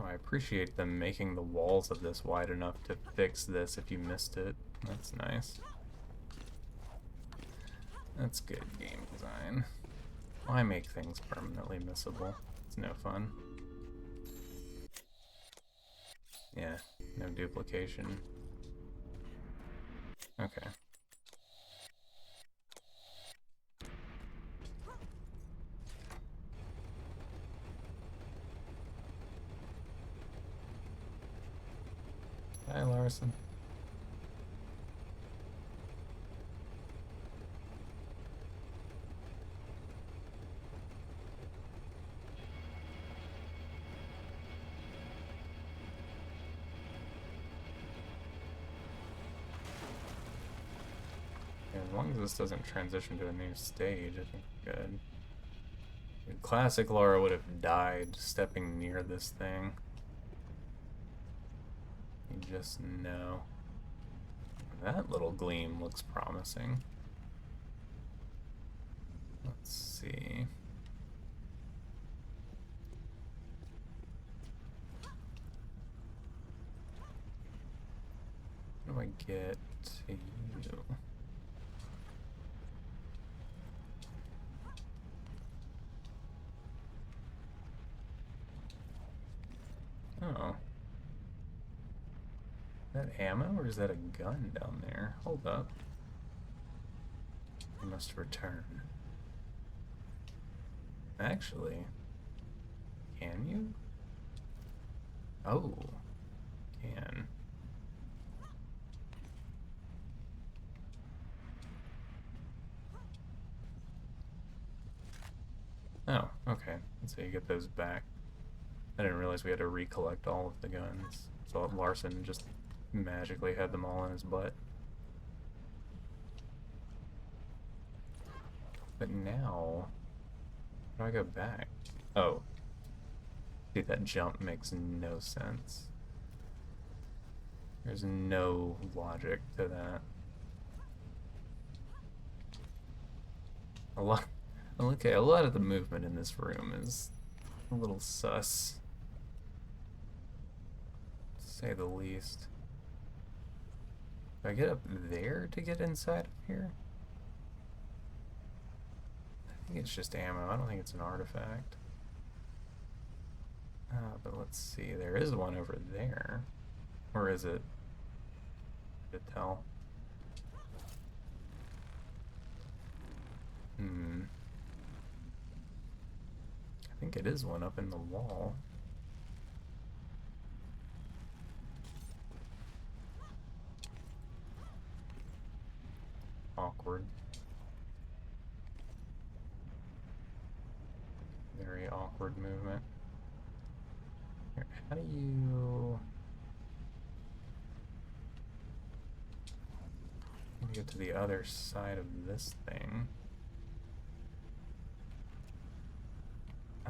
Oh, I appreciate them making the walls of this wide enough to fix this if you missed it. That's nice. That's good game design. Why make things permanently missable? It's no fun. Yeah, no duplication. Okay. Hi, Larson. As long as this doesn't transition to a new stage, I think we're good. Classic Laura would have died stepping near this thing. You just know. That little gleam looks promising. Let's see. How do I get to you? Oh. Is that ammo or is that a gun down there? Hold up. I must return. Actually, can you? Oh, can. Oh, okay. So you get those back. I didn't realize we had to recollect all of the guns. So Larson just magically had them all in his butt. But now, how do I go back? Oh. Dude, that jump makes no sense. There's no logic to that. A lot. Okay, a lot of the movement in this room is a little sus, to say the least. Do I get up there to get inside of here? I think it's just ammo. I don't think it's an artifact. But let's see. There is one over there. Or is it? To tell. I think it is one up in the wall. Awkward. Very awkward movement. Here, how do you... get to the other side of this thing?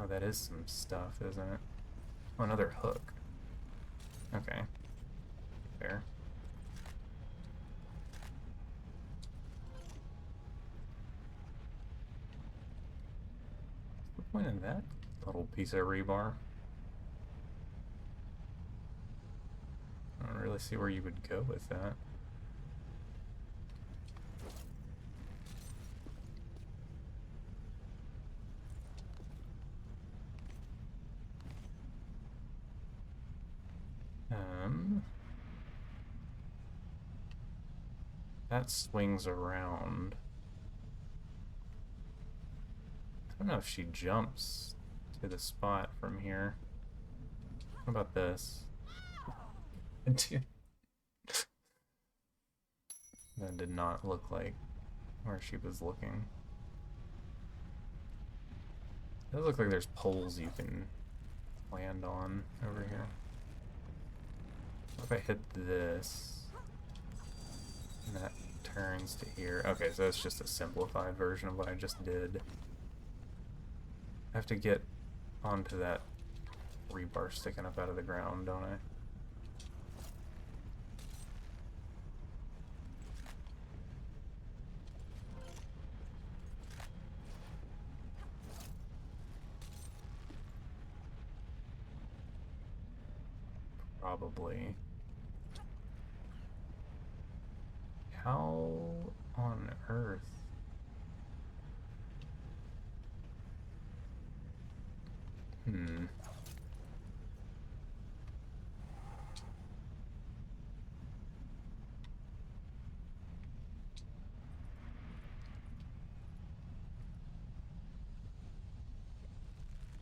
Oh, that is some stuff, isn't it? Oh, another hook. Okay. Fair. What's the point of that little piece of rebar? I don't really see where you would go with that. That swings around. I don't know if she jumps to the spot from here. What about this? That did not look like where she was looking. It does look like there's poles you can land on over here. What if I hit this? And that turns to here. Okay, so that's just a simplified version of what I just did. I have to get onto that rebar sticking up out of the ground, don't I? Probably. How on earth?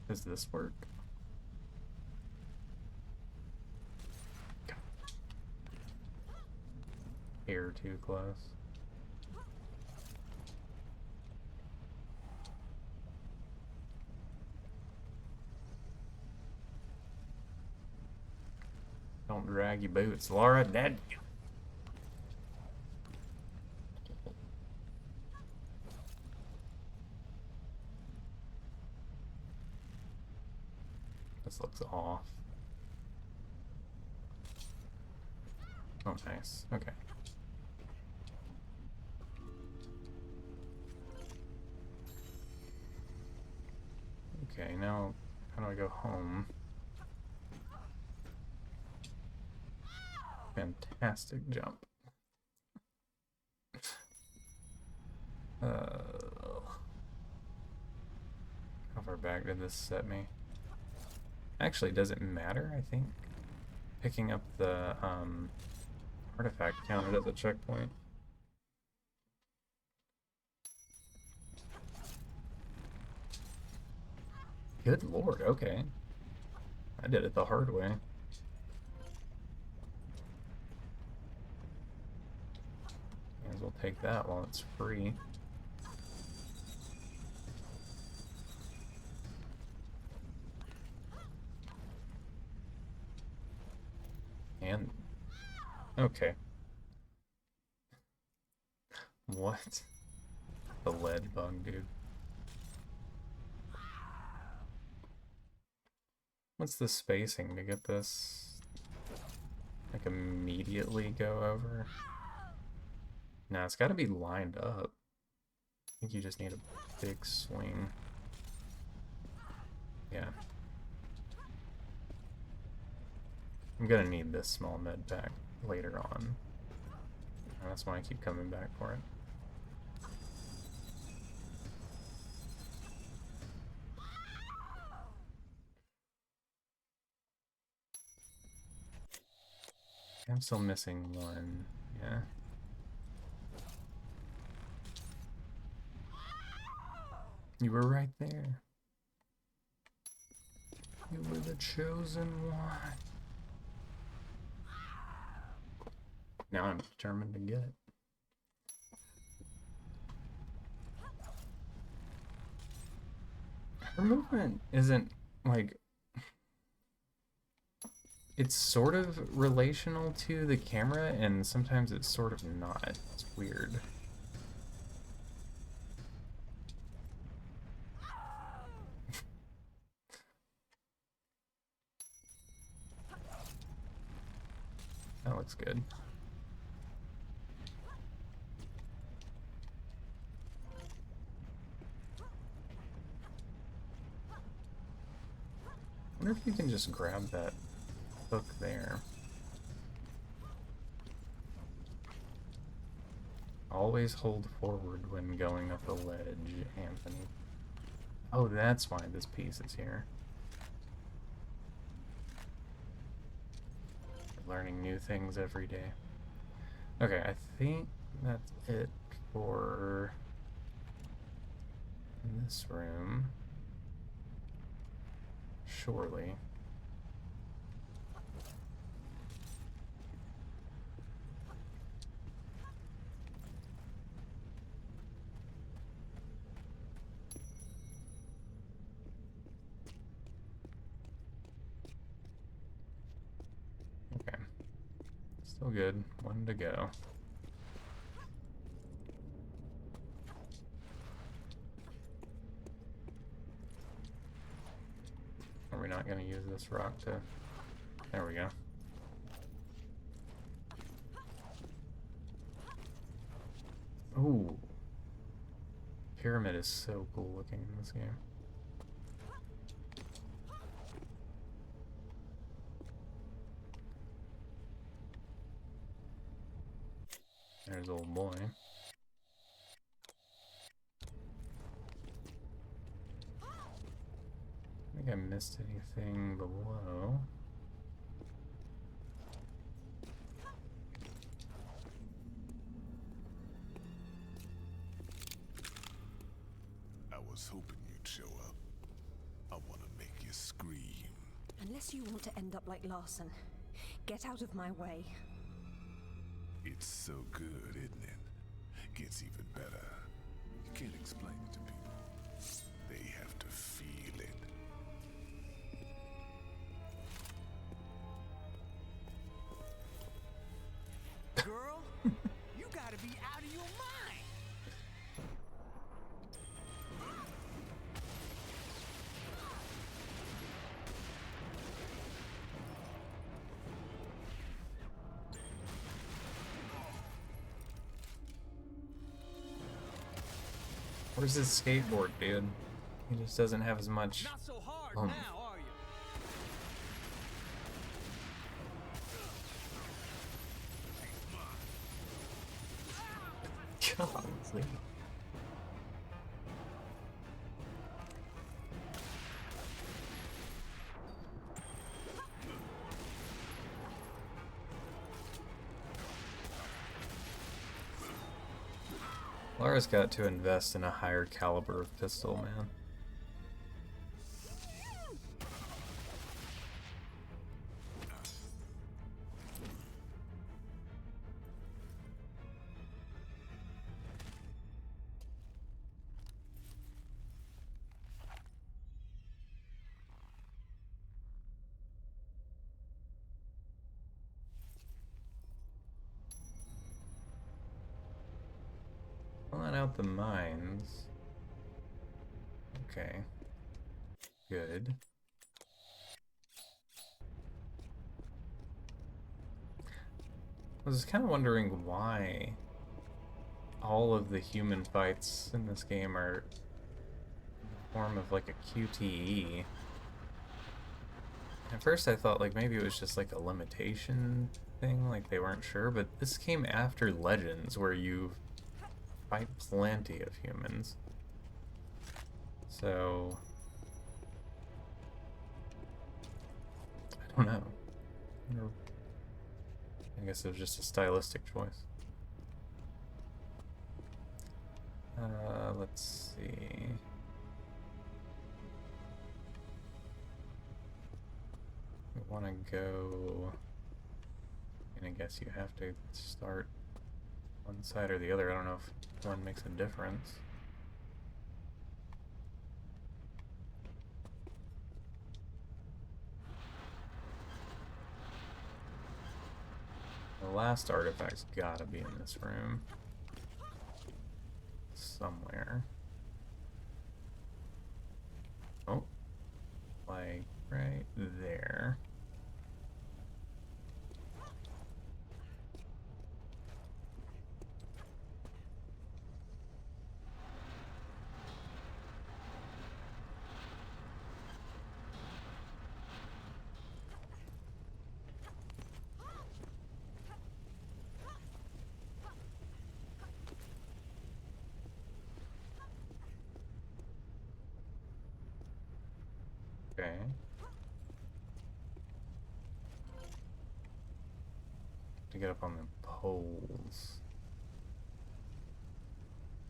Does this work? Air too close. Don't drag your boots, Laura. Dead. This looks off. Oh, nice. Okay. Okay, now how do I go home? Fantastic jump. How far back did this set me? Actually, does it matter? I think picking up the artifact counted as a checkpoint. Good lord, okay. I did it the hard way. May as well take that while it's free. And... okay. What? The lead bug, dude. What's the spacing to get this, like, immediately go over? Nah, it's gotta be lined up. think you just need a big swing. Yeah. I'm gonna need this small med pack later on. And that's why I keep coming back for it. I'm still missing one. Yeah. You were right there. You were the chosen one. Now I'm determined to get it. Her movement isn't like... It's sort of relational to the camera, and sometimes it's sort of not. It's weird. That looks good. I wonder if you can just grab that hook there. Always hold forward when going up a ledge, Anthony. Oh, that's why this piece is here. Learning new things every day. Okay, I think that's it for this room. Surely. Okay. Still good. One to go. Are we not going to use this rock to... There we go. Ooh. Pyramid is so cool looking in this game. There's old boy. I think I missed anything below. I was hoping you'd show up. I want to make you scream. Unless you want to end up like Larson, get out of my way. It's so good, isn't it? Gets even better. You can't explain it to people. They have to feel it. Girl, you gotta be out of your mind. Where's his skateboard, dude? He just doesn't have as much... Not so hard oomph. now, are you? Golly. Lara's got to invest in a higher caliber of pistol, man. Pulling out the mines. Okay. Good. I was kind of wondering why all of the human fights in this game are in the form of like a QTE. At first I thought like maybe it was just like a limitation thing, like they weren't sure, but this came after Legends where you fight plenty of humans. So I don't know. I guess it was just a stylistic choice. Let's see. We want to go, and I guess you have to start one side or the other. I don't know if one makes a difference. The last artifact's gotta be in this room. Somewhere. Oh. Like right there. Okay. To get up on the poles.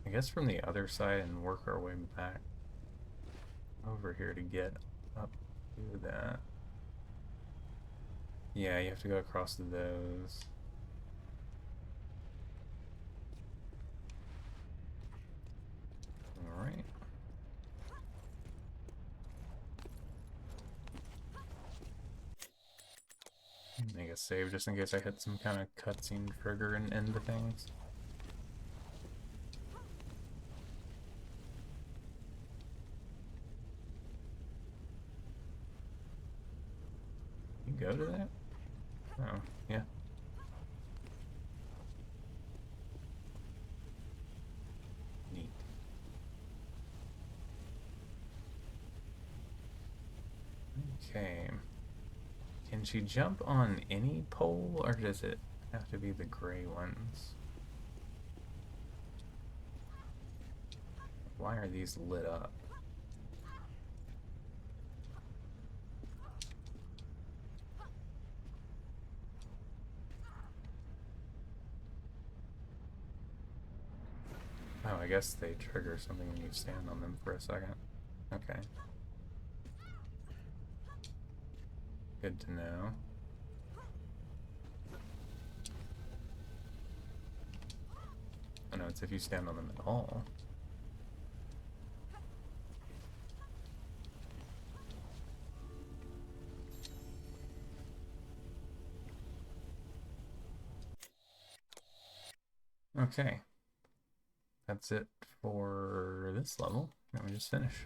I guess from the other side and work our way back over here to get up to that. Yeah, you have to go across those. Alright. Make a save just in case I hit some kind of cutscene trigger and end the things. You go to that? Oh, yeah. Neat. Okay. Can she jump on any pole, or does it have to be the gray ones? Why are these lit up? Oh, I guess they trigger something when you stand on them for a second. Okay. Good to know. Oh no, it's if you stand on them at all. Okay. That's it for this level. Let me just finish.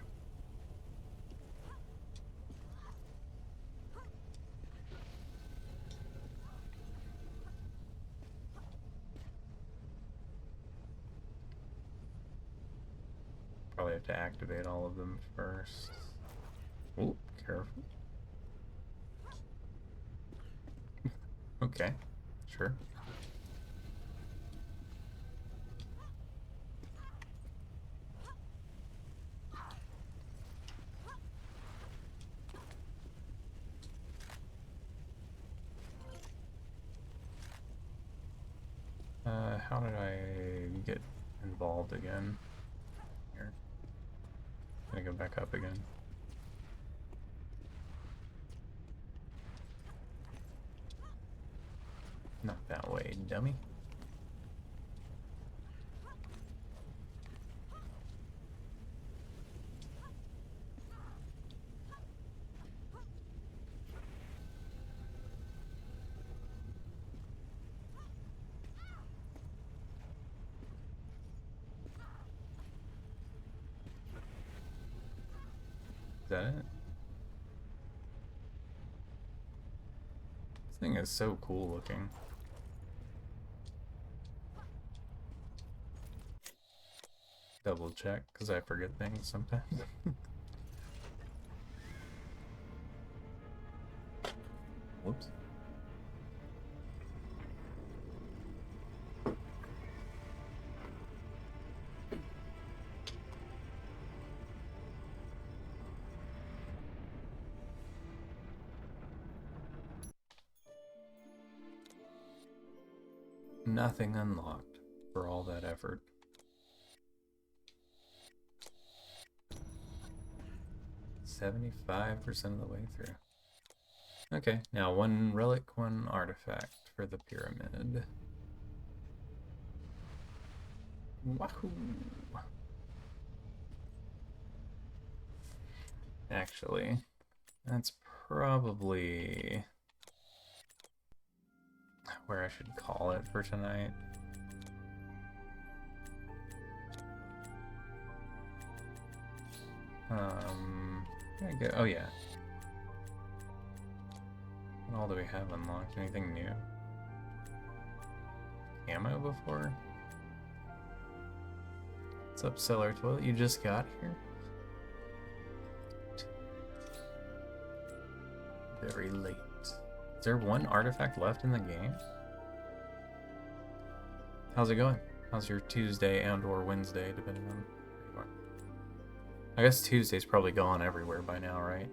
Probably have to activate all of them first. Oh, careful. Okay, sure. How did I get involved again? Here. Gonna go back up again. Not that way, dummy. Is that it? This thing is so cool looking. double check because I forget things sometimes. Whoops. Nothing unlocked for all that effort. $75% of the way through. Okay, now one relic, one artifact for the pyramid. Wahoo! Actually, that's probably where I should call it for tonight. There we go. Oh yeah. What all do we have unlocked? Anything new? Ammo before? What's up, Cellar Toilet? You just got here? Very late. Is there one artifact left in the game? How's it going? How's your Tuesday and or Wednesday, depending on where you are? I guess Tuesday's probably gone everywhere by now, right?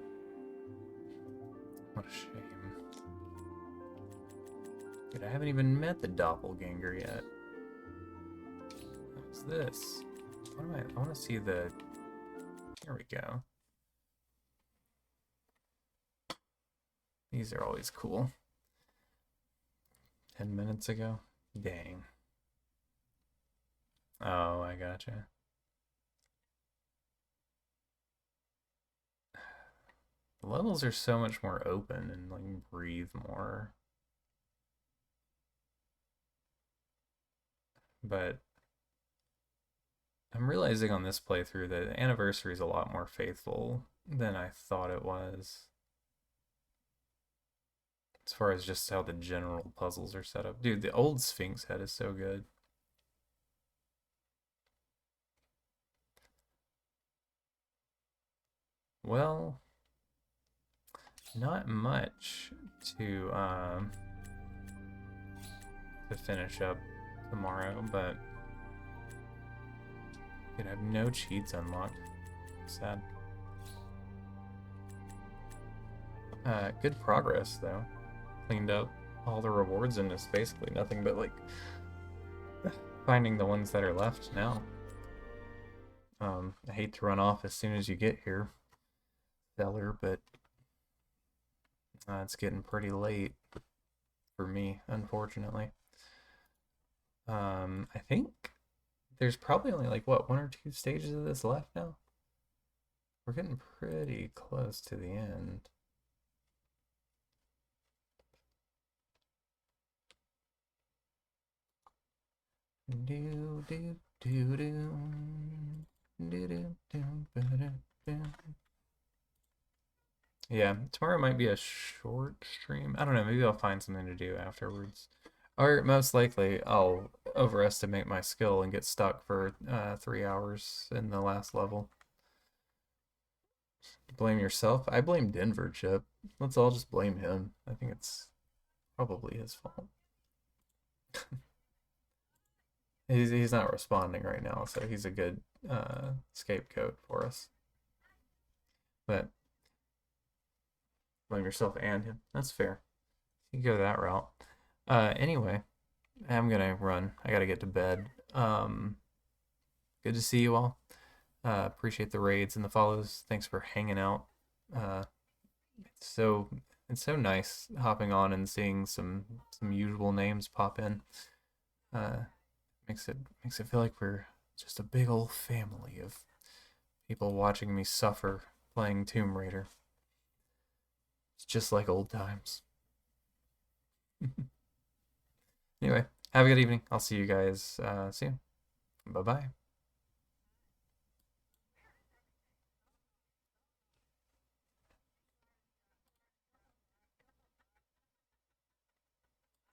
What a shame. Dude, I haven't even met the doppelganger yet. What's this? What am I want to see the... Here we go. These are always cool. 10 minutes ago? Dang. Oh, I gotcha. The levels are so much more open and like breathe more. But I'm realizing on this playthrough that Anniversary is a lot more faithful than I thought it was. As far as just how the general puzzles are set up. Dude, the old Sphinx head is so good. Well, not much to finish up tomorrow, but I have no cheats unlocked. Sad. Good progress though. Cleaned up all the rewards and it's basically nothing but like finding the ones that are left now. I hate to run off as soon as you get here, Feller, but it's getting pretty late for me, unfortunately. I think there's probably only like what, 1 or 2 stages of this left now. We're getting pretty close to the end. Do do do do do do do. Yeah, tomorrow might be a short stream. I don't know, maybe I'll find something to do afterwards. Or most likely I'll overestimate my skill and get stuck for 3 hours in the last level. Blame yourself? I blame Denver, Chip. Let's all just blame him. I think it's probably his fault. He's not responding right now, so he's a good scapegoat for us. But blame yourself and him. That's fair. You go that route. Anyway, I'm gonna run. I gotta get to bed. Good to see you all. Appreciate the raids and the follows. Thanks for hanging out. It's so nice hopping on and seeing some usual names pop in. Makes it feel like we're just a big old family of people watching me suffer playing Tomb Raider. It's just like old times. Anyway, have a good evening. I'll see you guys soon. Bye-bye.